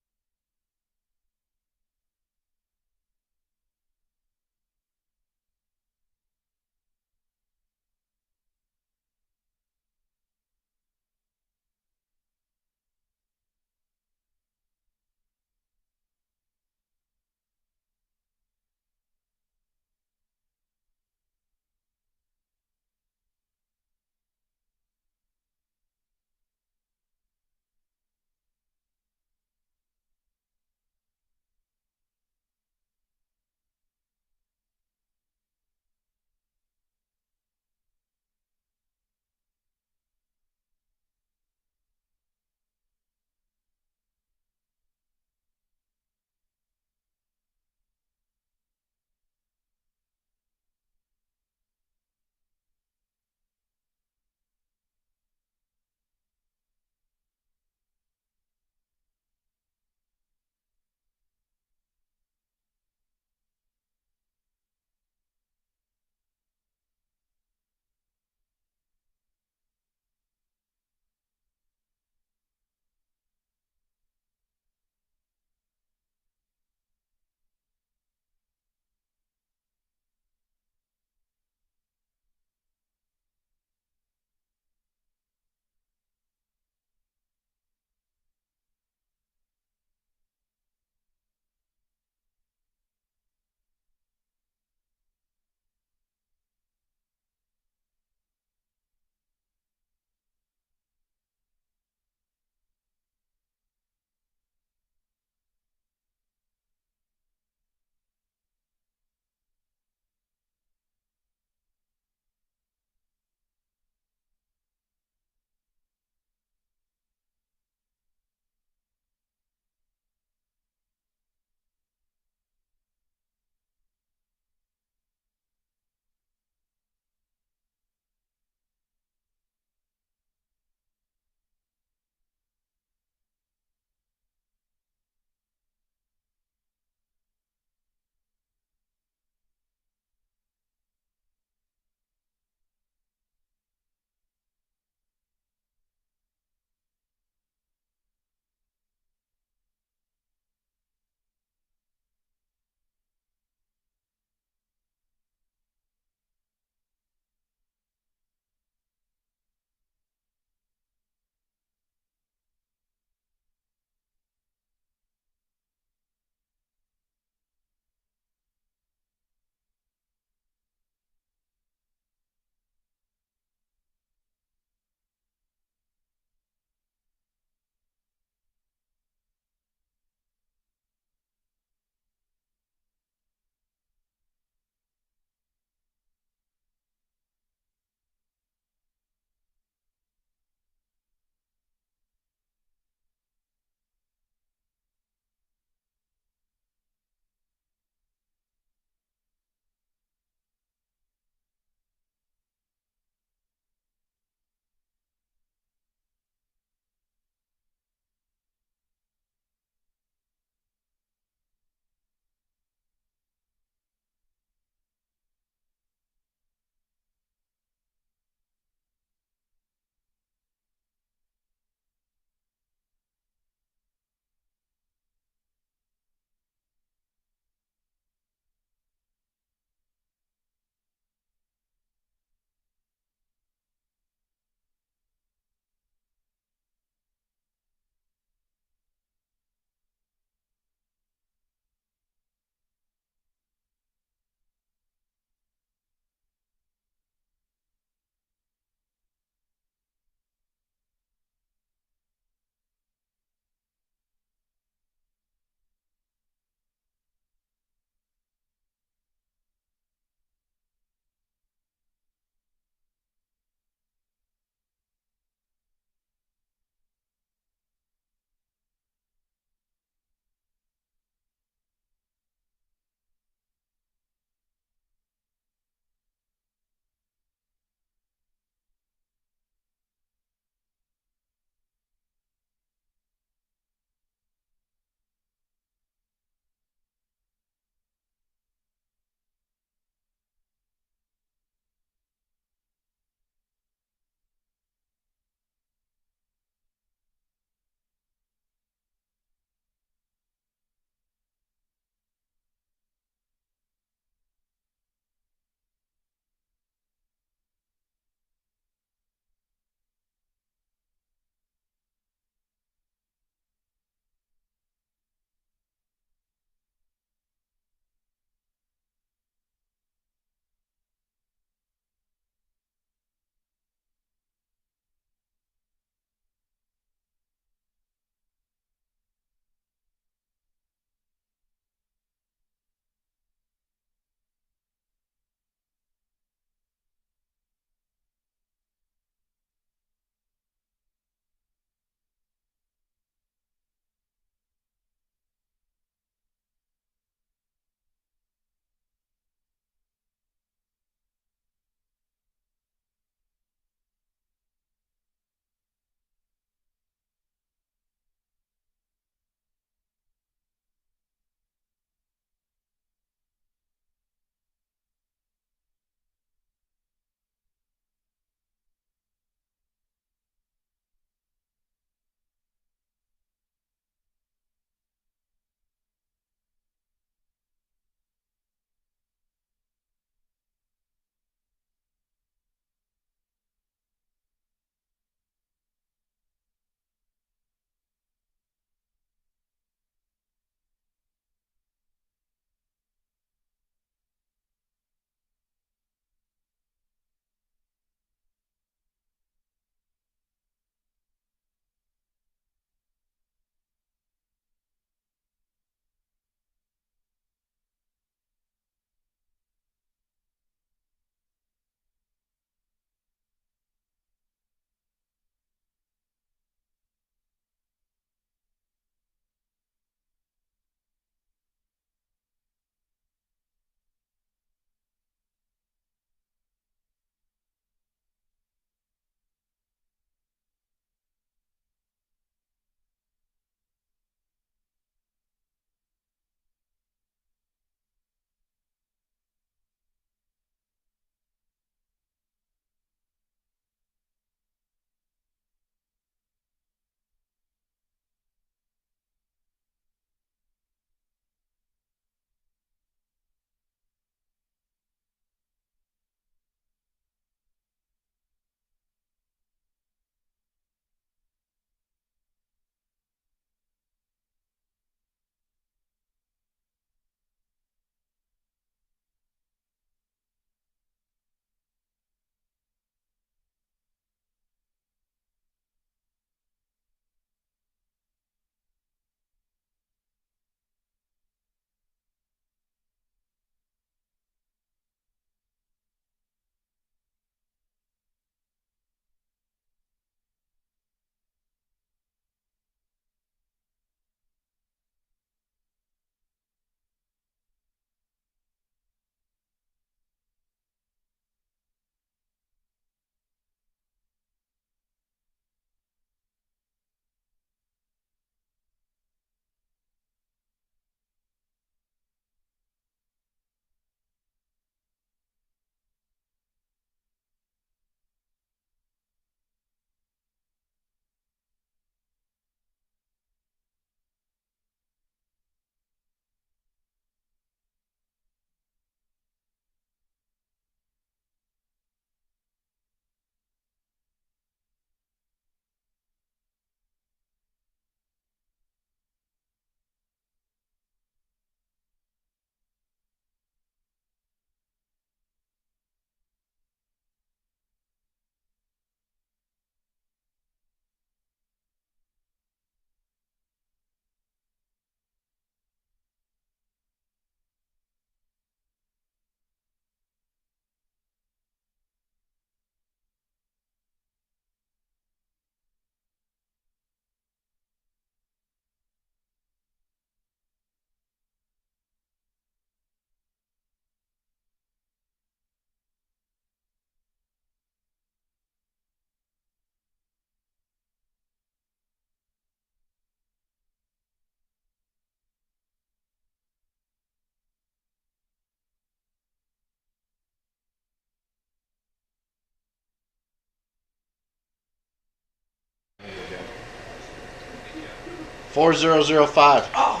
4005. All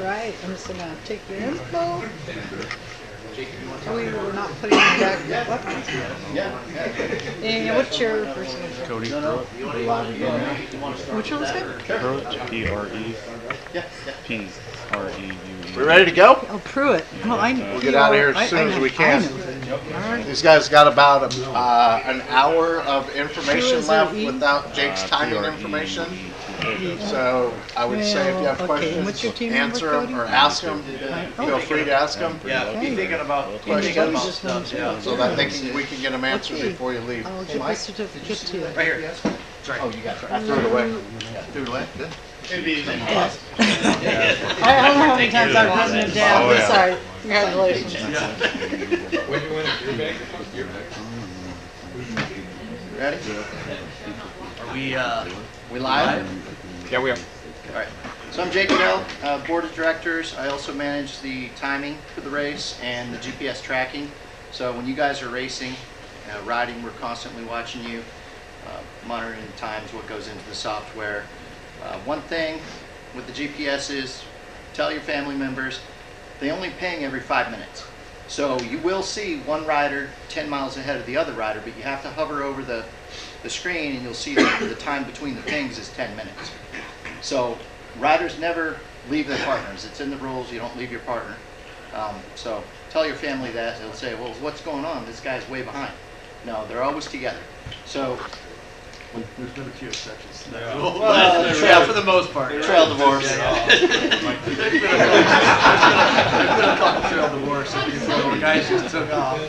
right, I'm just gonna take your info. We were not putting it back. And what's your first name? Cody Which one was it? We ready to go? Oh, Pruitt. Oh, I know. We'll get out of here as soon as we can. These guys got about an hour of information left without Jake's timing information. So I would say if you have Okay, what's your questions, team number, answer them Cody? or ask them. Feel free to ask them. Yeah, be thinking about Questions. stuff, yeah. So that we can get them answered Okay. before you leave. I'll get the certificate to you. Right here. Sorry. Oh, you got it. I threw it away. Threw it away? Good. I don't know how many times I've written it down. Oh, yeah. Sorry. Congratulations. Ready? Are we live? Yeah, we are. All right. So I'm Jake Goodell, Board of Directors. I also manage the timing for the race and the GPS tracking. So when you guys are racing, riding, we're constantly watching you, monitoring the times, what goes into the software. One thing with the GPS is tell your family members they only ping every 5 minutes. So you will see one rider 10 miles ahead of the other rider, but you have to hover over the screen and you'll see that the time between the pings is 10 minutes. So riders never leave their partners. It's in the rules, you don't leave your partner. So tell your family that. They'll say, well, what's going on? This guy's way behind. No, they're always together. So There's been a few exceptions. Well, For the most part. trail divorce. There's been a couple trail divorces before guys just took off.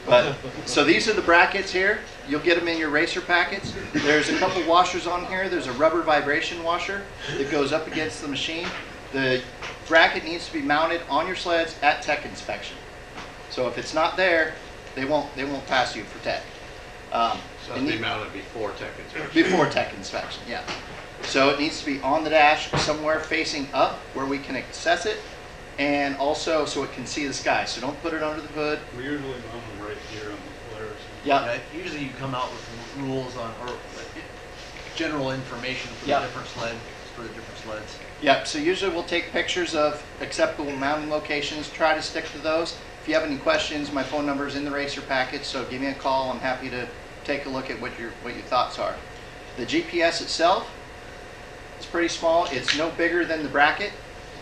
But so these are the brackets here. You'll get them in your racer packets. There's a couple washers on here. There's a rubber vibration washer that goes up against the machine. The bracket needs to be mounted on your sleds at tech inspection. So if it's not there, they won't pass you for tech. So it'll be mounted before tech inspection. Before tech inspection, yeah. So it needs to be on the dash somewhere facing up where we can access it, and also so it can see the sky. So don't put it under the hood. We usually mount them right here on the flares. Yeah. Usually you come out with rules on, or general information for the different sleds. Yeah, so usually we'll take pictures of acceptable mounting locations, try to stick to those. If you have any questions, my phone number is in the racer package, so give me a call. I'm happy to take a look at what your thoughts are. The GPS itself, it's pretty small. It's no bigger than the bracket,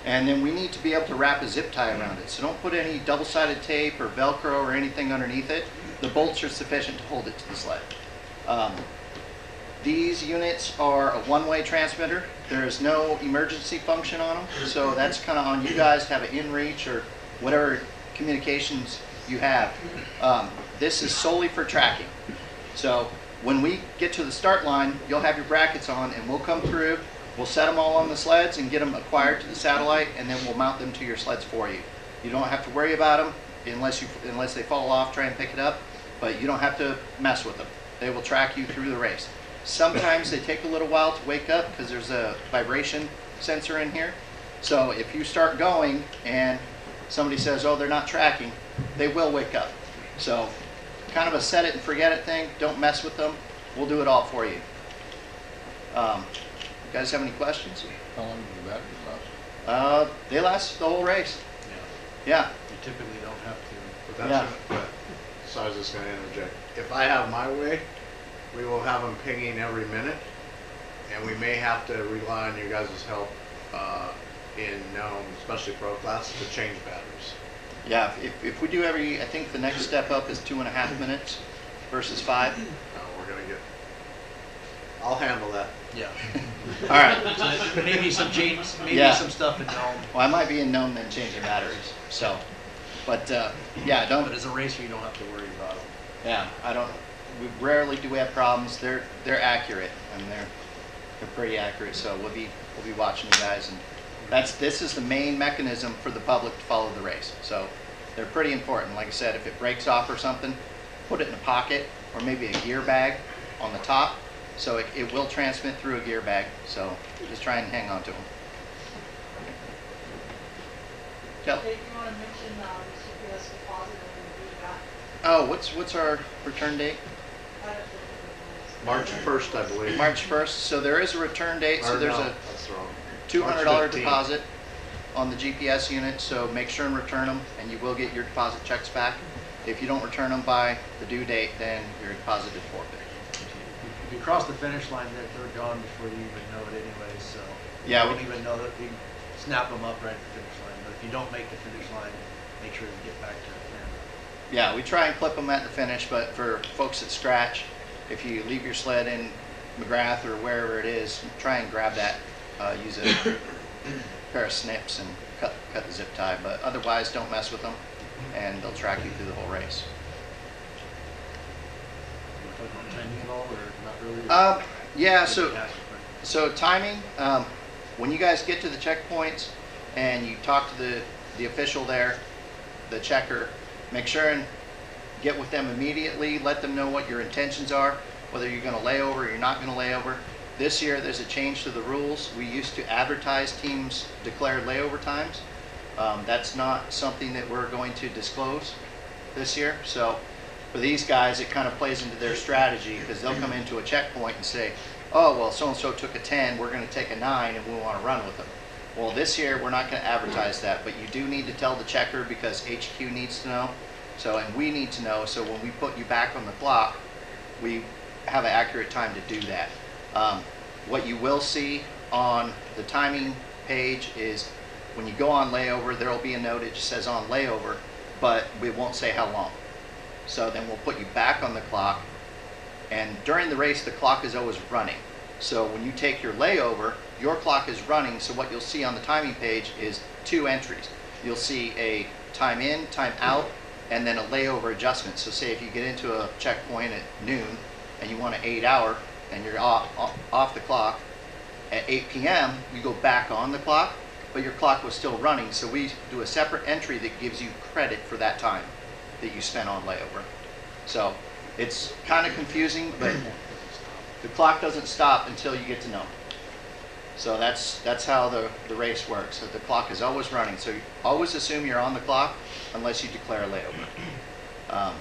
and then we need to be able to wrap a zip tie around it. So don't put any double-sided tape or Velcro or anything underneath it. The bolts are sufficient to hold it to the sled. These units are a one-way transmitter. There is no emergency function on them, so that's kind of on you guys to have an in-reach or whatever communications you have. This is solely for tracking. So when we get to the start line, you'll have your brackets on and we'll come through, we'll set them all on the sleds and get them acquired to the satellite, and then we'll mount them to your sleds for you. You don't have to worry about them unless they fall off, try and pick it up, but you don't have to mess with them. They will track you through the race. Sometimes they take a little while to wake up because there's a vibration sensor in here. So if you start going and somebody says, oh, they're not tracking, they will wake up. So kind of a set it and forget it thing. Don't mess with them. We'll do it all for you. You guys have any questions? How long do the batteries last? They last the whole race. Yeah. You typically don't have to. But that's so I was just going to interject. If I have my way, we will have them pinging every minute, and we may have to rely on you guys' help in especially pro class, to change batteries. Yeah, if we do I think the next step up is 2.5 minutes versus 5. We're going to I'll handle that. Yeah. All right. So maybe some changes, maybe some stuff in Gnome. Well, I might be in Gnome then changing batteries. So, but yeah, But as a racer, you don't have to worry about them. Yeah, we rarely do we have problems. They're accurate, and they're pretty accurate. So we'll be watching you guys, and this is the main mechanism for the public to follow the race. So they're pretty important. Like I said, if it breaks off or something, put it in a pocket or maybe a gear bag on the top, so it will transmit through a gear bag. So just try and hang on to them. Jill? Dave, you want to mention the CPS deposit and Oh, what's our return date? March 1st, I believe. March 1st. So there is a return date. So Or there's no, a that's wrong. $200 March 15th. deposit on the GPS unit. So make sure and return them, and you will get your deposit checks back. If you don't return them by the due date, then your deposit is forfeit. If you cross the finish line, they're gone before you even know it anyway, so. Yeah, You we- don't even know that, you snap them up right at the finish line, but if you don't make the finish line, make sure you get back to the camera. Yeah, we try and clip them at the finish, but for folks that scratch, if you leave your sled in McGrath or wherever it is, try and grab that. Use a pair of snips and cut the zip tie, but otherwise don't mess with them, and they'll track you through the whole race. You talk about timing at all, or not really? Yeah, so timing, when you guys get to the checkpoints and you talk to the official there, the checker, make sure and get with them immediately, let them know what your intentions are, whether you're gonna lay over or you're not gonna lay over. This year, there's a change to the rules. We used to advertise teams' declared layover times. That's not something that we're going to disclose this year. So for these guys, it kind of plays into their strategy, because they'll come into a checkpoint and say, oh, well, so-and-so took a 10, we're gonna take a 9 and we wanna run with them. Well, this year, we're not gonna advertise that, but you do need to tell the checker, because HQ needs to know. So, and we need to know, so when we put you back on the clock, we have an accurate time to do that. What you will see on the timing page is when you go on layover, there will be a note that just says on layover, but we won't say how long. So then we'll put you back on the clock, and during the race, the clock is always running. So when you take your layover, your clock is running, so what you'll see on the timing page is 2 entries. You'll see a time in, time out, and then a layover adjustment. So say if you get into a checkpoint at noon and you want an 8-hour and you're off the clock, at 8 p.m. you go back on the clock, but your clock was still running. So we do a separate entry that gives you credit for that time that you spent on layover. So it's kind of confusing, but the clock doesn't stop until you get to know. So that's how the race works. So the clock is always running. So you always assume you're on the clock unless you declare a layover.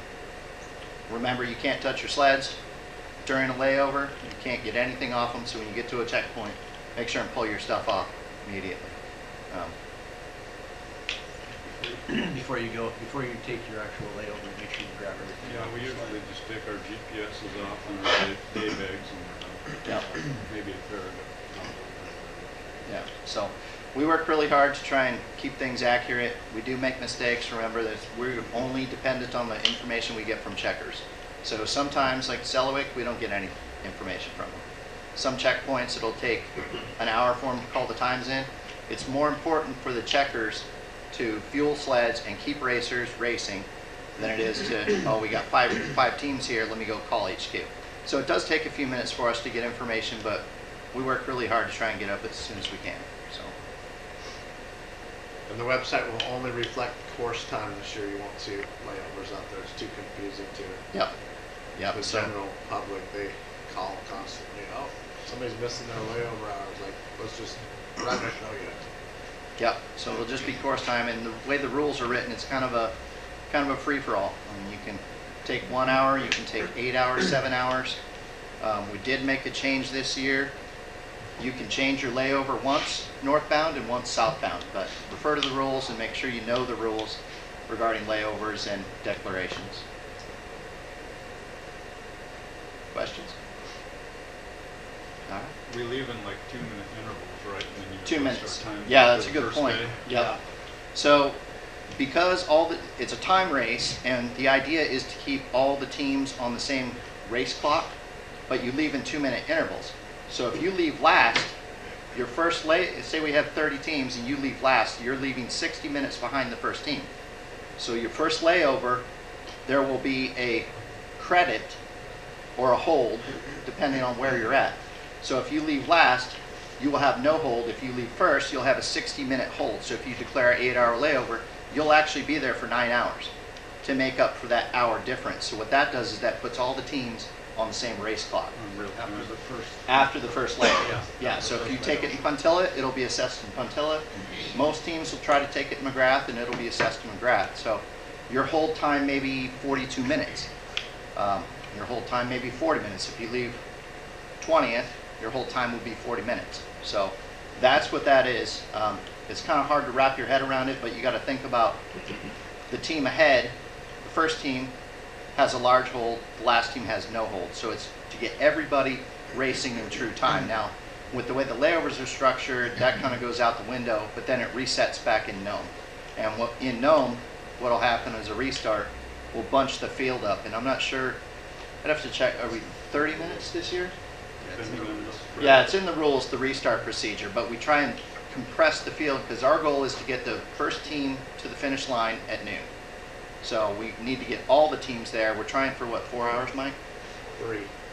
Remember, you can't touch your sleds during a layover. You can't get anything off them. So when you get to a checkpoint, make sure and pull your stuff off immediately. Before you take your actual layover, make sure you grab everything. Yeah, off we the sled. usually just take our GPSs off and our day bags and Yeah. maybe a pair of Yeah, so we work really hard to try and keep things accurate. We do make mistakes. Remember that we're only dependent on the information we get from checkers. So sometimes, like Sellewick, we don't get any information from them. Some checkpoints, it'll take an hour for them to call the times in. It's more important for the checkers to fuel sleds and keep racers racing than it is to, oh, we got five teams here, let me go call HQ. So it does take a few minutes for us to get information, but we work really hard to try and get up as soon as we can. So. And the website will only reflect course time this year. You won't see layovers out there. It's too confusing to Yep. Yep. the So, general public. They call constantly, oh, somebody's missing their layover hours. Like, let's just run and show you. yep. So it'll just be course time, and the way the rules are written, it's kind of a free for all. I mean, you can take 1 hour, you can take 8 hours, 7 hours. We did make a change this year. You can change your layover once northbound and once southbound, but refer to the rules and make sure you know the rules regarding layovers and declarations. Questions? All right. We leave in like 2-minute intervals, right? And then you 2 adjust minutes. our time Yeah, for that's a the good first point. day. Yep. So because it's a time race, and the idea is to keep all the teams on the same race clock, but you leave in 2-minute intervals. So if you leave last, your first say we have 30 teams and you leave last, you're leaving 60 minutes behind the first team. So your first layover, there will be a credit or a hold, depending on where you're at. So if you leave last, you will have no hold. If you leave first, you'll have a 60-minute hold. So if you declare an 8-hour layover, you'll actually be there for 9 hours to make up for that hour difference. So what that does is that puts all the teams on the same race clock. After the first layover. Yeah, so if you take it in Puntilla, it'll be assessed in Puntilla. Most teams will try to take it in McGrath, and it'll be assessed in McGrath. So your hold time may be 42 minutes. Your hold time may be 40 minutes. If you leave 20th, your hold time will be 40 minutes. So that's what that is. It's kind of hard to wrap your head around it, but you got to think about the team ahead. The first team has a large hold, the last team has no hold. So it's to get everybody racing in true time. Now, with the way the layovers are structured, that kind of goes out the window, but then it resets back in Gnome. And in Gnome, what'll happen is a restart will bunch the field up. And I'm not sure, I'd have to check, are we 30 minutes this year? Yeah, it's in the rules, the restart procedure, but we try and compress the field because our goal is to get the first team to the finish line at noon. So we need to get all the teams there. We're trying for what, 4 hours, Mike?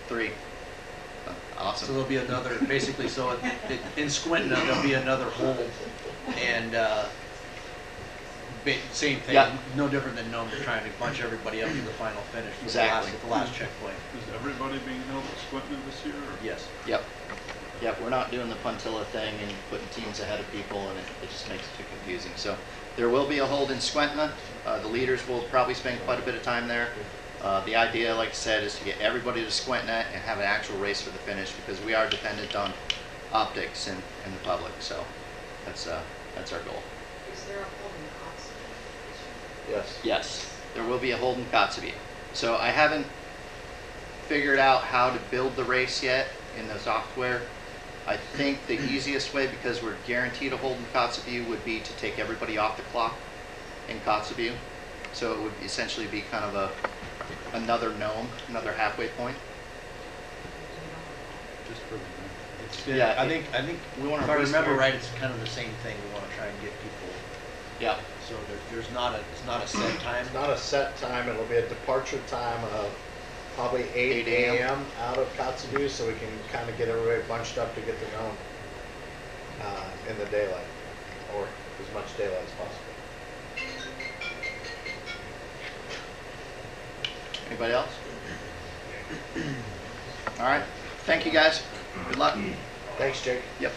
3. Awesome. So there'll be another, basically, so in Squinton, there'll be another hold, and same thing, Yeah. no different than Nome, they're trying to bunch everybody up to the final finish with Exactly. the last checkpoint. Is everybody being held at Squinton this year? Or? Yes. Yep. Yep, we're not doing the puntilla thing and putting teams ahead of people, and it just makes it too confusing. So there will be a hold in Squentna. The leaders will probably spend quite a bit of time there. The idea, like I said, is to get everybody to Squentna and have an actual race for the finish because we are dependent on optics and the public. So that's our goal. Is there a hold in Kotzebue? Yes. Yes, there will be a hold in Kotzebue. So I haven't figured out how to build the race yet in the software. I think the easiest way, because we're guaranteed a hold in Kotzebue, would be to take everybody off the clock in Kotzebue. So it would essentially be kind of another Gnome, another halfway point. Just for the Yeah, I think we want to if I remember right, it's kind of the same thing. We want to try and get people. Yeah. So it's not a set time. It's not a set time. It'll be a departure time of probably 8 8 a.m. a.m. out of Kotzebue, so we can kind of get everybody bunched up to get the Gnome in the daylight, or as much daylight as possible. Anybody else? All right. Thank you, guys. Good luck. Thanks, Jake. Yep.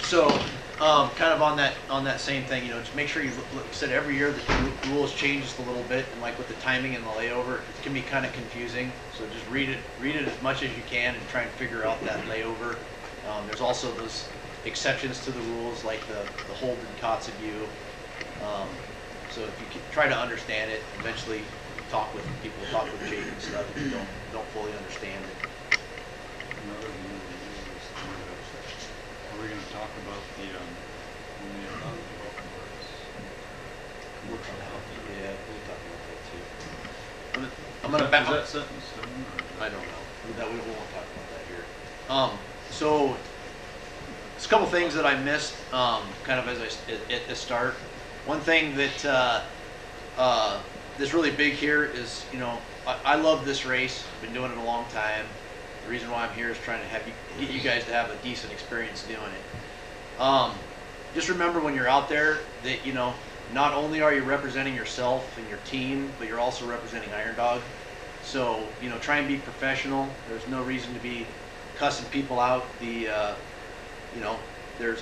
So, kind of on that same thing, just make sure you look, said every year the rules change just a little bit, and like with the timing and the layover, it can be kind of confusing. So just read it as much as you can, and try and figure out that layover. There's also those exceptions to the rules, like the hold in Kotzebue. So if you try to understand it, eventually talk with people, talk with Jake and stuff, if you don't fully understand it. Another one are we going to talk about the when we about We'll talk about that too. I'm is gonna back. that set in stone? Or? I don't know. We won't talk about that here. So there's a couple things that I missed, kind of at the start. One thing that that's really big here is, I love this race. I've been doing it a long time. The reason why I'm here is trying to get you guys to have a decent experience doing it. Just remember when you're out there that, not only are you representing yourself and your team, but you're also representing Iron Dog. So, try and be professional. There's no reason to be cussing people out. There's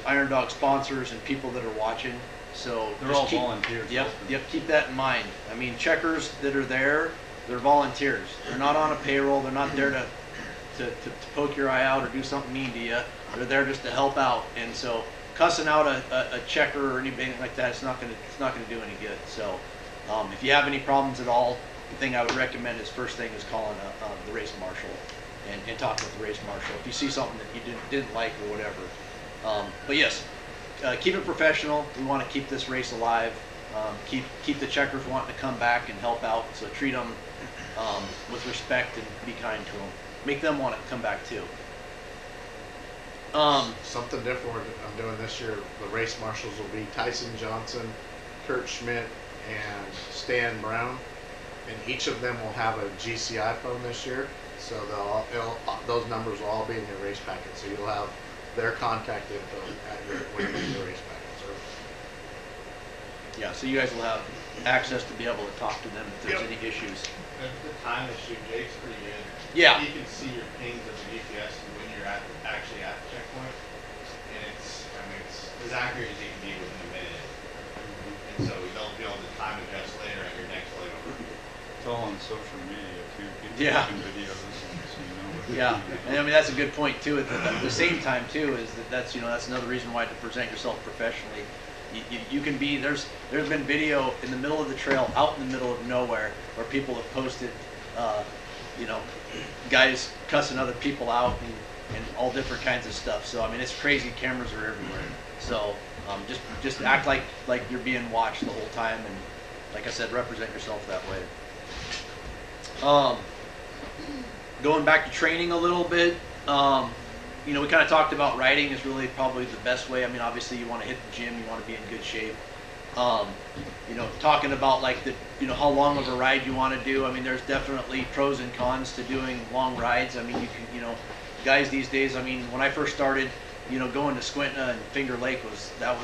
Iron Dog sponsors and people that are watching. So They're all volunteers. Yep, keep that in mind. I mean, checkers that are there, they're volunteers. They're not on a payroll. They're not there to poke your eye out or do something mean to you. They're there just to help out. And so cussing out a checker or anything like that, it's not gonna do any good. So if you have any problems at all, the thing I would recommend is first thing is calling the race marshal and talking with the race marshal if you see something that you didn't like or whatever. But yes, keep it professional. We want to keep this race alive. Keep the checkers wanting to come back and help out. So treat them with respect and be kind to them. Make them want to come back too. Something different I'm doing this year, the race marshals will be Tyson Johnson, Kurt Schmidt, and Stan Brown. And each of them will have a GCI phone this year. So those numbers will all be in your race packet. So you'll have their contact info when you get your race packets. Yeah, so you guys will have access to be able to talk to them if there's any issues. The time issue, Jake's pretty good. Yeah. You can see your pings of the GPS when you're actually at the checkpoint, and it's as accurate as you can be within a minute. And so you'll be able to time adjust later at your next leg all on social media too. People Yeah. taking videos, so you know what they're Yeah, doing. and I mean that's a good point too. At the same time too is that's that's another reason why to present yourself professionally. You can be there's been video in the middle of the trail, out in the middle of nowhere, where people have posted, guys cussing other people out and all different kinds of stuff. So I mean it's crazy. Cameras are everywhere. So just act like you're being watched the whole time, and like I said, represent yourself that way. Going back to training a little bit, we kind of talked about riding is really probably the best way. I mean, obviously you want to hit the gym, you want to be in good shape. Talking about like how long of a ride you want to do. I mean, there's definitely pros and cons to doing long rides. I mean, you can, guys these days. I mean, when I first started, going to Squintna and Finger Lake was a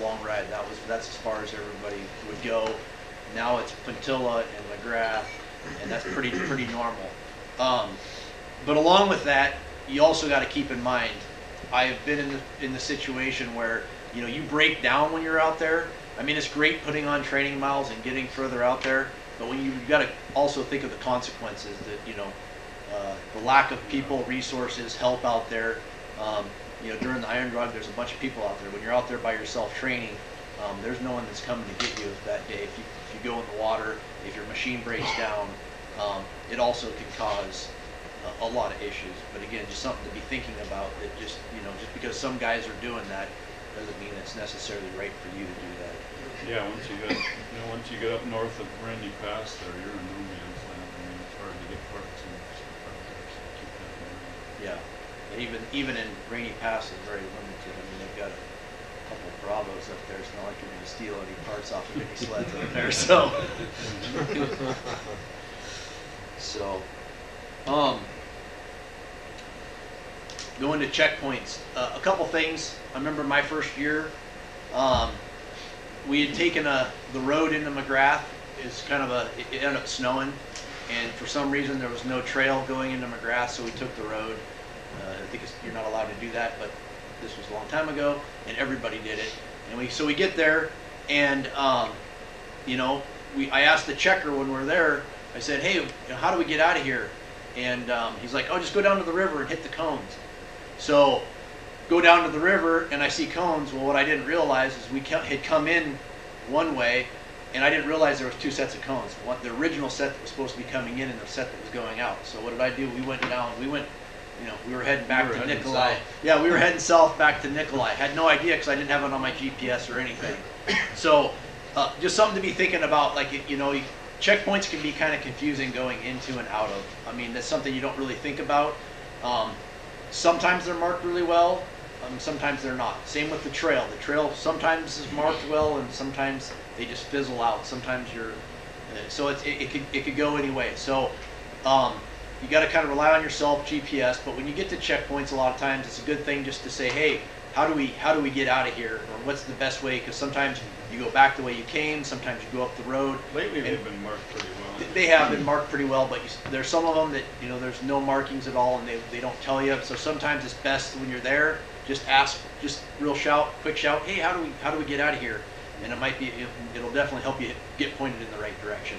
long ride. That's as far as everybody would go. Now it's Puntilla and McGrath, and that's pretty normal. But along with that, you also got to keep in mind, I have been in the situation where you break down when you're out there. I mean, it's great putting on training miles and getting further out there, but when you've got to also think of the consequences that the lack of people, resources, help out there. During the Iron Drug, there's a bunch of people out there. When you're out there by yourself training, there's no one that's coming to get you that day. If you go in the water, if your machine breaks down, it also can cause a lot of issues. But again, just something to be thinking about. That just because some guys are doing that doesn't mean it's necessarily right for you to do that. Yeah, once you get up north of Randy Pass there, you're in no man's land. I mean, it's hard to get parts and stuff out there, so keep that in mind. Yeah, and even in Rainy Pass is very limited. I mean, they've got a couple of Bravos up there. It's not like you're going to steal any parts off of any sleds up there. Going to checkpoints. A couple things. I remember my first year. We had taken the road into McGrath. It ended up snowing, and for some reason there was no trail going into McGrath, so we took the road. I think you're not allowed to do that, but this was a long time ago, and everybody did it. And we get there, and I asked the checker when we were there. I said, "Hey, how do we get out of here?" And he's like, "Oh, just go down to the river and hit the cones." So go down to the river, and I see cones. Well, what I didn't realize is we had come in one way, and I didn't realize there was two sets of cones. The original set that was supposed to be coming in and the set that was going out. So what did I do? We went down. We were heading back to Nikolai. Yeah, we were heading south back to Nikolai. Had no idea because I didn't have it on my GPS or anything. So just something to be thinking about. Like, checkpoints can be kind of confusing going into and out of. I mean, that's something you don't really think about. Sometimes they're marked really well. Sometimes they're not. Same with the trail. The trail sometimes is marked well, and sometimes they just fizzle out. Sometimes so it could go any way. So you got to kind of rely on yourself, GPS. But when you get to checkpoints, a lot of times it's a good thing just to say, hey, how do we get out of here, or what's the best way? Because sometimes you go back the way you came. Sometimes you go up the road. Lately they've been marked pretty well. They have been marked pretty well, but there's some of them that there's no markings at all, and they don't tell you. So sometimes it's best when you're there, just ask, just quick shout, hey, how do we get out of here? And it'll definitely help you get pointed in the right direction.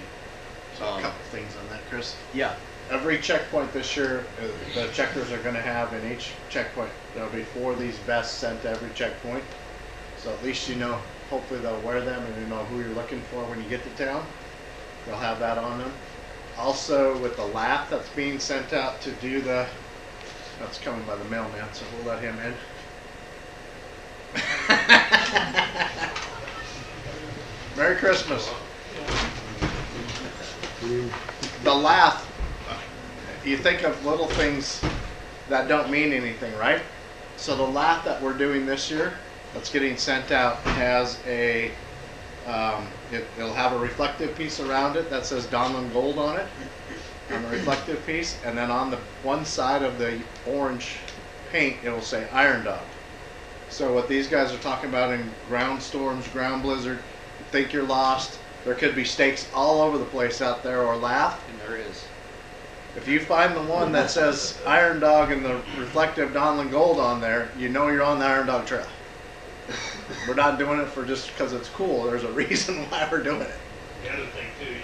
So a couple things on that, Chris. Yeah. Every checkpoint this year, the checkers are going to have in each checkpoint, there'll be 4 of these vests sent to every checkpoint. So at least hopefully they'll wear them and you know who you're looking for when you get to town. They'll have that on them. Also with the lath that's being sent out to do that's coming by the mailman, so we'll let him in. Merry Christmas. The lath, you think of little things that don't mean anything, right? So the lath that we're doing this year, that's getting sent out, has it'll have a reflective piece around it that says Donlin Gold on it, on the reflective piece, and then on the one side of the orange paint, it will say Iron Dog. So what these guys are talking about in ground storms, ground blizzard, you think you're lost, there could be stakes all over the place out there, or lath. And there is. If you find the one that says Iron Dog and the reflective Donlin Gold on there, you know you're on the Iron Dog Trail. We're not doing it for just because it's cool. There's a reason why we're doing it. The other thing too,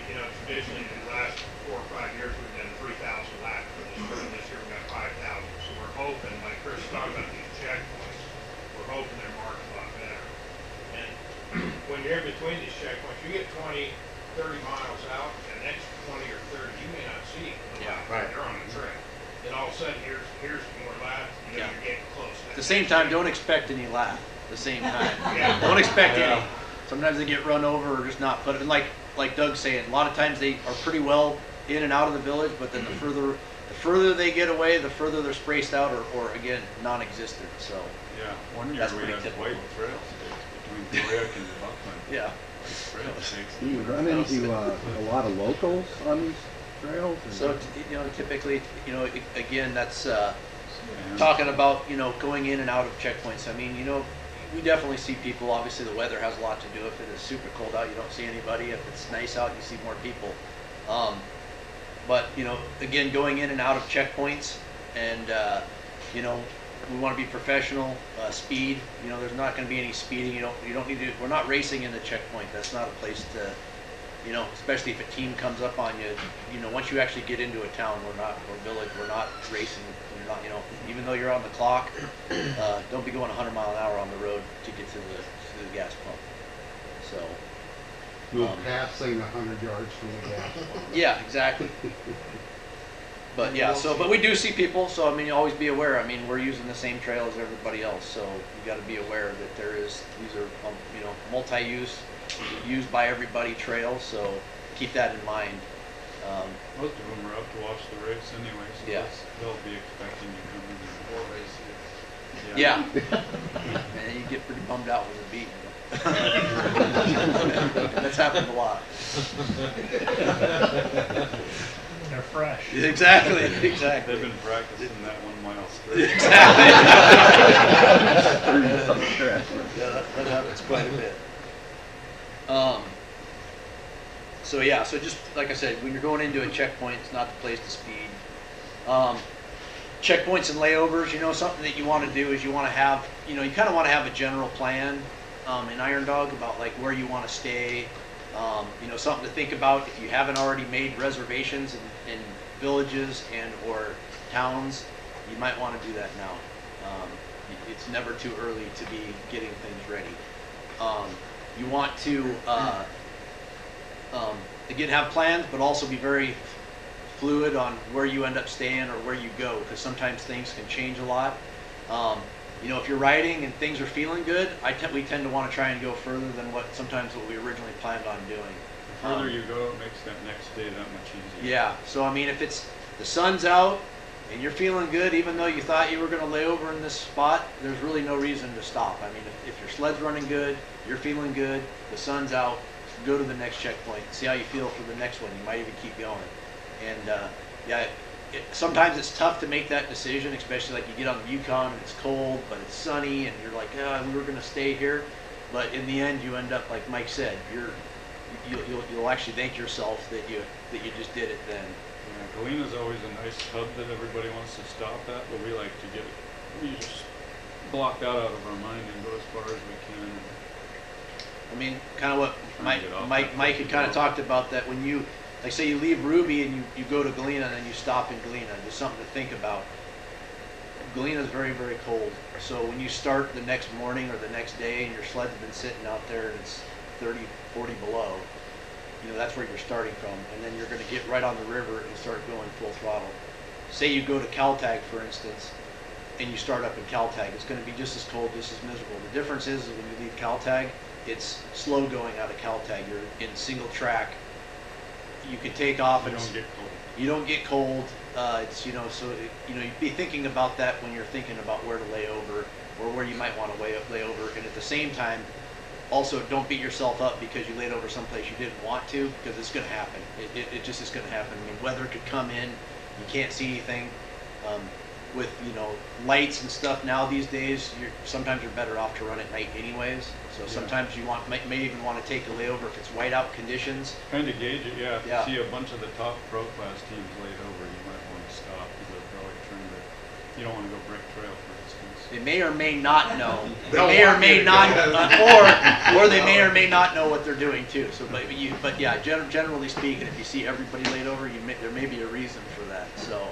traditionally, in the last 4 or 5 years, we've done 3,000 laps for this year. This year we got 5,000. So we're hoping, like Chris talked about these checkpoints, we're hoping they're marked a lot better. And when you're in between these checkpoints, you get 20, 30 miles out, and the next 20 or 30, you may not see. Yeah, right. They're on the trail. Then all of a sudden, here's more laps, you know, Yeah. you're getting close. At the same time, don't expect any lap. At the same time, Yeah. don't expect any. Sometimes they get run over or just not put. And like Doug's saying, a lot of times they are pretty well in and out of the village, but then the further they get away, the further they're spaced out, or again, non-existent. So Yeah, one year That's we pretty had typical. white trail stakes between Korea and Buckland. yeah. Trail stakes. Do you run into a lot of locals on these trails? or- So typically, again, that's Yeah. talking about going in and out of checkpoints. I mean, we definitely see people. Obviously, the weather has a lot to do with it. If it's super cold out, you don't see anybody. If it's nice out, you see more people. But again, going in and out of checkpoints, and we want to be professional. Speed, there's not going to be any speeding. You don't need to. We're not racing in the checkpoint. That's not a place to. Especially if a team comes up on you, once you actually get into a town, or village, we're not racing. You're not, even though you're on the clock, don't be going 100 mile an hour on the road to get to the gas pump. So, No passing 100 yards from the gas pump. yeah, exactly. But yeah, but we do see people, so I mean, always be aware. I mean, we're using the same trail as everybody else, so you got to be aware that these are multi-use, used by everybody trails, so keep that in mind. Most of them are up to watch the race anyway, so Yeah. they'll be expecting you coming in. More racing. Yeah. And you get pretty bummed out when you're beaten. That's happened a lot. They're fresh. Exactly. They've been practicing that 1 mile straight. Yeah, that happens quite a bit. So just like I said, when you're going into a checkpoint, it's not the place to speed. Checkpoints and layovers, something that you want to do is you want to have, you kind of want to have a general plan in Iron Dog about like where you want to stay. Something to think about if you haven't already made reservations in villages and or towns, you might want to do that now. It's never too early to be getting things ready. You want to again have plans, but also be very fluid on where you end up staying or where you go, because sometimes things can change a lot. If you're riding and things are feeling good, we tend to want to try and go further than what we originally planned on doing. The further you go, it makes that next day that much easier. Yeah, so I mean, if it's the sun's out and you're feeling good, even though you thought you were going to lay over in this spot, there's really no reason to stop. I mean, if your sled's running good, you're feeling good, the sun's out, go to the next checkpoint, see how you feel for the next one. You might even keep going. And sometimes it's tough to make that decision, especially like you get on the Yukon and it's cold, but it's sunny, and you're like, we were going to stay here. But in the end, you end up, like Mike said, you'll actually thank yourself that you just did it then. Yeah, Galena's always a nice hub that everybody wants to stop at, but we like to we just block that out of our mind and go as far as we can. I mean, kind of what Trying to get off Mike that had kind of talked about, that when you, like say you leave Ruby and you go to Galena and then you stop in Galena, just something to think about. Galena is very, very cold. So when you start the next morning or the next day and your sled's been sitting out there and it's 30, 40 below, that's where you're starting from. And then you're going to get right on the river and start going full throttle. Say you go to Caltag, for instance, and you start up in Caltag, it's going to be just as cold, just as miserable. The difference is when you leave Caltag, it's slow going out of Caltag. You're in single track. You can take off. You don't get cold. You don't get cold. You'd be thinking about that when you're thinking about where to lay over or where you might want to lay over. And at the same time, also don't beat yourself up because you laid over someplace you didn't want to, because it's going to happen. It just is going to happen. I mean, weather could come in. You can't see anything. With lights and stuff now these days, sometimes you're better off to run at night anyways. So sometimes you may even want to take a layover if it's whiteout conditions. Kind of gauge it, yeah. If you Yeah. see a bunch of the top pro class teams laid over, you might want to stop, because they're probably trying to You don't wanna go brick trail, for instance. They may or may not know. They They'll may or want you may to not, go. or they may or may not know what they're doing too. So, but yeah, generally speaking, if you see everybody laid over, there may be a reason for that. So,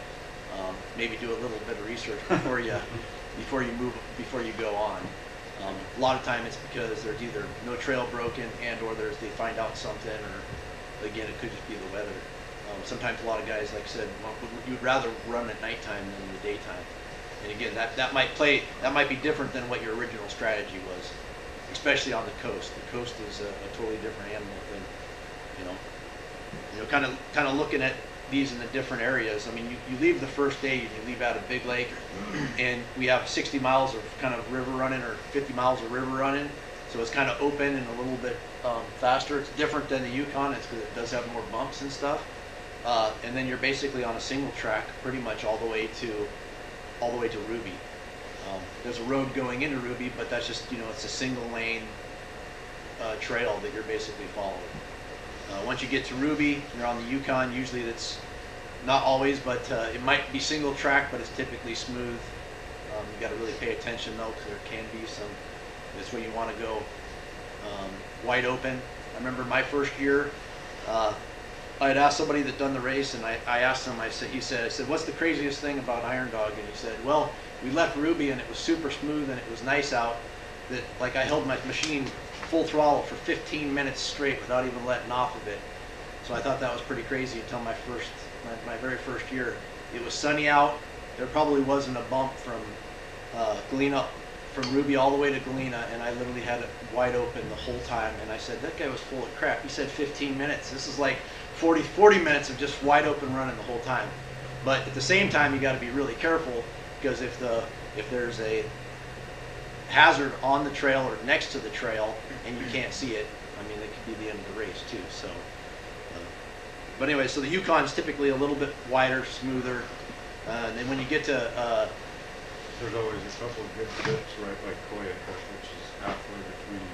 maybe do a little bit of research before you go on. A lot of time it's because there's either no trail broken or they find out something, or again, it could just be the weather. Sometimes a lot of guys, like I said, you'd rather run at nighttime than in the daytime. And again, that might be different than what your original strategy was, especially on the coast. The coast is a totally different animal than, kind of looking at these in the different areas. I mean, you leave the first day, you leave out of Big Lake, and we have 60 miles of kind of river running, or 50 miles of river running. So it's kind of open and a little bit faster. It's different than the Yukon. It's because it does have more bumps and stuff. And then you're basically on a single track pretty much all the way to Ruby. There's a road going into Ruby, but that's just, it's a single lane trail that you're basically following. Once you get to Ruby, you're on the Yukon. Usually that's not always, but it might be single track, but it's typically smooth. You got to really pay attention though, because there can be some, that's where you want to go wide open. I remember my first year, I had asked somebody that done the race, and I asked him, I said, what's the craziest thing about Iron Dog? And he said, well, we left Ruby and it was super smooth and it was nice out, that like I held my machine full throttle for 15 minutes straight without even letting off of it. So I thought that was pretty crazy until my very first year. It was sunny out. There probably wasn't a bump from Galena, from Ruby all the way to Galena, and I literally had it wide open the whole time. And I said, that guy was full of crap. He said 15 minutes. This is like 40 minutes of just wide open running the whole time. But at the same time, you got to be really careful, because if there's a hazard on the trail or next to the trail and you can't see it, I mean, it could be the end of the race too. So, but anyway, so the Yukon's typically a little bit wider, smoother. And then when you get to There's always a couple of good dips right by Koyukuk, which is halfway between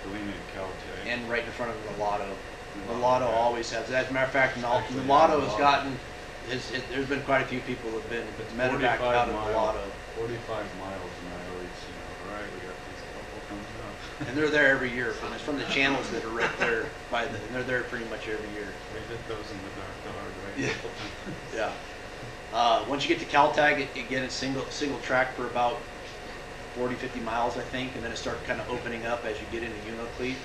Galena and Caltech. and right in front of Mulatto. Mulatto always has. As a matter of fact, Mulatto has gotten. There's been quite a few people who've been medevac out of Mulatto. 45 miles an hour, right? We got this couple coming up. And they're there every year. It's from the channels that are right there and they're there pretty much every year. We hit those in the dark the hard way. Yeah. Once you get to Caltag, again, it's single track for about 40-50 miles, I think, and then it starts kind of opening up as you get into Unoclete.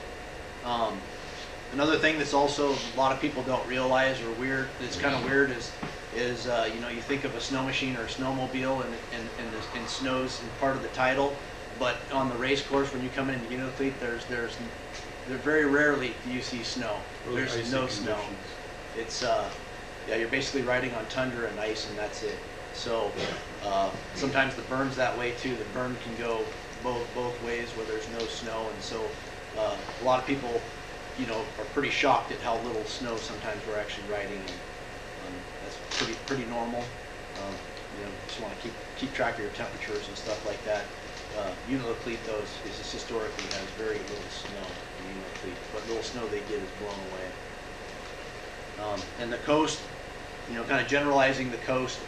Another thing that's also a lot of people don't realize, or weird, that's kind of weird, is you think of a snow machine or a snowmobile, and snow's part of the title, but on the race course when you come into Unoclete, there's very rarely do you see snow. Really There's no icy snow. conditions. It's you're basically riding on tundra and ice, and that's it. So sometimes the burn's that way too. The burn can go both ways where there's no snow, and so a lot of people, are pretty shocked at how little snow sometimes we're actually riding, and that's pretty normal. Just want to keep track of your temperatures and stuff like that. Unoclete, though, is historically has very little snow in Unoclete. What little snow they get is blown away. And the coast, kind of generalizing the coast,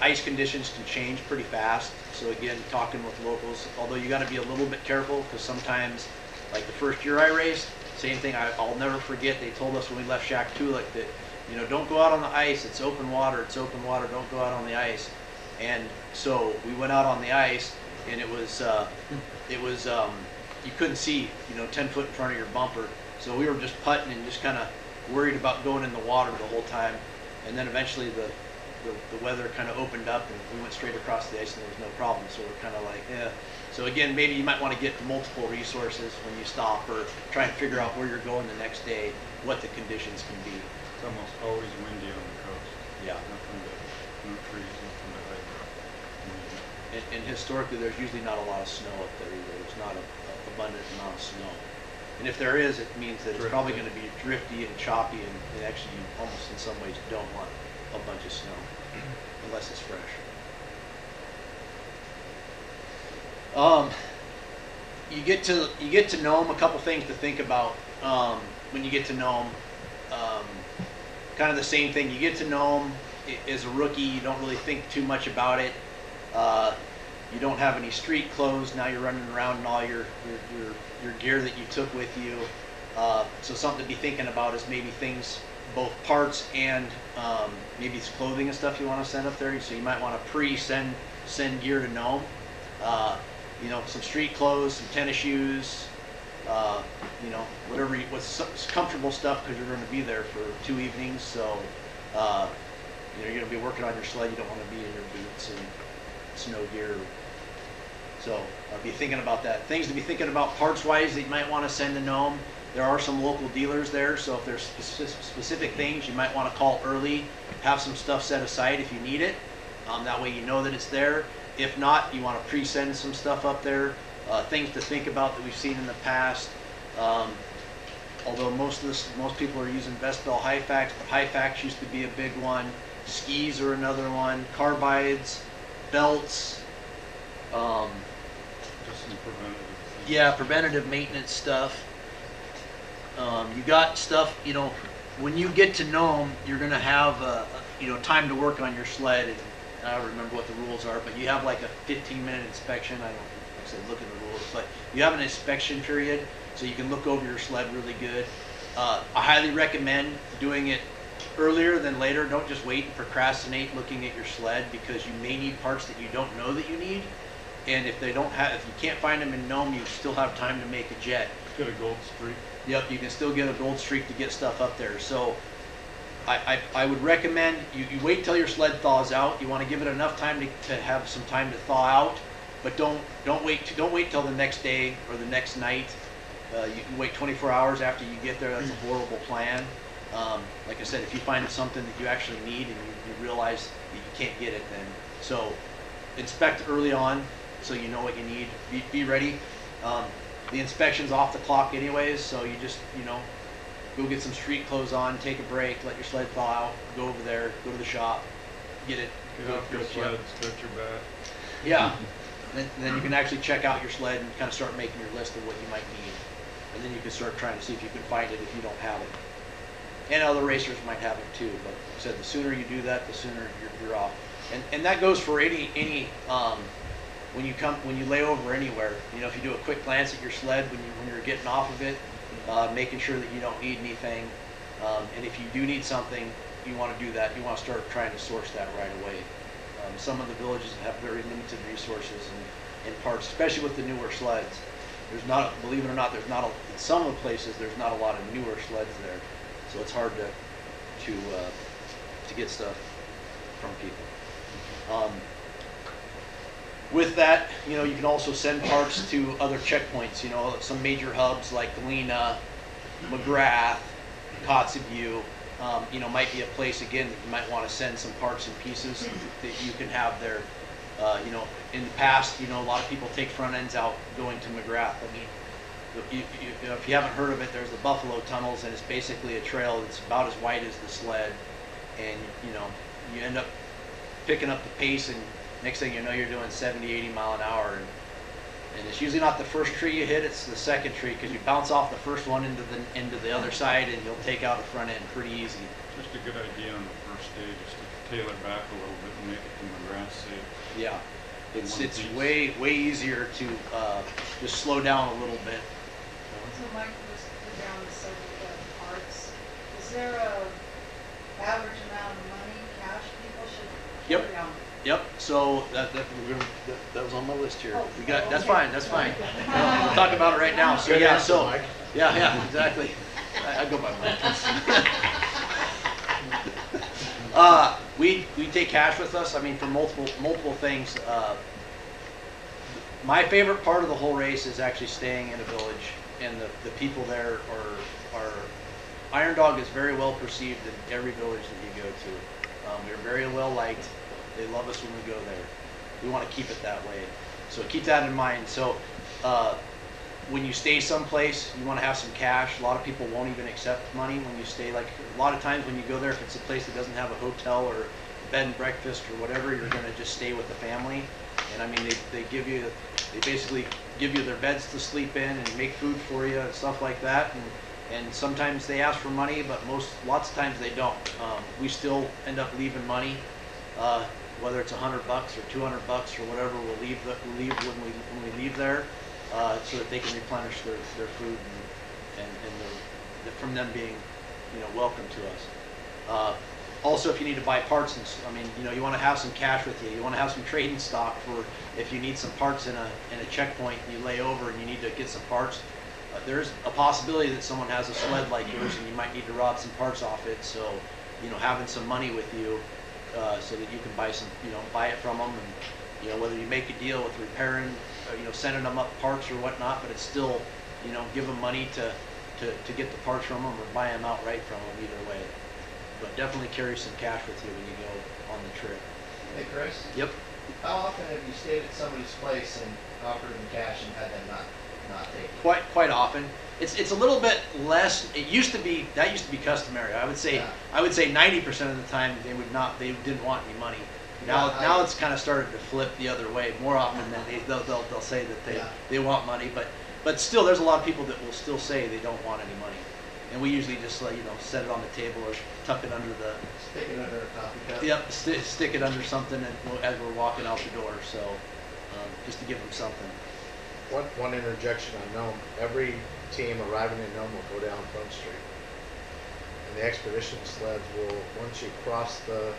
ice conditions can change pretty fast. So again, talking with locals, although you got to be a little bit careful, because sometimes, like the first year I raced, same thing, I'll never forget, they told us when we left Shack Tulip that, don't go out on the ice, it's open water, don't go out on the ice. And so we went out on the ice, and it was you couldn't see, 10 foot in front of your bumper. So we were just putting and just kind of worried about going in the water the whole time. And then eventually the weather kind of opened up, and we went straight across the ice, and there was no problem. So we're kind of like, yeah. So again, maybe you might want to get multiple resources when you stop, or try and figure out where you're going the next day, what the conditions can be. It's almost always windy on the coast. Yeah. No trees, nothing to hide. And historically, there's usually not a lot of snow up there either. There's not an abundant amount of snow. And if there is, it means that it's probably going to be drifty and choppy, and actually you almost in some ways don't want a bunch of snow unless it's fresh. You get to Nome. A couple things to think about when you get to Nome. Kind of the same thing. You get to Nome, as a rookie, you don't really think too much about it. You don't have any street clothes. Now you're running around in all your gear that you took with you. So something to be thinking about is maybe things, both parts and maybe it's clothing and stuff you want to send up there. So you might want to pre-send gear to Nome. You know, some street clothes, some tennis shoes, you know, whatever, what's comfortable stuff because you're going to be there for 2 evenings. So, you know, you're going to be working on your sled. You don't want to be in your boots and snow gear. So be thinking about that. Things to be thinking about parts-wise that you might want to send to Nome. There are some local dealers there, so if there's specific things you might want to call early, have some stuff set aside if you need it. That way you know that it's there. If not, you want to pre-send some stuff up there. Things to think about that we've seen in the past. Although most people are using Best Bell High-Fax, but High-Fax used to be a big one. Skis are another one. Carbides, belts. Just some preventative things. Yeah, preventative maintenance stuff. You got stuff, you know, when you get to Nome, you're going to have, you know, time to work on your sled. And I don't remember what the rules are, but you have like a 15-minute inspection. I don't, like I said, look at the rules, but you have an inspection period, so you can look over your sled really good. I highly recommend doing it earlier than later. Don't just wait and procrastinate looking at your sled, because you may need parts that you don't know that you need. And if they don't have, if you can't find them in Nome, you still have time to make a jet. Get a gold streak. Yep, you can still get a gold streak to get stuff up there. So I would recommend you wait till your sled thaws out. You want to give it enough time to have some time to thaw out, but don't wait till the next day or the next night. You can wait 24 hours after you get there. That's a horrible plan. Like I said, if you find something that you actually need and you realize that you can't get it, then so inspect early on so you know what you need. Be ready. The inspection's off the clock anyways, so you just, you know, go get some street clothes on, take a break, let your sled thaw out, go over there, go to the shop, get it. Get off your sled, stretch your back. Yeah. And then you can actually check out your sled and kind of start making your list of what you might need. And then you can start trying to see if you can find it if you don't have it. And other racers might have it too, but like I said, the sooner you do that, the sooner you're off. And that goes for any when you lay over anywhere. You know, if you do a quick glance at your sled when you're getting off of it, making sure that you don't need anything. And if you do need something, you want to do that. You want to start trying to source that right away. Some of the villages have very limited resources and parts, especially with the newer sleds. There's not, believe it or not, there's not in some of the places there's not a lot of newer sleds there, so it's hard to get stuff from people. With that, you know, you can also send parts to other checkpoints. You know, some major hubs like Galena, McGrath, Kotzebue. You know, might be a place again that you might want to send some parts and pieces that you can have there. You know, in the past, you know, a lot of people take front ends out going to McGrath. I mean, you know, if you haven't heard of it, there's the Buffalo Tunnels, and it's basically a trail that's about as wide as the sled. And you know, you end up picking up the pace, and next thing you know, you're doing 70, 80 mile an hour. And it's usually not the first tree you hit, it's the second tree, because you bounce off the first one into the other side, and you'll take out the front end pretty easy. Just a good idea on the first day, just to tailor back a little bit and make it to McGrath safe. Yeah, it's way easier to just slow down a little bit. So Mike was put down the subject of parts. Is there a average amount of money, cash people should carry on? Yep. So that was on my list here. We got that's fine. That's fine. We'll talk about it right now. So Good yeah. answer, So Mike. yeah, exactly. I go by Mike. We take cash with us. I mean, for multiple things. My favorite part of the whole race is actually staying in a village, and the people there are Iron Dog is very well perceived in every village that you go to. We're very well liked. They love us when we go there. We want to keep it that way. So keep that in mind. So when you stay someplace, you want to have some cash. A lot of people won't even accept money when you stay. Like a lot of times when you go there, if it's a place that doesn't have a hotel or bed and breakfast or whatever, you're going to just stay with the family. And I mean, they basically give you their beds to sleep in and make food for you and stuff like that. and sometimes they ask for money, but lots of times they don't. We still end up leaving money, whether it's $100 or $200 or whatever. We'll leave when we leave there, so that they can replenish their food and from them being, welcome to us. Also, if you need to buy parts, you want to have some cash with you. You want to have some trading stock for if you need some parts in a checkpoint. You lay over and you need to get some parts. There's a possibility that someone has a sled like yours, and you might need to rob some parts off it. So, having some money with you, so that you can buy it from them, and whether you make a deal with repairing, sending them up parts or whatnot, but it's still, give them money to get the parts from them or buy them outright from them. Either way. But definitely carry some cash with you when you go on the trip. Hey, Chris? Yep. How often have you stayed at somebody's place and offered them cash and had them not take it? Quite often. It's a little bit less. That used to be customary. I would say 90% of the time they didn't want any money. Now it's kind of started to flip the other way. More often than they'll say that they want money, but still there's a lot of people that will still say they don't want any money. And we usually just set it on the table or tuck it under the. Stick it under a coffee cup. Yep, stick it under something as we're walking out the door. So just to give them something. One interjection on Nome. Every team arriving in Nome will go down Front Street, and the expedition sleds will. Once you cross the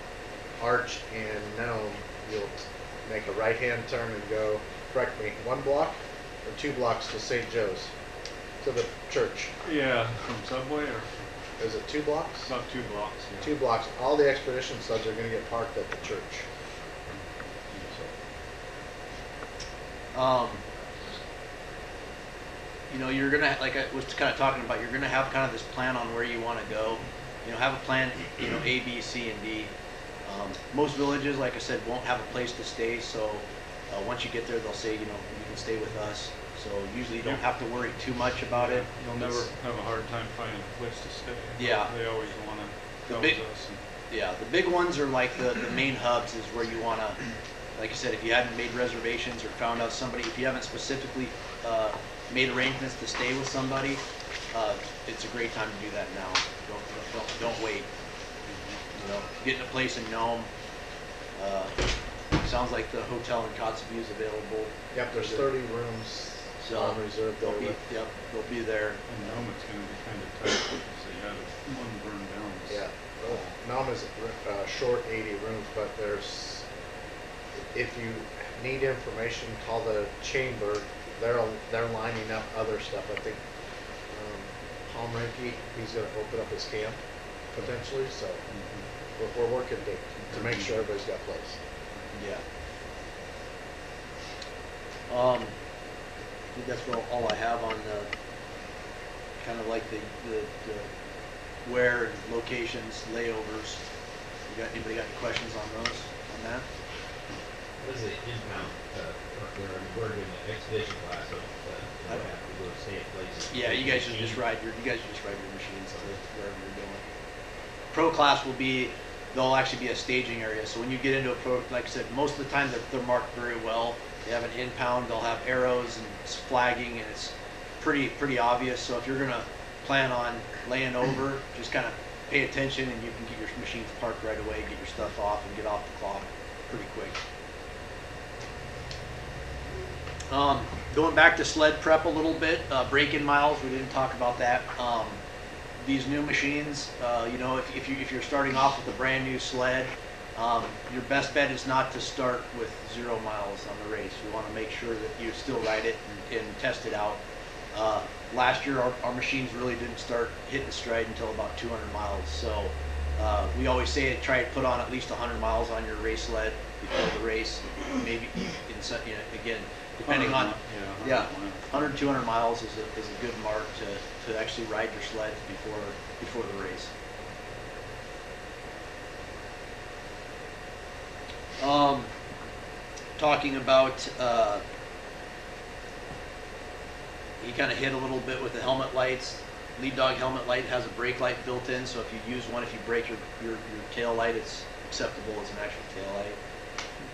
arch in Nome, you'll make a right-hand turn and go. Correct me. 1 block or 2 blocks to St. Joe's. To the church. Yeah, from Subway or? Is it 2 blocks? About 2 blocks. Yeah. 2 blocks. All the expedition sleds are going to get parked at the church. You're gonna, like I was kind of talking about, you're gonna have kind of this plan on where you want to go. Have a plan. A, B, C, and D. Most villages, like I said, won't have a place to stay. So once you get there, they'll say, you can stay with us. So usually you don't have to worry too much about it. You'll never have a hard time finding a place to stay. Yeah. They always want to help us. Yeah, the big ones are like the main hubs is where you want to, like I said, if you hadn't made reservations or found out somebody, if you haven't specifically made arrangements to stay with somebody, it's a great time to do that now. Don't wait. Getting a place in Nome. Sounds like the hotel in Kotzebue is available. Yep, there's 30 rooms. So reserved they'll be there. And Nome it's going to be kind of tight because they had one burned down. Yeah. Well, Nome is short 80 rooms, but if you need information, call the chamber. They're lining up other stuff. I think Paul Renke, he's going to open up his camp potentially. So we're working to make sure everybody's got a place. Yeah. I think that's all I have on the kind of like the where, locations, layovers. Anybody got any questions on those, on that? What is the impound, we're doing the expedition class, so you don't have to go stay at places. Yeah, you guys should just ride your machines to wherever you're going. Pro class there'll actually be a staging area. So when you get into a pro, like I said, most of the time they're marked very well. They have an impound, they'll have arrows and flagging, and it's pretty obvious. So if you're gonna plan on laying over, just kind of pay attention, and you can get your machines parked right away, get your stuff off, and get off the clock pretty quick. Going back to sled prep a little bit, break-in miles, we didn't talk about that. These new machines, if you're starting off with a brand new sled, your best bet is not to start with 0 miles on the race. You want to make sure that you still ride it and test it out. Last year, our machines really didn't start hitting stride until about 200 miles. So we always say try to put on at least 100 miles on your race sled before the race. Maybe again, depending on 100, 200 miles is a good mark to actually ride your sled before the race. Talking about, he kind of hit a little bit with the helmet lights. Lead dog helmet light has a brake light built in, so if you use one, if you break your tail light, it's acceptable as an actual tail light.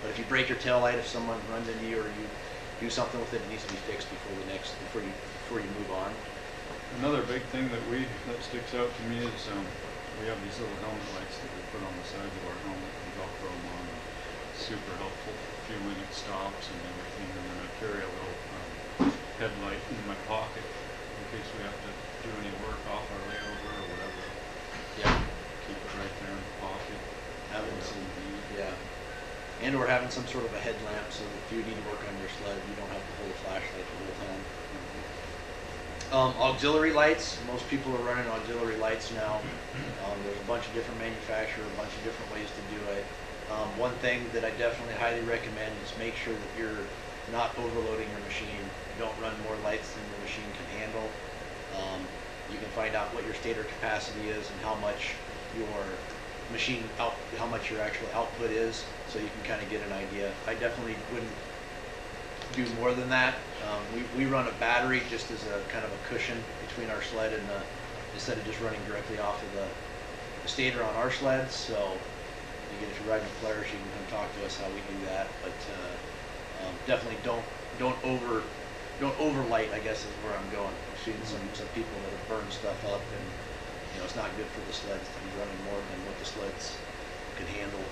But if you break your tail light, if someone runs into you or you do something with it, it needs to be fixed before you move on. Another big thing that sticks out to me is we have these little helmet lights that we put on the sides of our helmet and Velcro them on. Super helpful for fueling at stops and everything. And then I carry a little headlight in my pocket in case we have to do any work off our layover or whatever. Yeah. Keep it right there in the pocket. Having some, yeah. And or having some sort of a headlamp so that if you need to work on your sled, you don't have to hold a flashlight the whole time. Auxiliary lights, most people are running auxiliary lights now. There's a bunch of different manufacturers, a bunch of different ways to do it. One thing that I definitely highly recommend is make sure that you're not overloading your machine. Don't run more lights than your machine can handle. You can find out what your stator capacity is and how much your machine how much your actual output is, so you can kind of get an idea. I definitely wouldn't do more than that. We run a battery just as a kind of a cushion between our sled and instead of just running directly off of the stator on our sleds. So again, if you're riding Polaris, you can come talk to us how we do that. But definitely don't overlight, I guess is where I'm going. I've seen some people that have burned stuff up, and it's not good for the sleds to be running more than what the sleds can handle.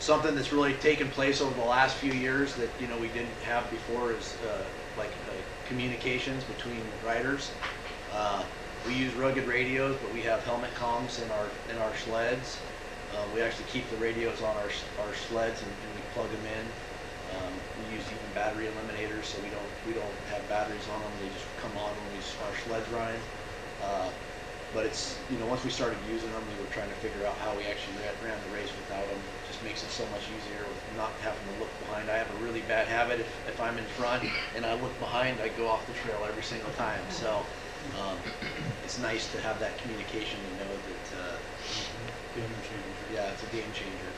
Something that's really taken place over the last few years that we didn't have before is communications between riders. We use rugged radios, but we have helmet comms in our sleds. We actually keep the radios on our sleds and we plug them in. We use even battery eliminators, so we don't have batteries on them. They just come on when our sled's running. But it's once we started using them, we were trying to figure out how we actually ran the race without them. It just makes it so much easier with not having to look behind. I have a really bad habit if I'm in front and I look behind, I go off the trail every single time. So it's nice to have that communication and know that. Game changer. Yeah, it's a game changer.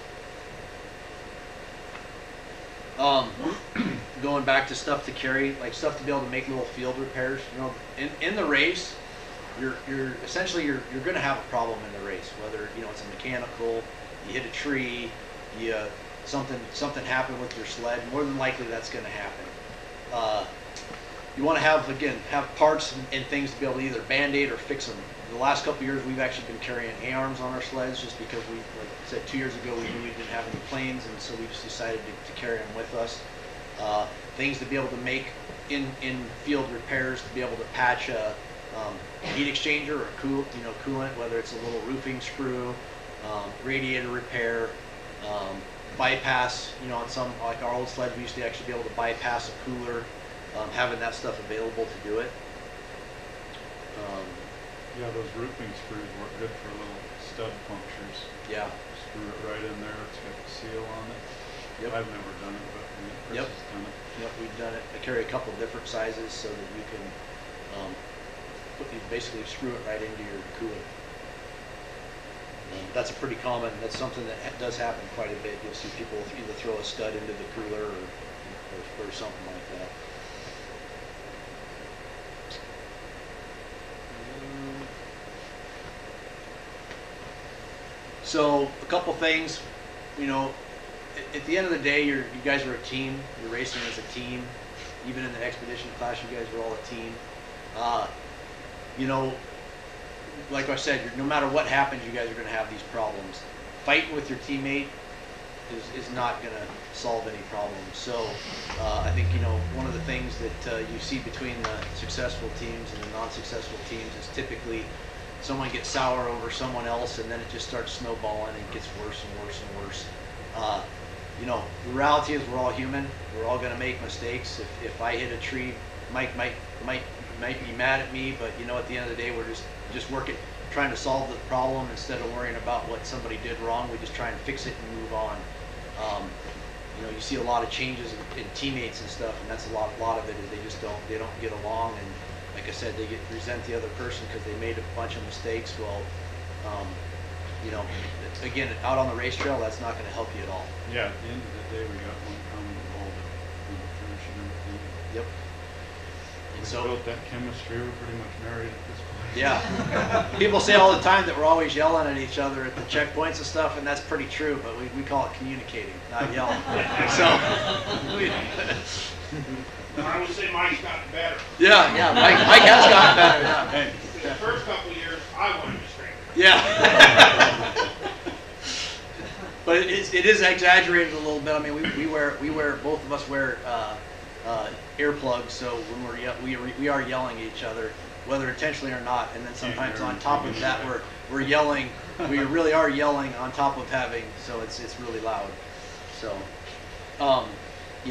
Going back to stuff to carry, like stuff to be able to make little field repairs. In the race, you're essentially you're going to have a problem in the race. Whether it's a mechanical, you hit a tree, something happened with your sled. More than likely, that's going to happen. You want to have parts and things to be able to either band-aid or fix them. The last couple of years, we've actually been carrying A-arms on our sleds just because like I said, 2 years ago, we knew we didn't have any planes, and so we just decided to carry them with us. Things to be able to make in field repairs, to be able to patch a heat exchanger or coolant, whether it's a little roofing screw, radiator repair, bypass. On some, like our old sleds, we used to actually be able to bypass a cooler. Having that stuff available to do it. Yeah, those roofing screws work good for little stud punctures. Yeah. Screw it right in there. It's got the seal on it. Yep. I've never done it, but Chris has done it. Yep, we've done it. I carry a couple different sizes so that you can basically screw it right into your cooler. That's a pretty common. That's something that does happen quite a bit. You'll see people either throw a stud into the cooler or something like that. So a couple things, at the end of the day, you guys are a team. You're racing as a team. Even in the expedition class, you guys are all a team. Like I said, no matter what happens, you guys are going to have these problems. Fighting with your teammate is not going to solve any problems. So I think one of the things that you see between the successful teams and the non-successful teams is typically someone gets sour over someone else, and then it just starts snowballing and it gets worse and worse and worse. The reality is we're all human. We're all going to make mistakes. If I hit a tree, Mike might be mad at me, but at the end of the day, we're just working, trying to solve the problem instead of worrying about what somebody did wrong. We just try and fix it and move on. You see a lot of changes in teammates and stuff, and that's a lot of it is they don't get along, and like I said, they resent the other person because they made a bunch of mistakes. Well, again, out on the race trail, that's not going to help you at all. Yeah, at the end of the day, we got one common goal to finish everything. Yep. And so built that chemistry. We're pretty much married at this point. Yeah. People say all the time that we're always yelling at each other at the checkpoints and stuff, and that's pretty true, but we call it communicating, not yelling. So I would say Mike's gotten better. Yeah, Mike has gotten better, yeah. The first couple of years, I wanted to straighten. Yeah. But it is exaggerated a little bit. I mean, both of us wear earplugs, so when we are yelling at each other, whether intentionally or not. And then sometimes on top of that, we're yelling. We really are yelling on top of having, so it's really loud. So,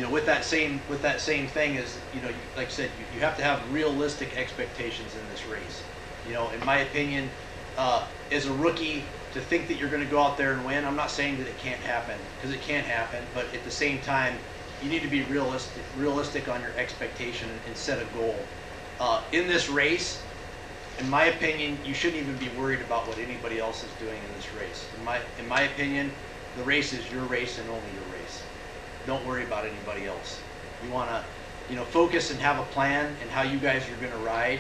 with that same thing is, like I said, you have to have realistic expectations in this race. In my opinion, as a rookie, to think that you're going to go out there and win, I'm not saying that it can't happen, because it can happen, but at the same time, you need to be realistic on your expectation and set a goal. In this race, in my opinion, you shouldn't even be worried about what anybody else is doing in this race. In my opinion, the race is your race and only your race. Don't worry about anybody else. You want to, focus and have a plan and how you guys are going to ride.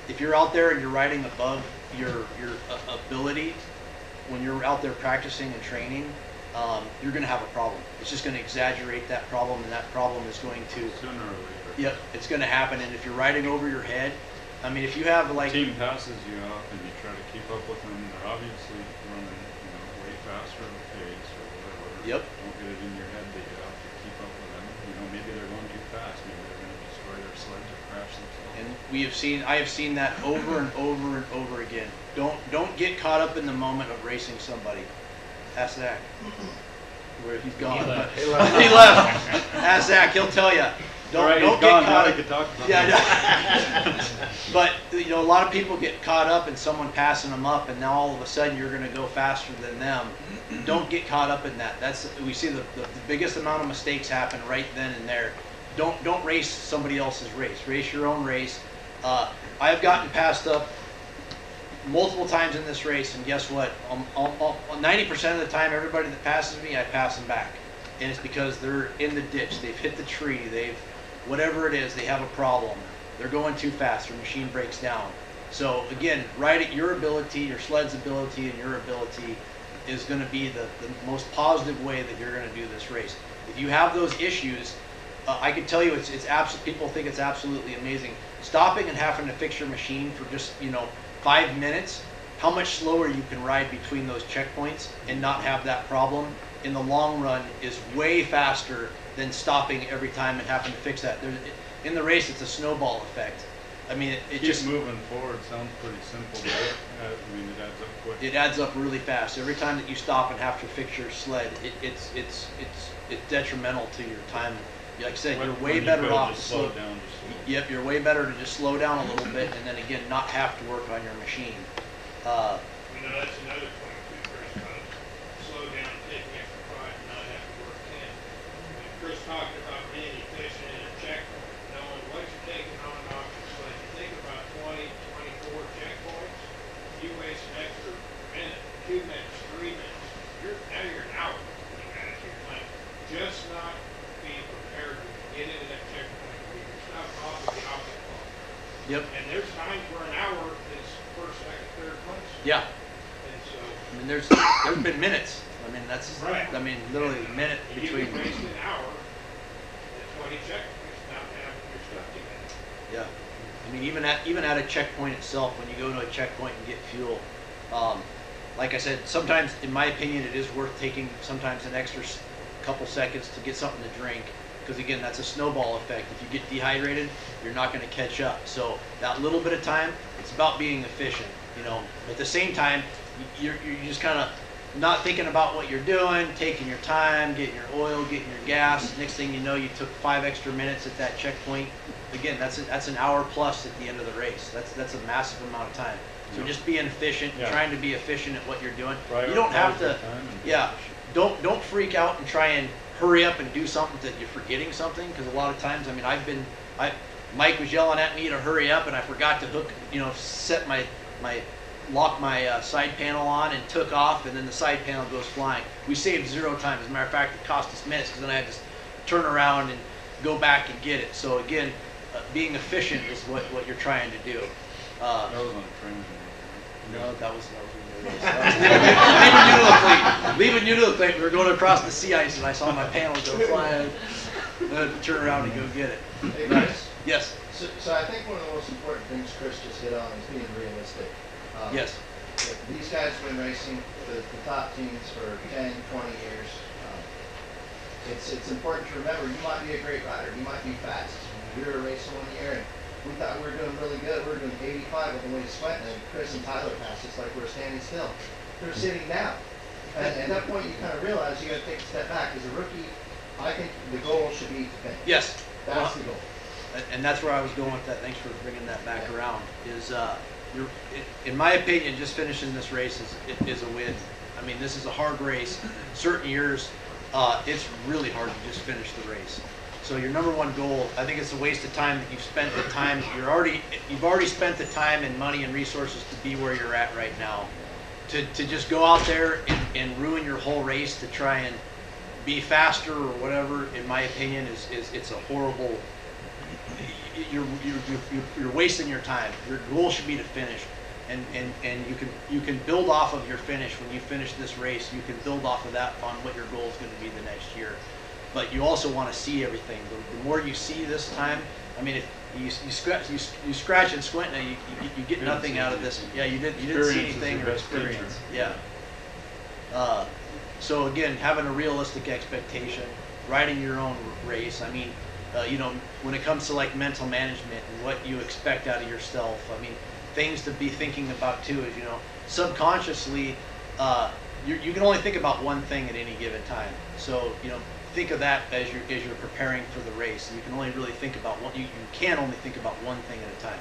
If you're out there and you're riding above your ability, when you're out there practicing and training, you're going to have a problem. It's just going to exaggerate that problem, and that problem is going to Sooner or later. Yep, it's going to happen. And if you're riding over your head, I mean, if you have like team passes you up and you try to keep up with them, they're obviously running, way faster at a pace or whatever. Yep. Don't get it in your head that you have to keep up with them. Maybe they're going too fast. Maybe they're going to destroy their sleds or crash themselves. And I have seen that over and over and over again. Don't get caught up in the moment of racing somebody. Ask Zach. Where he's gone. He left. Ask Zach. He'll tell you. Don't get caught up. Yeah. But a lot of people get caught up in someone passing them up, and now all of a sudden you're going to go faster than them. Don't get caught up in that. We see the biggest amount of mistakes happen right then and there. Don't race somebody else's race. Race your own race. I have gotten passed up multiple times in this race, and guess what? 90% of the time, everybody that passes me, I pass them back. And it's because they're in the ditch. They've hit the tree. Whatever it is, they have a problem. They're going too fast. Their machine breaks down. So again, ride at your ability, your sled's ability, and your ability is going to be the most positive way that you're going to do this race. If you have those issues, I can tell you people think it's absolutely amazing. Stopping and having to fix your machine for just 5 minutes, how much slower you can ride between those checkpoints and not have that problem in the long run is way faster than stopping every time and having to fix that. In the race, it's a snowball effect. I mean, it just moving forward sounds pretty simple, but it adds up quick. It adds up really fast. Every time that you stop and have to fix your sled, it's detrimental to your time. Like I said, you're way better off to slow down. Yep, you're way better to just slow down a little bit, and then again, not have to work on your machine. That's another point too, Chris, about slow down, taking extra pride, and not have to work 10. And Chris talked about being efficient in a checkpoint, knowing what you're taking on and off your sled. You think about 20, 24 checkpoints, you waste an extra minute, 2 minutes, 3 minutes. Now you're an hour putting that into your plan. Just not being prepared to get into that checkpoint, get your stuff off of the outlet clock. Yep. And there's times where an hour is first, second, third place. Yeah. And so. I mean, there's been minutes. I mean, that's right. I mean, literally a minute between. You can waste an hour at 20 checkpoints not having your stuff together. Yeah. I mean, even at a checkpoint itself, when you go to a checkpoint and get fuel, like I said, sometimes, in my opinion, it is worth taking sometimes an extra couple seconds to get something to drink. Because again, that's a snowball effect. If you get dehydrated, you're not going to catch up. So that little bit of time, it's about being efficient. At the same time, you're just kind of not thinking about what you're doing, taking your time, getting your oil, getting your gas. Next thing you know, you took 5 extra minutes at that checkpoint. Again, that's an hour plus at the end of the race. That's a massive amount of time. So just being efficient, trying to be efficient at what you're doing. You don't have to. Yeah. Don't freak out and try and hurry up and do something that you're forgetting something, because a lot of times, I mean, Mike was yelling at me to hurry up, and I forgot to hook, set lock my side panel on and took off, and then the side panel goes flying. We saved 0 time. As a matter of fact, it cost us minutes, because then I had to turn around and go back and get it. So again, being efficient is what you're trying to do. That was on a train. No, that was leaving Unalakleet. We were going across the sea ice, and I saw my panel go flying. turn around and go get it. Hey, Right. Chris? Yes, So I think one of the most important things Chris just hit on is being realistic. yes. These guys have been racing the top teams for 10, 20 years. It's important to remember you might be a great rider, you might be fast. We were racing one year and we thought we were doing really good. We were doing 85 on the way to Sweat, and Chris and Tyler passed us like we were standing still. They're sitting down. And at that point you kind of realize you got to take a step back. As a rookie, I think the goal should be to finish. Yes. That's the goal. And that's where I was going with that. Thanks for bringing that back around. In my opinion, just finishing this race is a win. I mean, this is a hard race. Certain years, it's really hard to just finish the race. So your number one goal, I think it's a waste of time that you've spent the time. You've already spent the time and money and resources to be where you're at right now. To just go out there and ruin your whole race to try and be faster or whatever, in my opinion, it's a horrible. You're wasting your time. Your goal should be to finish, and you can build off of your finish. When you finish this race, you can build off of that on what your goal is going to be the next year. But you also want to see everything. The more you see this time, I mean, if you scratch and squint, and you get nothing out of this. Yeah, you didn't see anything or experience. Yeah. So again, having a realistic expectation, riding your own race. I mean, when it comes to like mental management and what you expect out of yourself, I mean, things to be thinking about too is, subconsciously, you can only think about one thing at any given time. So, think of that as you're preparing for the race. You can only really think about you can only think about one thing at a time.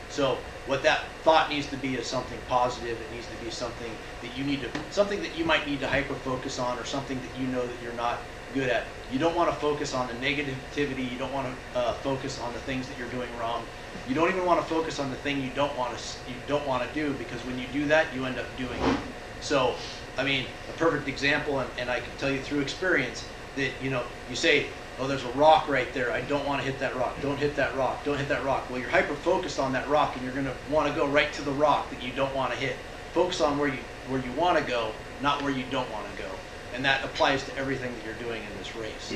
So what that thought needs to be is something positive. It needs to be something that you might need to hyper focus on, or something that you know that you're not good at. You don't want to focus on the negativity. You don't want to focus on the things that you're doing wrong. You don't even want to focus on the thing you don't want to do, because when you do that, you end up doing it. So, I mean, a perfect example, and I can tell you through experience that you say, oh, there's a rock right there. I don't want to hit that rock. Don't hit that rock. Don't hit that rock. Well, you're hyper focused on that rock, and you're going to want to go right to the rock that you don't want to hit. Focus on where you want to go, not where you don't want to go. And that applies to everything that you're doing in this race.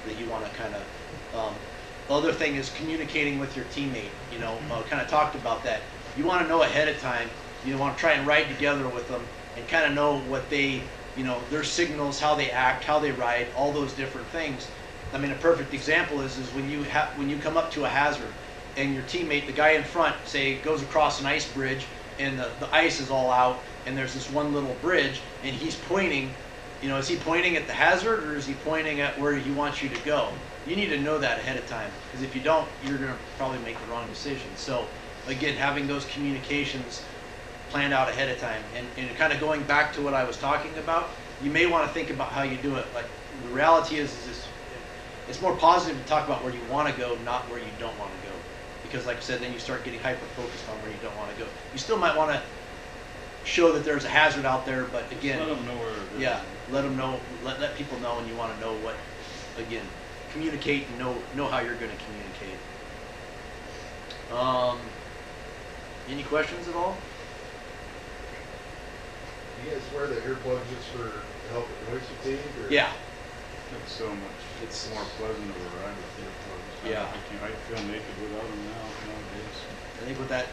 That you want to kind of. The other thing is communicating with your teammate. Kind of talked about that. You want to know ahead of time. You want to try and ride together with them and kind of know what they, their signals, how they act, how they ride, all those different things. I mean, a perfect example is when you come up to a hazard and your teammate, the guy in front, say goes across an ice bridge and the ice is all out and there's this one little bridge and he's pointing, is he pointing at the hazard or is he pointing at where he wants you to go? You need to know that ahead of time, because if you don't, you're going to probably make the wrong decision. So again, having those communications planned out ahead of time, and kind of going back to what I was talking about, you may want to think about how you do it. Like, the reality is it's more positive to talk about where you want to go, not where you don't want to go. Because like I said, then you start getting hyper-focused on where you don't want to go. You still might want to show that there's a hazard out there, but again, just let them know where it is. Yeah, let them know, let people know, and you want to know what, again, communicate and know how you're going to communicate. Any questions at all? You guys wear the earplugs just for help with noise fatigue? Or? Yeah. It's so much. It's more pleasant of a ride with earplugs. Yeah. I feel naked without them nowadays. I think with that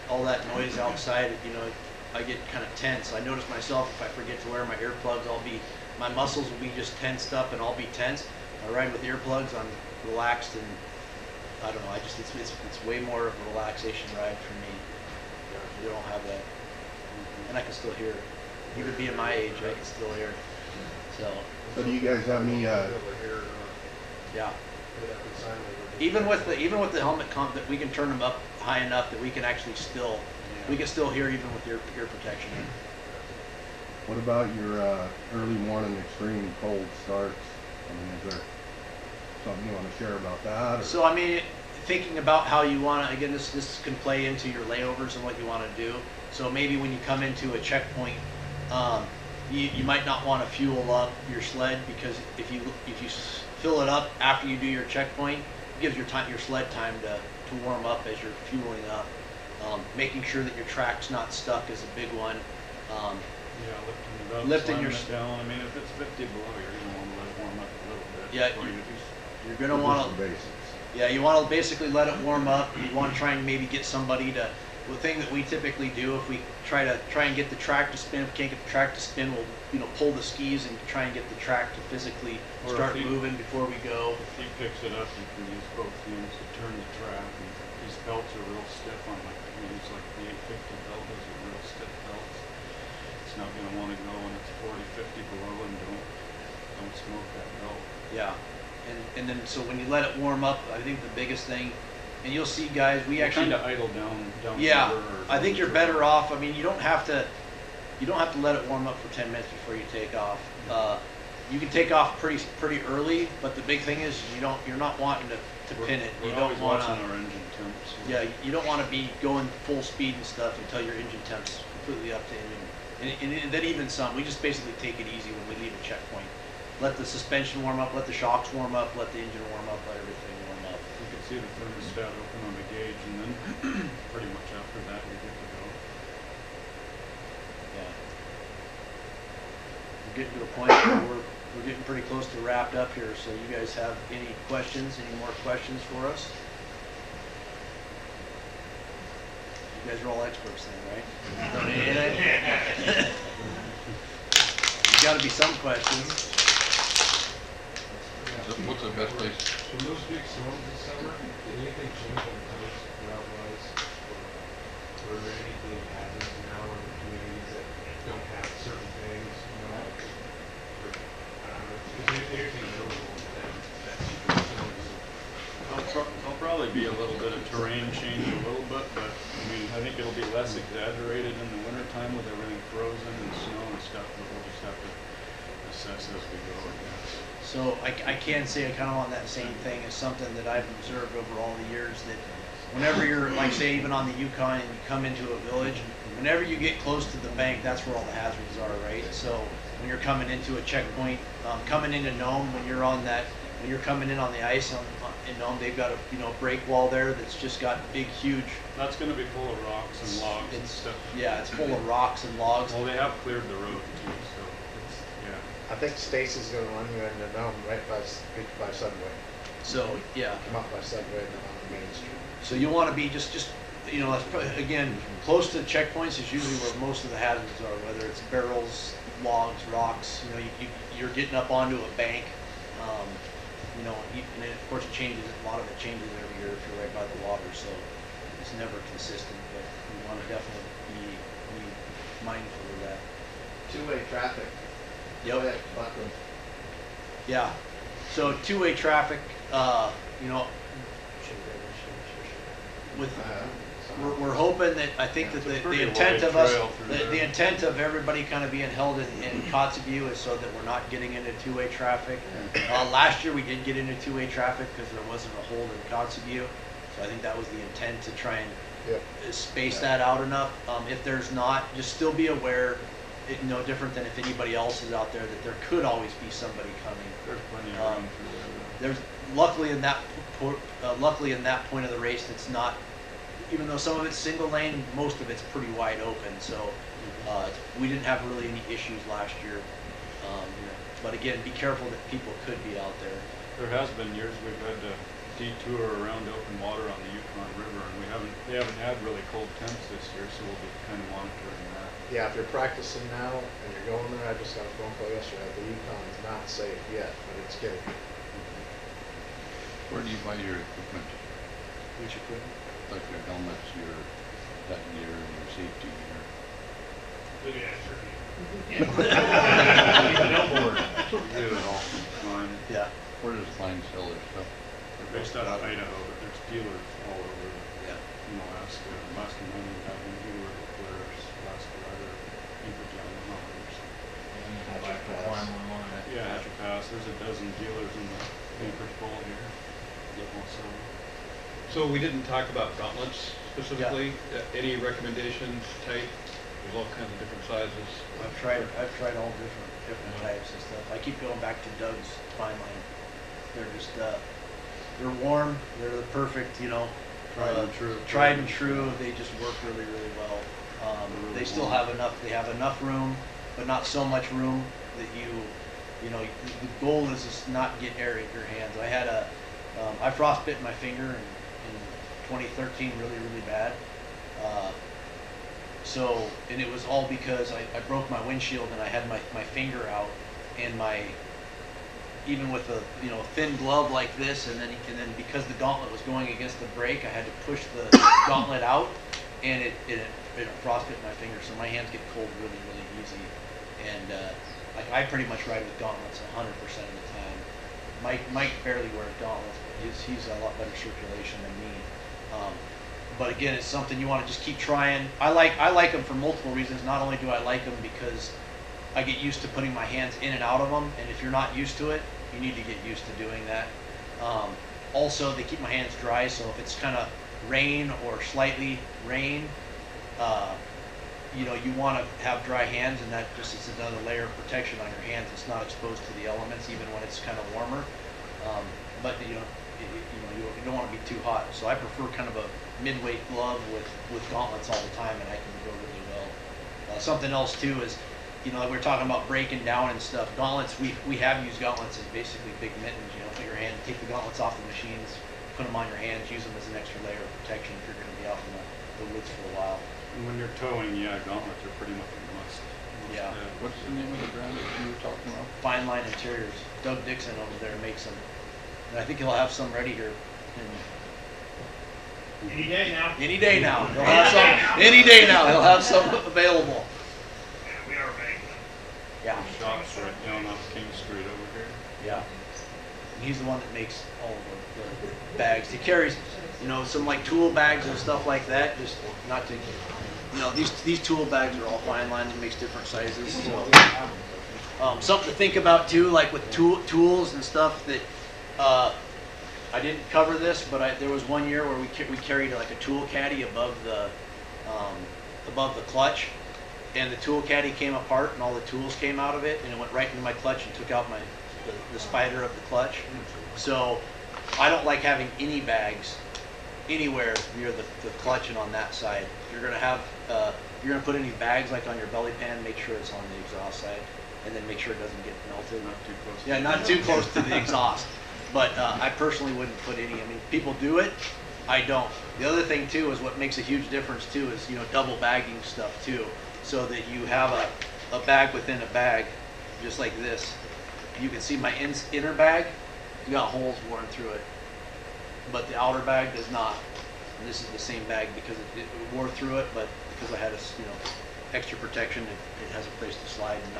all that noise outside, I get kind of tense. I notice myself, if I forget to wear my earplugs, my muscles will be just tensed up and I'll be tense. I ride with earplugs, I'm relaxed, and I don't know, it's way more of a relaxation ride for me. You don't have that. And I can still hear it. Even being my age, I can still hear it. So do you guys have any, yeah. Even with the helmet comp, that we can turn them up high enough that we can actually we can still hear even with ear protection. what about your early morning extreme cold starts? I mean, is there something you want to share about that? Or? So, I mean, thinking about how you want to, again, this can play into your layovers and what you want to do. So maybe when you come into a checkpoint, you might not want to fuel up your sled, because if you fill it up after you do your checkpoint, it gives your sled time to warm up as you're fueling up. Making sure that your track's not stuck is a big one. Yeah, lifting it up, slamming it down. I mean, if it's 50 below, you're going to want to let it warm up a little bit. Yeah, before you You're gonna wanna, Just the basics. yeah, you wanna basically let it warm up. You wanna try and maybe get somebody to, the thing that we typically do, if we try and get the track to spin, if we can't get the track to spin, we'll, pull the skis and try and get the track to physically Or start if he- moving before we go. If he picks it up, you can use both ends to turn the track. And these belts are real stiff on it's like the 850 belt. Those are real stiff belts. It's not going to want to go when it's 40, 50 below, and don't smoke that belt. Yeah, and then so when you let it warm up, I think the biggest thing, and you'll see guys, we actually kind of idle down. Yeah, the river or I think you're something. better off. I mean, you don't have to let it warm up for 10 minutes before you take off. You can take off pretty early, but the big thing is you're not wanting to pin it. You We're don't always want watching to. our engine temps. Yeah, you don't want to be going full speed and stuff until your engine temp's completely up to engine. And then even some, we just basically take it easy when we leave a checkpoint. Let the suspension warm up, let the shocks warm up, let the engine warm up, let everything warm up. You can see the thermostat open on the gauge, and then pretty much after that you're good to go. Yeah. We're getting to a point where we're getting pretty close to wrapped up here, so you guys have any questions, any more questions for us? You guys are all experts then, right? There's gotta be some questions. What's the best place? So those big storms this summer, did anything change on the coast route-wise? Or are there anything that happens now in the communities that don't have certain things, Or, I don't know, is there anything notable that There'll probably be a little bit of terrain change a little bit, but I mean, I think it'll be less exaggerated in the wintertime with everything frozen and snow and stuff, but we'll just have to assess as we go, I guess. So I can say kind of on that same thing is something that I've observed over all the years, that whenever you're, like say even on the Yukon and you come into a village, whenever you get close to the bank, that's where all the hazards are, right? So when you're coming into a checkpoint, coming into Nome, when you're coming in on the ice in Nome, they've got a break wall there that's just got big, huge. That's going to be full of rocks and logs and stuff. Yeah, it's full of rocks and logs. Well, they have cleared the road too, so it's, yeah. I think Stacy's gonna run you into Nome right by Subway. So yeah. Come up by Subway on Main Street. So you want to be just that's probably, again, close to checkpoints is usually where most of the hazards are, whether it's barrels, logs, rocks. You're getting up onto a bank. And then of course it changes. A lot of it changes every year if you're right by the water, so it's never consistent. But you want to definitely be mindful of that. Two-way traffic. Yep. Go ahead, Buckland. Yeah. So two-way traffic. With we're hoping that I think that the intent of us, the intent of everybody kind of being held in Kotzebue is so that we're not getting into two-way traffic. Last year we did get into two-way traffic because there wasn't a hold in Kotzebue, so I think that was the intent to try and space that out enough. If there's not, just still be aware. No different than if anybody else is out there, that there could always be somebody coming. There's plenty of room for There's luckily in that point of the race, that's not. Even though some of it's single lane, most of it's pretty wide open. So we didn't have really any issues last year. But again, be careful that people could be out there. There has been years we've had to detour around open water on the Yukon River, and they haven't had really cold temps this year, so we'll be kind of monitoring that. Yeah, if you're practicing now and you're going there, I just got a phone call yesterday. The Yukon's not safe yet, but it's getting. Where do you buy your equipment? Which equipment? Like your helmets, your that gear, and your safety gear. Look at that turkey. Do it all. Yeah. Where does Klein sell their stuff? They're based out of Idaho, but there's dealers all over. Yeah. Alaska, Alaska Mining, having dealer Polaris, Alaska Rider, Infratel, Hoppers. Yeah, Hatcher Pass. There's a dozen dealers in the Anchorage Bowl here. Also. So we didn't talk about gauntlets specifically. Any recommendations, type? There's all kinds of different sizes. I've tried all different types and stuff. I keep going back to Doug's Fine Line. They're just they're warm. They're the perfect, tried and true. They just work really, really well. They still have enough. They have enough room, but not so much room that You know, the goal is just not get air in your hands. I had I frostbit my finger in 2013 really, really bad. And it was all because I broke my windshield and I had my finger out, and even with a thin glove like this, and then because the gauntlet was going against the brake, I had to push the gauntlet out, and it frostbit my finger. So my hands get cold really, really easy, and I pretty much ride with gauntlets 100% of the time. Mike barely wears gauntlets, but he's a lot better circulation than me. But again, it's something you want to just keep trying. I like them for multiple reasons. Not only do I like them because I get used to putting my hands in and out of them, and if you're not used to it, you need to get used to doing that. Also, they keep my hands dry, so if it's kind of rain or slightly rain, you want to have dry hands, and that just is another layer of protection on your hands. It's not exposed to the elements, even when it's kind of warmer. But you don't want to be too hot. So I prefer kind of a mid-weight glove with gauntlets all the time, and I can go really well. Something else too is, like we were talking about breaking down and stuff. Gauntlets, we have used gauntlets as basically big mittens. Put your hand, take the gauntlets off the machines, put them on your hands, use them as an extra layer of protection if you're going to be out in the woods for a while. And when you're towing, gauntlets are pretty much a must. Yeah. What's the name of the brand that you were talking about? Fine Line Interiors. Doug Dixon over there makes them. And I think he'll have some ready here. Any day now. Any day now. He'll have some. Any day now. He'll have some available. Yeah, we are making them. Yeah. Shops right down off King Street over here. Yeah. And he's the one that makes all of the bags. He carries, some like tool bags and stuff like that. Just not to, these tool bags are all Fine Line. He makes different sizes. So, something to think about too, like with tools and stuff that. I didn't cover this, but there was one year where we carried like a tool caddy above the clutch, and the tool caddy came apart and all the tools came out of it, and it went right into my clutch and took out the spider of the clutch. So I don't like having any bags anywhere near the clutch and on that side. If you're gonna put any bags like on your belly pan, make sure it's on the exhaust side, and then make sure it doesn't get melted. Not too close. Yeah, not too close to the exhaust. But I personally wouldn't put any. I mean, people do it. I don't. The other thing too is what makes a huge difference too is double bagging stuff too, so that you have a bag within a bag, just like this. You can see my inner bag, you got holes worn through it, but the outer bag does not. And this is the same bag because it wore through it, but because I had extra protection, it has a place to slide and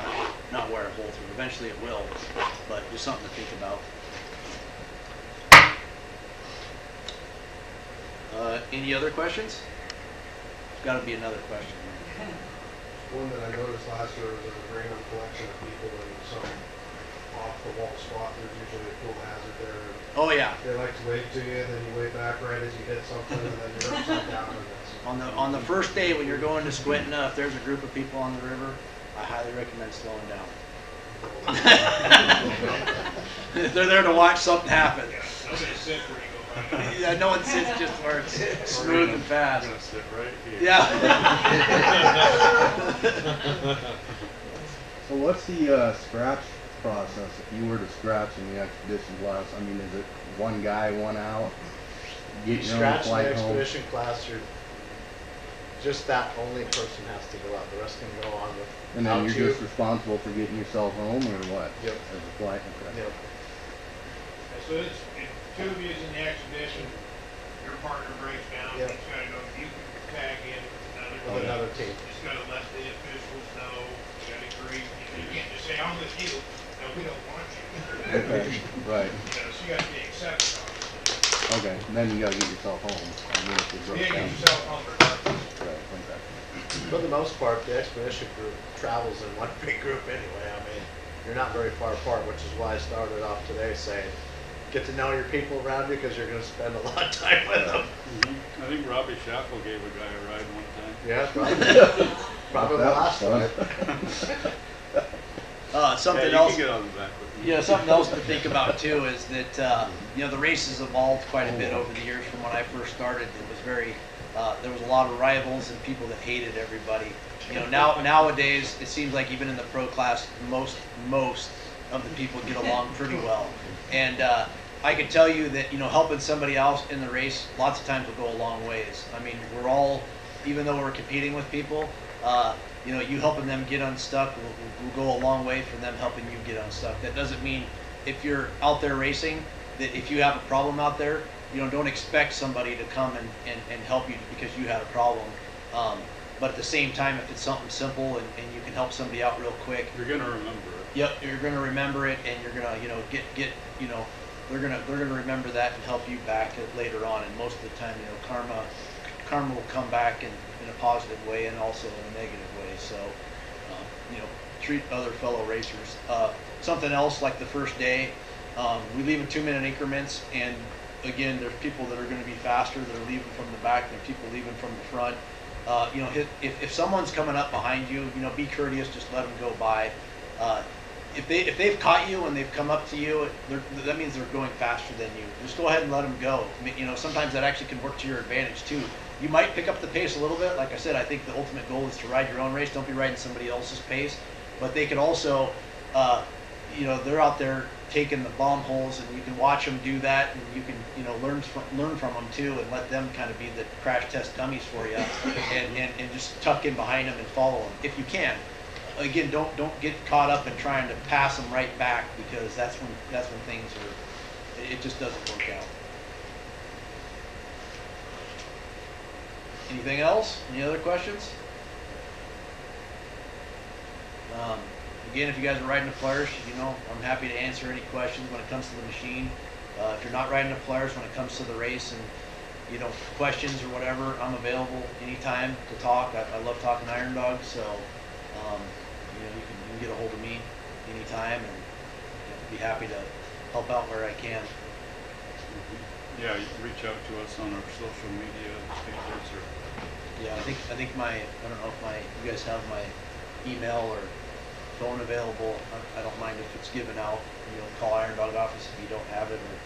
not wear a hole through. Eventually it will, but just something to think about. Any other questions? There's got to be another question. One that I noticed last year was a random collection of people in some off-the-wall spot. There's usually a pool hazard there. Oh yeah. They like to wave to you, and then you wave back right as you hit something, and then you're upside down. And that's On the first day when you're going to Squintina, if there's a group of people on the river, I highly recommend slowing down. They're there to watch something happen. Yeah, nobody sits where you go by. Yeah, no one sits just where it's smooth and fast. I'm gonna sit right here. Yeah. So what's the scratch process if you were to scratch in the expedition class? I mean, is it one guy, one out? Get your own Scratch in the flight home? expedition class, just that only person has to go out. The rest can go on with. And then you're just responsible for getting yourself home, or what? Yep. As a flight. Okay. Yep. So if two of you is in the expedition, your partner breaks down, Yep. he's gotta go, you can tag in With another team. Just gotta let the officials know, you gotta agree, you can't just say, I'm with you, no, we don't want you. Okay. Right. So you gotta be accepted on it. Okay. And then you gotta get yourself home. I mean, if you You broke gotta down. get yourself home regardless. Right. Okay. For the most part, the expedition group travels in one big group anyway. I mean, you're not very far apart, which is why I started off today saying, get to know your people around you because you're going to spend a lot of time with them. I think Robbie Shackle gave a guy a ride one time. Yeah, probably. Probably the That was last fun. time. Something Yeah, you else. can get on the back with me. Yeah, something else to think about too is that the race has evolved quite a bit over the years. From when I first started, it was very there was a lot of rivals and people that hated everybody. Nowadays it seems like even in the pro class, most of the people get along pretty well. And I can tell you that, you know, helping somebody else in the race lots of times will go a long ways. I mean, we're all, even though we're competing with people, you know, you helping them get unstuck will go a long way for them helping you get unstuck. That doesn't mean if you're out there racing that if you have a problem out there, you know, don't expect somebody to come and help you because you had a problem. But at the same time, if it's something simple and you can help somebody out real quick, You're gonna remember it. yep, you're gonna remember it, and you're gonna, you know, get, you know, they're gonna remember that and help you back later on. And most of the time, you know, karma will come back in a positive way and also in a negative way. So, you know, treat other fellow racers. Something else like the first day, we leave in 2-minute increments, and again, there's people that are going to be faster that are leaving from the back, and people leaving from the front. You know, if someone's coming up behind you, you know, be courteous, just let them go by. If they've caught you and they've come up to you, that means they're going faster than you. Just go ahead and let them go. You know, sometimes that actually can work to your advantage too. You might pick up the pace a little bit. Like I said, I think the ultimate goal is to ride your own race. Don't be riding somebody else's pace. But they can also, you know, they're out there taking the bomb holes, and you can watch them do that, and you can, you know, learn from them too, and let them kind of be the crash test dummies for you, and just tuck in behind them and follow them if you can. Again, don't get caught up in trying to pass them right back, because that's when things are, it just doesn't work out. Anything else? Any other questions? Again, if you guys are riding a Polaris, you know, I'm happy to answer any questions when it comes to the machine. If you're not riding a Polaris, when it comes to the race and, you know, questions or whatever, I'm available anytime to talk. I love talking Iron Dog, so, you know, you can get a hold of me anytime, and, you know, be happy to help out where I can. Yeah, you can reach out to us on our social media pages or. Yeah, I think I don't know if you guys have my email or phone available. I don't mind if it's given out. You know, call Iron Dog office if you don't have it, or,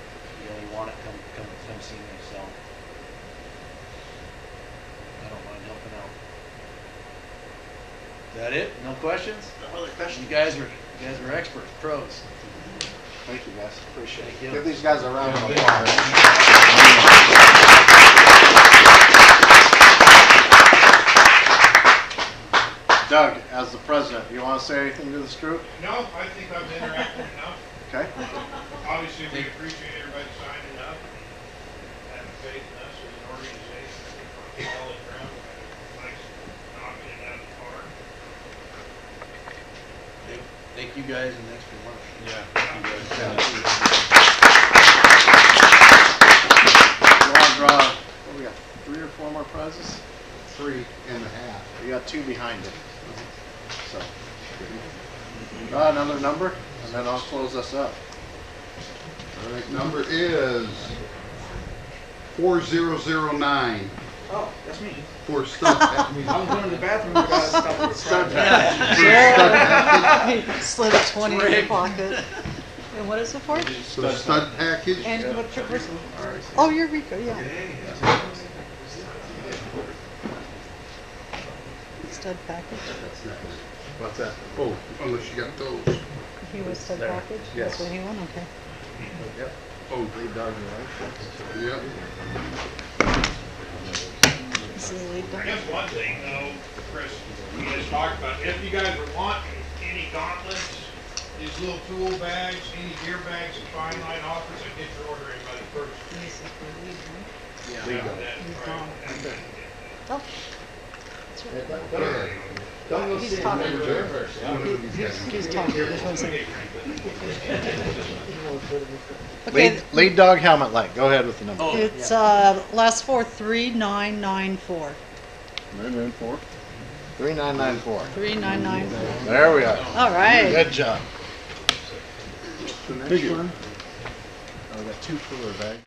you know, you want it, come see me. So I don't mind helping out. Is that it? No questions? No other questions. You guys are experts, pros. Thank you, guys. Appreciate it. Thank you. Give these guys a round of Yeah. applause. Doug, as the president, you want to say anything to this group? No, I think I've interacted enough. Okay. Obviously, we appreciate everybody signing up and having faith in us as an organization. I think we're on solid ground. We had a nice knocking it out of the park. Thank you guys, and thanks for lunch. Yeah, thank you guys. You want to draw, what we got, 3 or 4 more prizes? 3.5. You got 2 behind it. So, draw another number, and then I'll close us up. All right, number is 4009 Oh, that's me. for stud package. I'm going to the bathroom. I gotta stop at the Stud front. package. For stud package. Slid a 20 in your pocket. And what is it for? For the stud package. And what trip was it? Oh, you're Rico, yeah. Stud package. That's next. What's that? Oh, unless you got those. He was stud There. package? Yes. That's what he won, okay. Yep. Oh, Lead dog, you right? yep. This is the lead I dog. guess one thing though, Chris, we just talked about, if you guys are wanting any gauntlets, these little tool bags, any gear bags and fine line offers, I get your order in by the first. This is the lead, right? Lead dog. He's gone. Okay. Oh. That's right. Don't go He's sit in talking. the chair first. He's talking. Just one second. Okay, Lead dog helmet light. Go ahead with the number. it's, last four, 3994. 994. 3994. 3994. There we are. All right. Good job. The next one. Oh, we got 2 cooler bags.